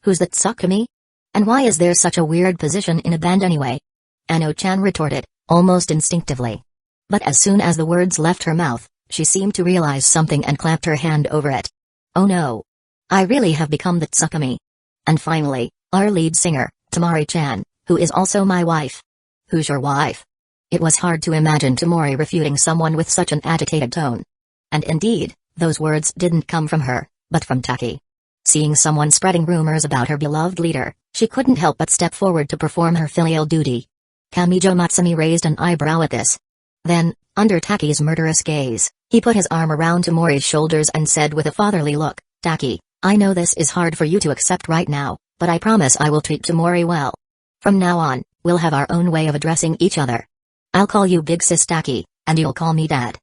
Who's the Tsukumi? And why is there such a weird position in a band anyway? Ano-chan retorted, almost instinctively. But as soon as the words left her mouth, she seemed to realize something and clapped her hand over it. Oh no. I really have become the Tsukumi. And finally, our lead singer, Tamori-chan, who is also my wife. Who's your wife? It was hard to imagine Tamori refuting someone with such an agitated tone. And indeed, those words didn't come from her, but from Taki. Seeing someone spreading rumors about her beloved leader, she couldn't help but step forward to perform her filial duty. Kamijo Matsumi raised an eyebrow at this. Then, under Taki's murderous gaze, he put his arm around Tamori's shoulders and said with a fatherly look, Taki, I know this is hard for you to accept right now, but I promise I will treat Tamori well. From now on, we'll have our own way of addressing each other. I'll call you Big Sis Taki, and you'll call me Dad.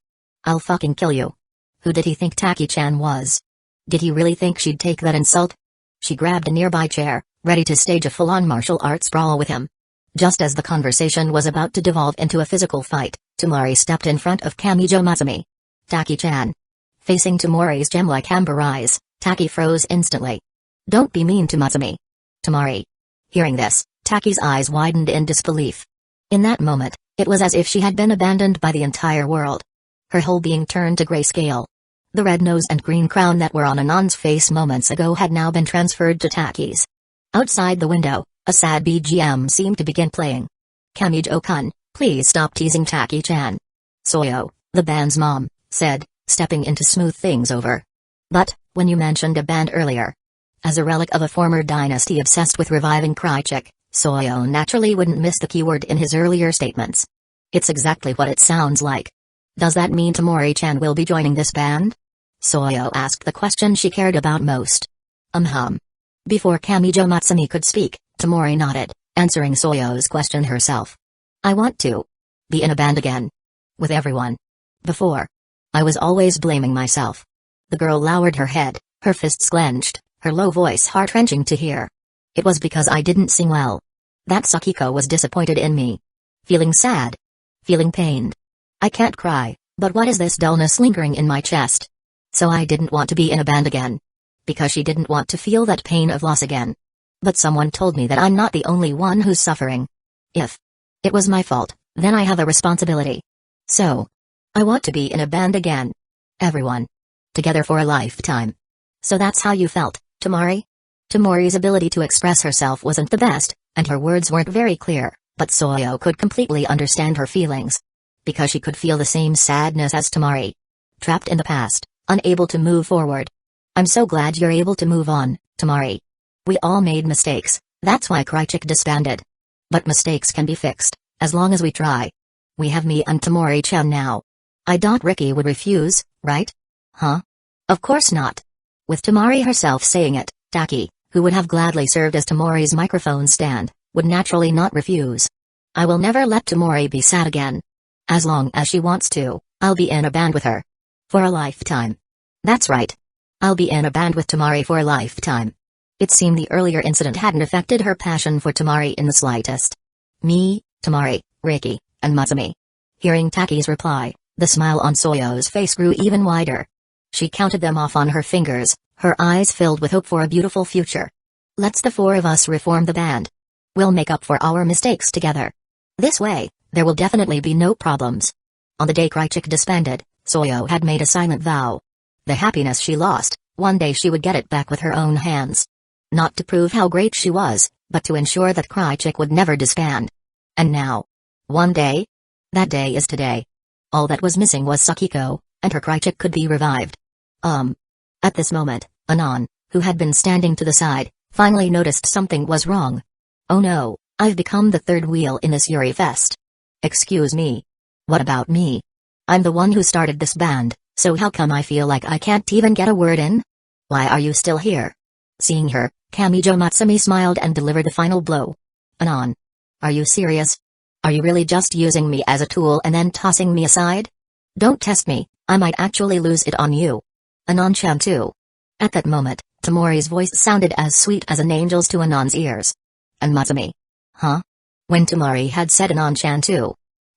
I'll fucking kill you. Who did he think Taki-chan was? Did he really think she'd take that insult? She grabbed a nearby chair, ready to stage a full-on martial arts brawl with him. Just as the conversation was about to devolve into a physical fight, Tamori stepped in front of Kamijo Matsumi. Taki-chan. Facing Tamori's gem-like amber eyes, Taki froze instantly. Don't be mean to Matsumi. Tamori. Hearing this, Taki's eyes widened in disbelief. In that moment, it was as if she had been abandoned by the entire world. Her whole being turned to grayscale. The red nose and green crown that were on Anon's face moments ago had now been transferred to Taki's. Outside the window, a sad BGM seemed to begin playing. Kamijo-kun, please stop teasing Taki-chan. Soyo, the band's mom, said, stepping in to smooth things over. But, when you mentioned a band earlier. As a relic of a former dynasty obsessed with reviving Crychick, Soyo naturally wouldn't miss the keyword in his earlier statements. It's exactly what it sounds like. Does that mean Tamori-chan will be joining this band? Soyo asked the question she cared about most. Before Kamijo Matsumi could speak, Tamori nodded, answering Soyo's question herself. I want to be in a band again. With everyone. Before. I was always blaming myself. The girl lowered her head, her fists clenched, her low voice heart-wrenching to hear. It was because I didn't sing well. That Sakiko was disappointed in me. Feeling sad. Feeling pained. I can't cry, but what is this dullness lingering in my chest? So I didn't want to be in a band again. Because she didn't want to feel that pain of loss again. But someone told me that I'm not the only one who's suffering. If it was my fault, then I have a responsibility. So, I want to be in a band again. Everyone. Together for a lifetime. So that's how you felt, Tamori? Tamori's ability to express herself wasn't the best, and her words weren't very clear, but Soyo could completely understand her feelings. Because she could feel the same sadness as Tamori. Trapped in the past, unable to move forward. I'm so glad you're able to move on, Tamori. We all made mistakes, that's why Crychick disbanded. But mistakes can be fixed, as long as we try. We have me and Tamori-chan now. I doubt Ricky would refuse, right? Huh? Of course not. With Tamori herself saying it, Taki, who would have gladly served as Tamori's microphone stand, would naturally not refuse. I will never let Tamori be sad again. As long as she wants to, I'll be in a band with her. For a lifetime. That's right. I'll be in a band with Tamori for a lifetime. It seemed the earlier incident hadn't affected her passion for Tamori in the slightest. Me, Tamori, Ricky, and Matsumi. Hearing Taki's reply, the smile on Soyo's face grew even wider. She counted them off on her fingers, her eyes filled with hope for a beautiful future. Let's the four of us reform the band. We'll make up for our mistakes together. This way, there will definitely be no problems. On the day Crychick disbanded, Soyo had made a silent vow. The happiness she lost, one day she would get it back with her own hands. Not to prove how great she was, but to ensure that Crychick would never disband. And now. One day? That day is today. All that was missing was Sakiko, and her Crychick could be revived. At this moment, Anon, who had been standing to the side, finally noticed something was wrong. Oh no, I've become the third wheel in this Yuri Fest. Excuse me. What about me? I'm the one who started this band, so how come I feel like I can't even get a word in? Why are you still here? Seeing her, Kamijo Matsumi smiled and delivered the final blow. Anon. Are you serious? Are you really just using me as a tool and then tossing me aside? Don't test me, I might actually lose it on you. Anon-chan too. At that moment, Tamori's voice sounded as sweet as an angel's to Anon's ears. And Matsumi. Huh? When Tamori had said Anon-chan too,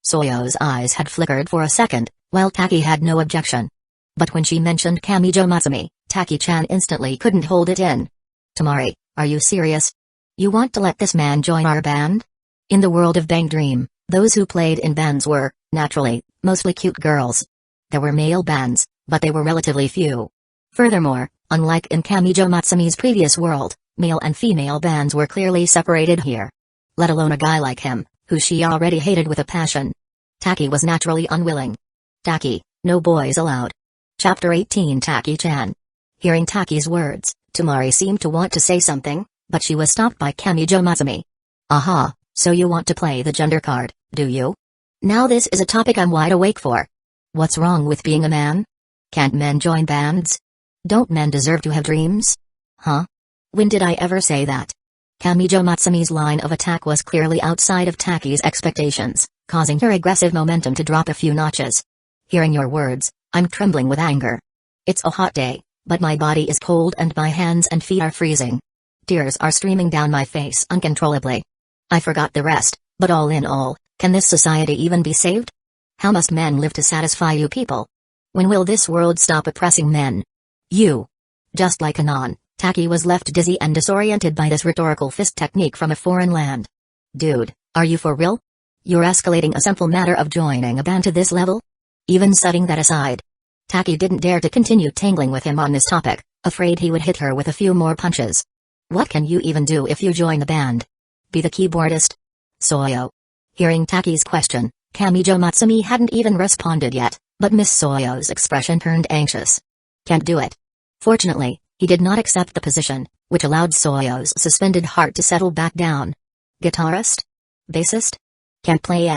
Soyo's eyes had flickered for a second, while Taki had no objection. But when she mentioned Kamijo Matsumi, Taki-chan instantly couldn't hold it in. Tamori, are you serious? You want to let this man join our band? In the world of Bang Dream, those who played in bands were, naturally, mostly cute girls. There were male bands, but they were relatively few. Furthermore, unlike in Kamijo Matsumi's previous world, male and female bands were clearly separated here. Let alone a guy like him, who she already hated with a passion. Taki was naturally unwilling. Taki, no boys allowed. Chapter 18 Taki-chan. Hearing Taki's words, Tamori seemed to want to say something, but she was stopped by Kamijo Matsumi. Aha, so you want to play the gender card, do you? Now this is a topic I'm wide awake for. What's wrong with being a man? Can't men join bands? Don't men deserve to have dreams? Huh? When did I ever say that? Kamijo Matsumi's line of attack was clearly outside of Taki's expectations, causing her aggressive momentum to drop a few notches. Hearing your words, I'm trembling with anger. It's a hot day, but my body is cold and my hands and feet are freezing. Tears are streaming down my face uncontrollably. I forgot the rest, but all in all, can this society even be saved? How must men live to satisfy you people? When will this world stop oppressing men? You. Just like Anon, Taki was left dizzy and disoriented by this rhetorical fist technique from a foreign land. Dude, are you for real? You're escalating a simple matter of joining a band to this level? Even setting that aside, Taki didn't dare to continue tangling with him on this topic, afraid he would hit her with a few more punches. What can you even do if you join the band? Be the keyboardist? Soyo. Hearing Taki's question, Kamijo Matsumi hadn't even responded yet, but Miss Soyo's expression turned anxious. Can't do it. Fortunately, he did not accept the position, which allowed Soyo's suspended heart to settle back down. Guitarist? Bassist? Can't play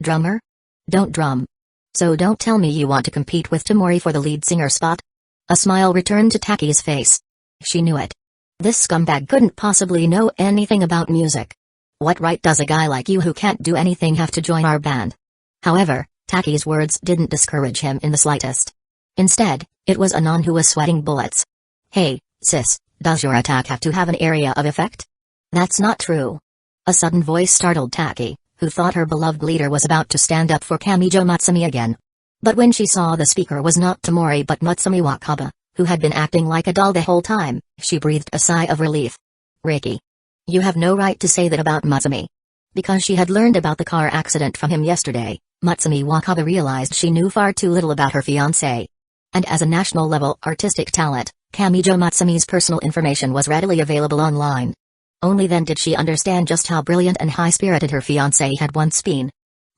drummer? Don't drum. So don't tell me you want to compete with Tamori for the lead singer spot? A smile returned to Taki's face. She knew it. This scumbag couldn't possibly know anything about music. What right does a guy like you who can't do anything have to join our band? However, Taki's words didn't discourage him in the slightest. Instead, it was Anon who was sweating bullets. Hey, sis, does your attack have to have an area of effect? That's not true. A sudden voice startled Taki, who thought her beloved leader was about to stand up for Kamijo Matsumi again. But when she saw the speaker was not Tamori but Matsumi Wakaba, who had been acting like a doll the whole time, she breathed a sigh of relief. Reiki. You have no right to say that about Matsumi. Because she had learned about the car accident from him yesterday, Matsumi Wakaba realized she knew far too little about her fiancé. And as a national-level artistic talent, Kamijo Matsumi's personal information was readily available online. Only then did she understand just how brilliant and high-spirited her fiancé had once been.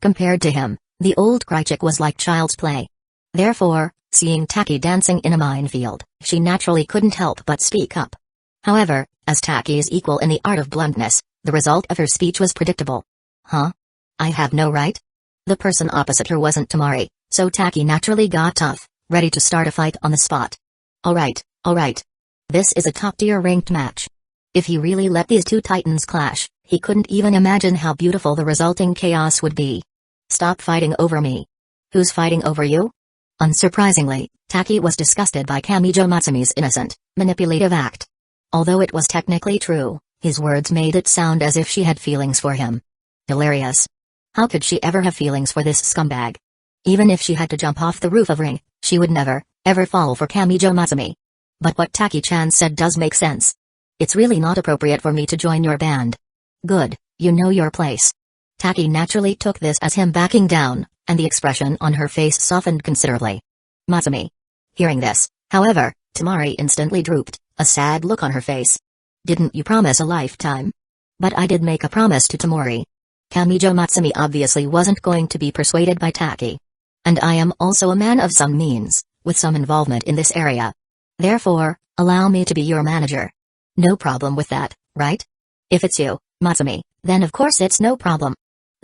Compared to him, the old Krychik was like child's play. Therefore, seeing Taki dancing in a minefield, she naturally couldn't help but speak up. However, as Taki's equal in the art of bluntness, the result of her speech was predictable. Huh? I have no right? The person opposite her wasn't Tamori, so Taki naturally got tough, ready to start a fight on the spot. Alright. This is a top-tier ranked match. If he really let these two titans clash, he couldn't even imagine how beautiful the resulting chaos would be. Stop fighting over me. Who's fighting over you? Unsurprisingly, Taki was disgusted by Kamijo Matsumi's innocent, manipulative act. Although it was technically true, his words made it sound as if she had feelings for him. Hilarious. How could she ever have feelings for this scumbag? Even if she had to jump off the roof of Ring, she would never, ever fall for Kamijo Matsumi. But what Taki-chan said does make sense. It's really not appropriate for me to join your band. Good, you know your place. Taki naturally took this as him backing down, and the expression on her face softened considerably. Matsumi. Hearing this, however, Tamori instantly drooped, a sad look on her face. Didn't you promise a lifetime? But I did make a promise to Tamori. Kamijo Matsumi obviously wasn't going to be persuaded by Taki. And I am also a man of some means, with some involvement in this area. Therefore, allow me to be your manager. No problem with that, right? If it's you, Matsumi, then of course it's no problem.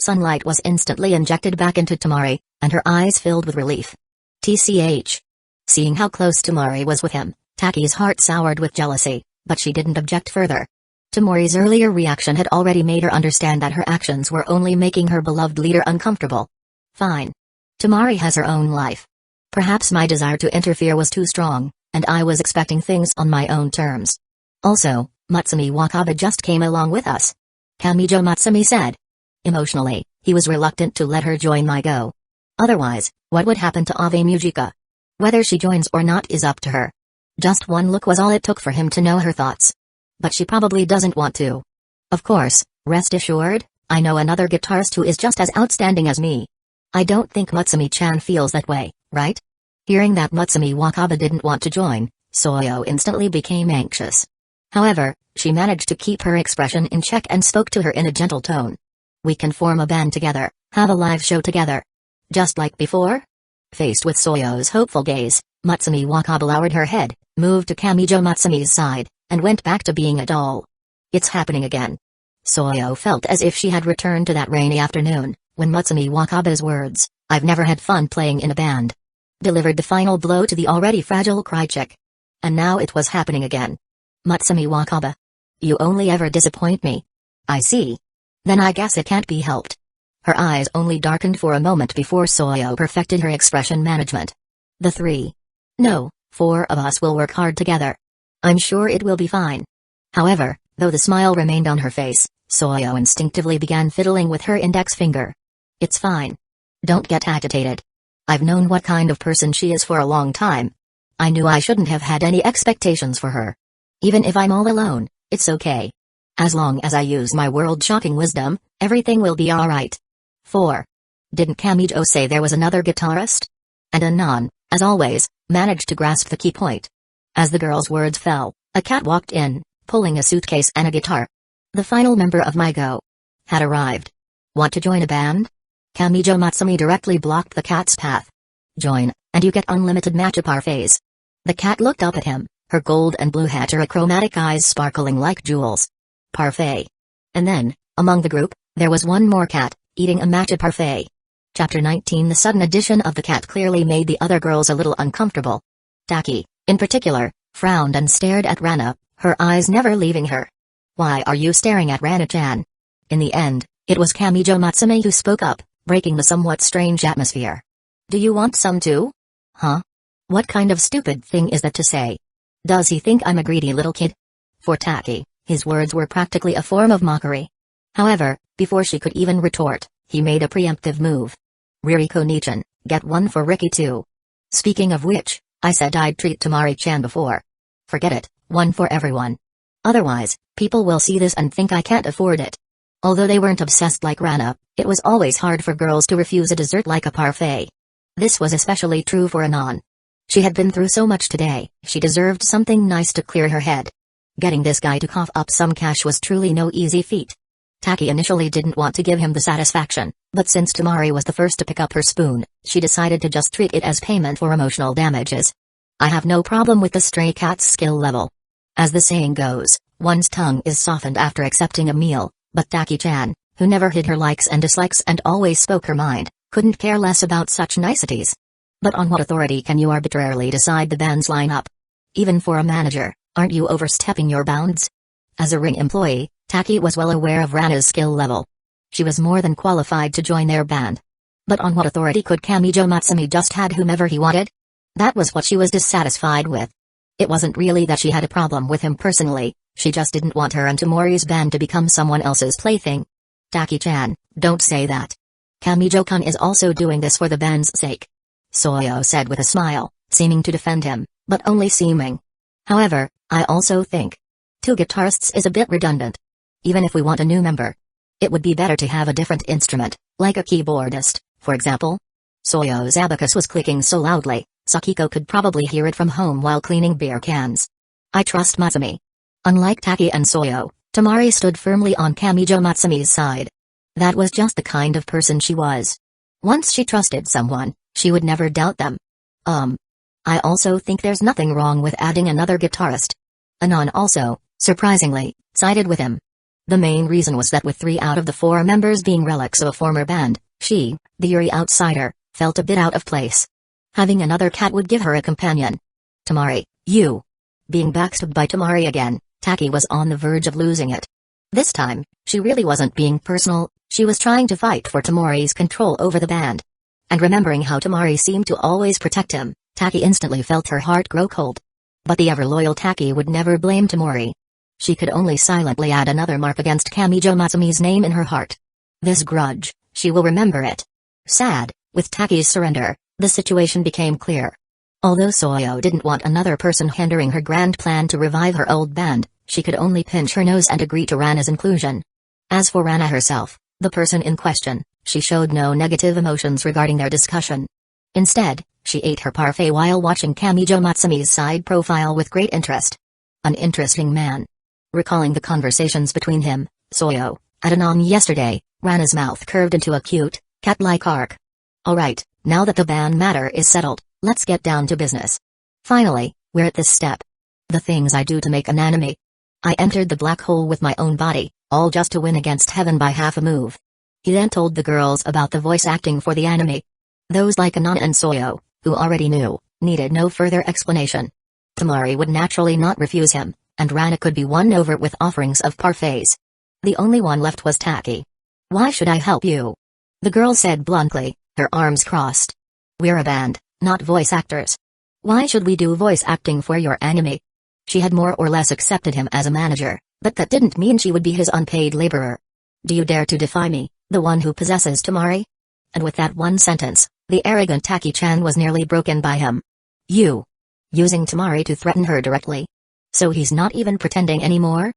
Sunlight was instantly injected back into Tamori, and her eyes filled with relief. TCH. Seeing how close Tamori was with him, Taki's heart soured with jealousy, but she didn't object further. Tamori's earlier reaction had already made her understand that her actions were only making her beloved leader uncomfortable. Fine. Tamori has her own life. Perhaps my desire to interfere was too strong, and I was expecting things on my own terms. Also, Matsumi Wakaba just came along with us. Kamijo Matsumi said. Emotionally, he was reluctant to let her join MyGO. Otherwise, what would happen to Ave Mujika? Whether she joins or not is up to her. Just one look was all it took for him to know her thoughts. But she probably doesn't want to. Of course, rest assured, I know another guitarist who is just as outstanding as me. I don't think Matsumi-chan feels that way, right? Hearing that Matsumi Wakaba didn't want to join, Soyo instantly became anxious. However, she managed to keep her expression in check and spoke to her in a gentle tone. We can form a band together, have a live show together. Just like before? Faced with Soyo's hopeful gaze, Matsumi Wakaba lowered her head, moved to Kamijo Matsumi's side, and went back to being a doll. It's happening again. Soyo felt as if she had returned to that rainy afternoon, when Matsumi Wakaba's words, "I've never had fun playing in a band," delivered the final blow to the already fragile cry chick. And now it was happening again. Matsumi Wakaba. You only ever disappoint me. I see. Then I guess it can't be helped. Her eyes only darkened for a moment before Soyo perfected her expression management. The 4 of us will work hard together. I'm sure it will be fine. However, though the smile remained on her face, Soyo instinctively began fiddling with her index finger. It's fine. Don't get agitated. I've known what kind of person she is for a long time. I knew I shouldn't have had any expectations for her. Even if I'm all alone, it's okay. As long as I use my world-shocking wisdom, everything will be alright. 4. Didn't Kamijo say there was another guitarist? And Anon, as always, managed to grasp the key point. As the girl's words fell, a cat walked in, pulling a suitcase and a guitar. The final member of MyGO had arrived. Want to join a band? Kamijo Matsumi directly blocked the cat's path. Join, and you get unlimited matcha parfaits. The cat looked up at him, her gold and blue heterochromatic eyes sparkling like jewels. Parfait. And then, among the group, there was one more cat, eating a matcha parfait. Chapter 19. The sudden addition of the cat clearly made the other girls a little uncomfortable. Taki, in particular, frowned and stared at Rana, her eyes never leaving her. Why are you staring at Rana-chan? In the end, it was Kamijo Matsumi who spoke up, breaking the somewhat strange atmosphere. Do you want some too? Huh? What kind of stupid thing is that to say? Does he think I'm a greedy little kid? For Taki, his words were practically a form of mockery. However, before she could even retort, he made a preemptive move. Ririko-nichan, get one for Ricky too. Speaking of which, I said I'd treat Tamori-chan before. Forget it, one for everyone. Otherwise, people will see this and think I can't afford it. Although they weren't obsessed like Rana, it was always hard for girls to refuse a dessert like a parfait. This was especially true for Anon. She had been through so much today, she deserved something nice to clear her head. Getting this guy to cough up some cash was truly no easy feat. Taki initially didn't want to give him the satisfaction, but since Tamori was the first to pick up her spoon, she decided to just treat it as payment for emotional damages. I have no problem with the stray cat's skill level. As the saying goes, one's tongue is softened after accepting a meal, but Taki-chan, who never hid her likes and dislikes and always spoke her mind, couldn't care less about such niceties. But on what authority can you arbitrarily decide the band's lineup? Even for a manager, aren't you overstepping your bounds? As a ring employee, Taki was well aware of Rana's skill level. She was more than qualified to join their band. But on what authority could Kamijo Matsumi just had whomever he wanted? That was what she was dissatisfied with. It wasn't really that she had a problem with him personally, she just didn't want her and Tamori's band to become someone else's plaything. Taki-chan, don't say that. Kamijo-kun is also doing this for the band's sake. Soyo said with a smile, seeming to defend him, but only seeming. However, I also think 2 guitarists is a bit redundant. Even if we want a new member, it would be better to have a different instrument, like a keyboardist, for example. Soyo's abacus was clicking so loudly, Sakiko could probably hear it from home while cleaning beer cans. I trust Matsumi. Unlike Taki and Soyo, Tamori stood firmly on Kamijo Matsumi's side. That was just the kind of person she was. Once she trusted someone, she would never doubt them. I also think there's nothing wrong with adding another guitarist. Anon also, surprisingly, sided with him. The main reason was that with 3 out of the 4 members being relics of a former band, she, the Yuri outsider, felt a bit out of place. Having another cat would give her a companion. Tamori, you. Being backstabbed by Tamori again, Taki was on the verge of losing it. This time, she really wasn't being personal, she was trying to fight for Tamori's control over the band. And remembering how Tamori seemed to always protect him, Taki instantly felt her heart grow cold. But the ever-loyal Taki would never blame Tamori. She could only silently add another mark against Kamijo Matsumi's name in her heart. This grudge, she will remember it. Sad, with Taki's surrender, the situation became clear. Although Soyo didn't want another person hindering her grand plan to revive her old band, she could only pinch her nose and agree to Rana's inclusion. As for Rana herself, the person in question, she showed no negative emotions regarding their discussion. Instead, she ate her parfait while watching Kamijo Matsumi's side profile with great interest. An interesting man. Recalling the conversations between him, Soyo, and Anon yesterday, Rana's mouth curved into a cute, cat-like arc. Alright, now that the band matter is settled, let's get down to business. Finally, we're at this step. The things I do to make an anime. I entered the black hole with my own body, all just to win against heaven by half a move. He then told the girls about the voice acting for the anime. Those like Anon and Soyo, who already knew, needed no further explanation. Tamori would naturally not refuse him, and Rana could be won over with offerings of parfaits. The only one left was Taki. Why should I help you? The girl said bluntly, her arms crossed. We're a band, not voice actors. Why should we do voice acting for your anime? She had more or less accepted him as a manager, but that didn't mean she would be his unpaid laborer. Do you dare to defy me, the one who possesses Tamori? And with that one sentence, the arrogant Taki-chan was nearly broken by him. You. Using Tamori to threaten her directly. So he's not even pretending anymore?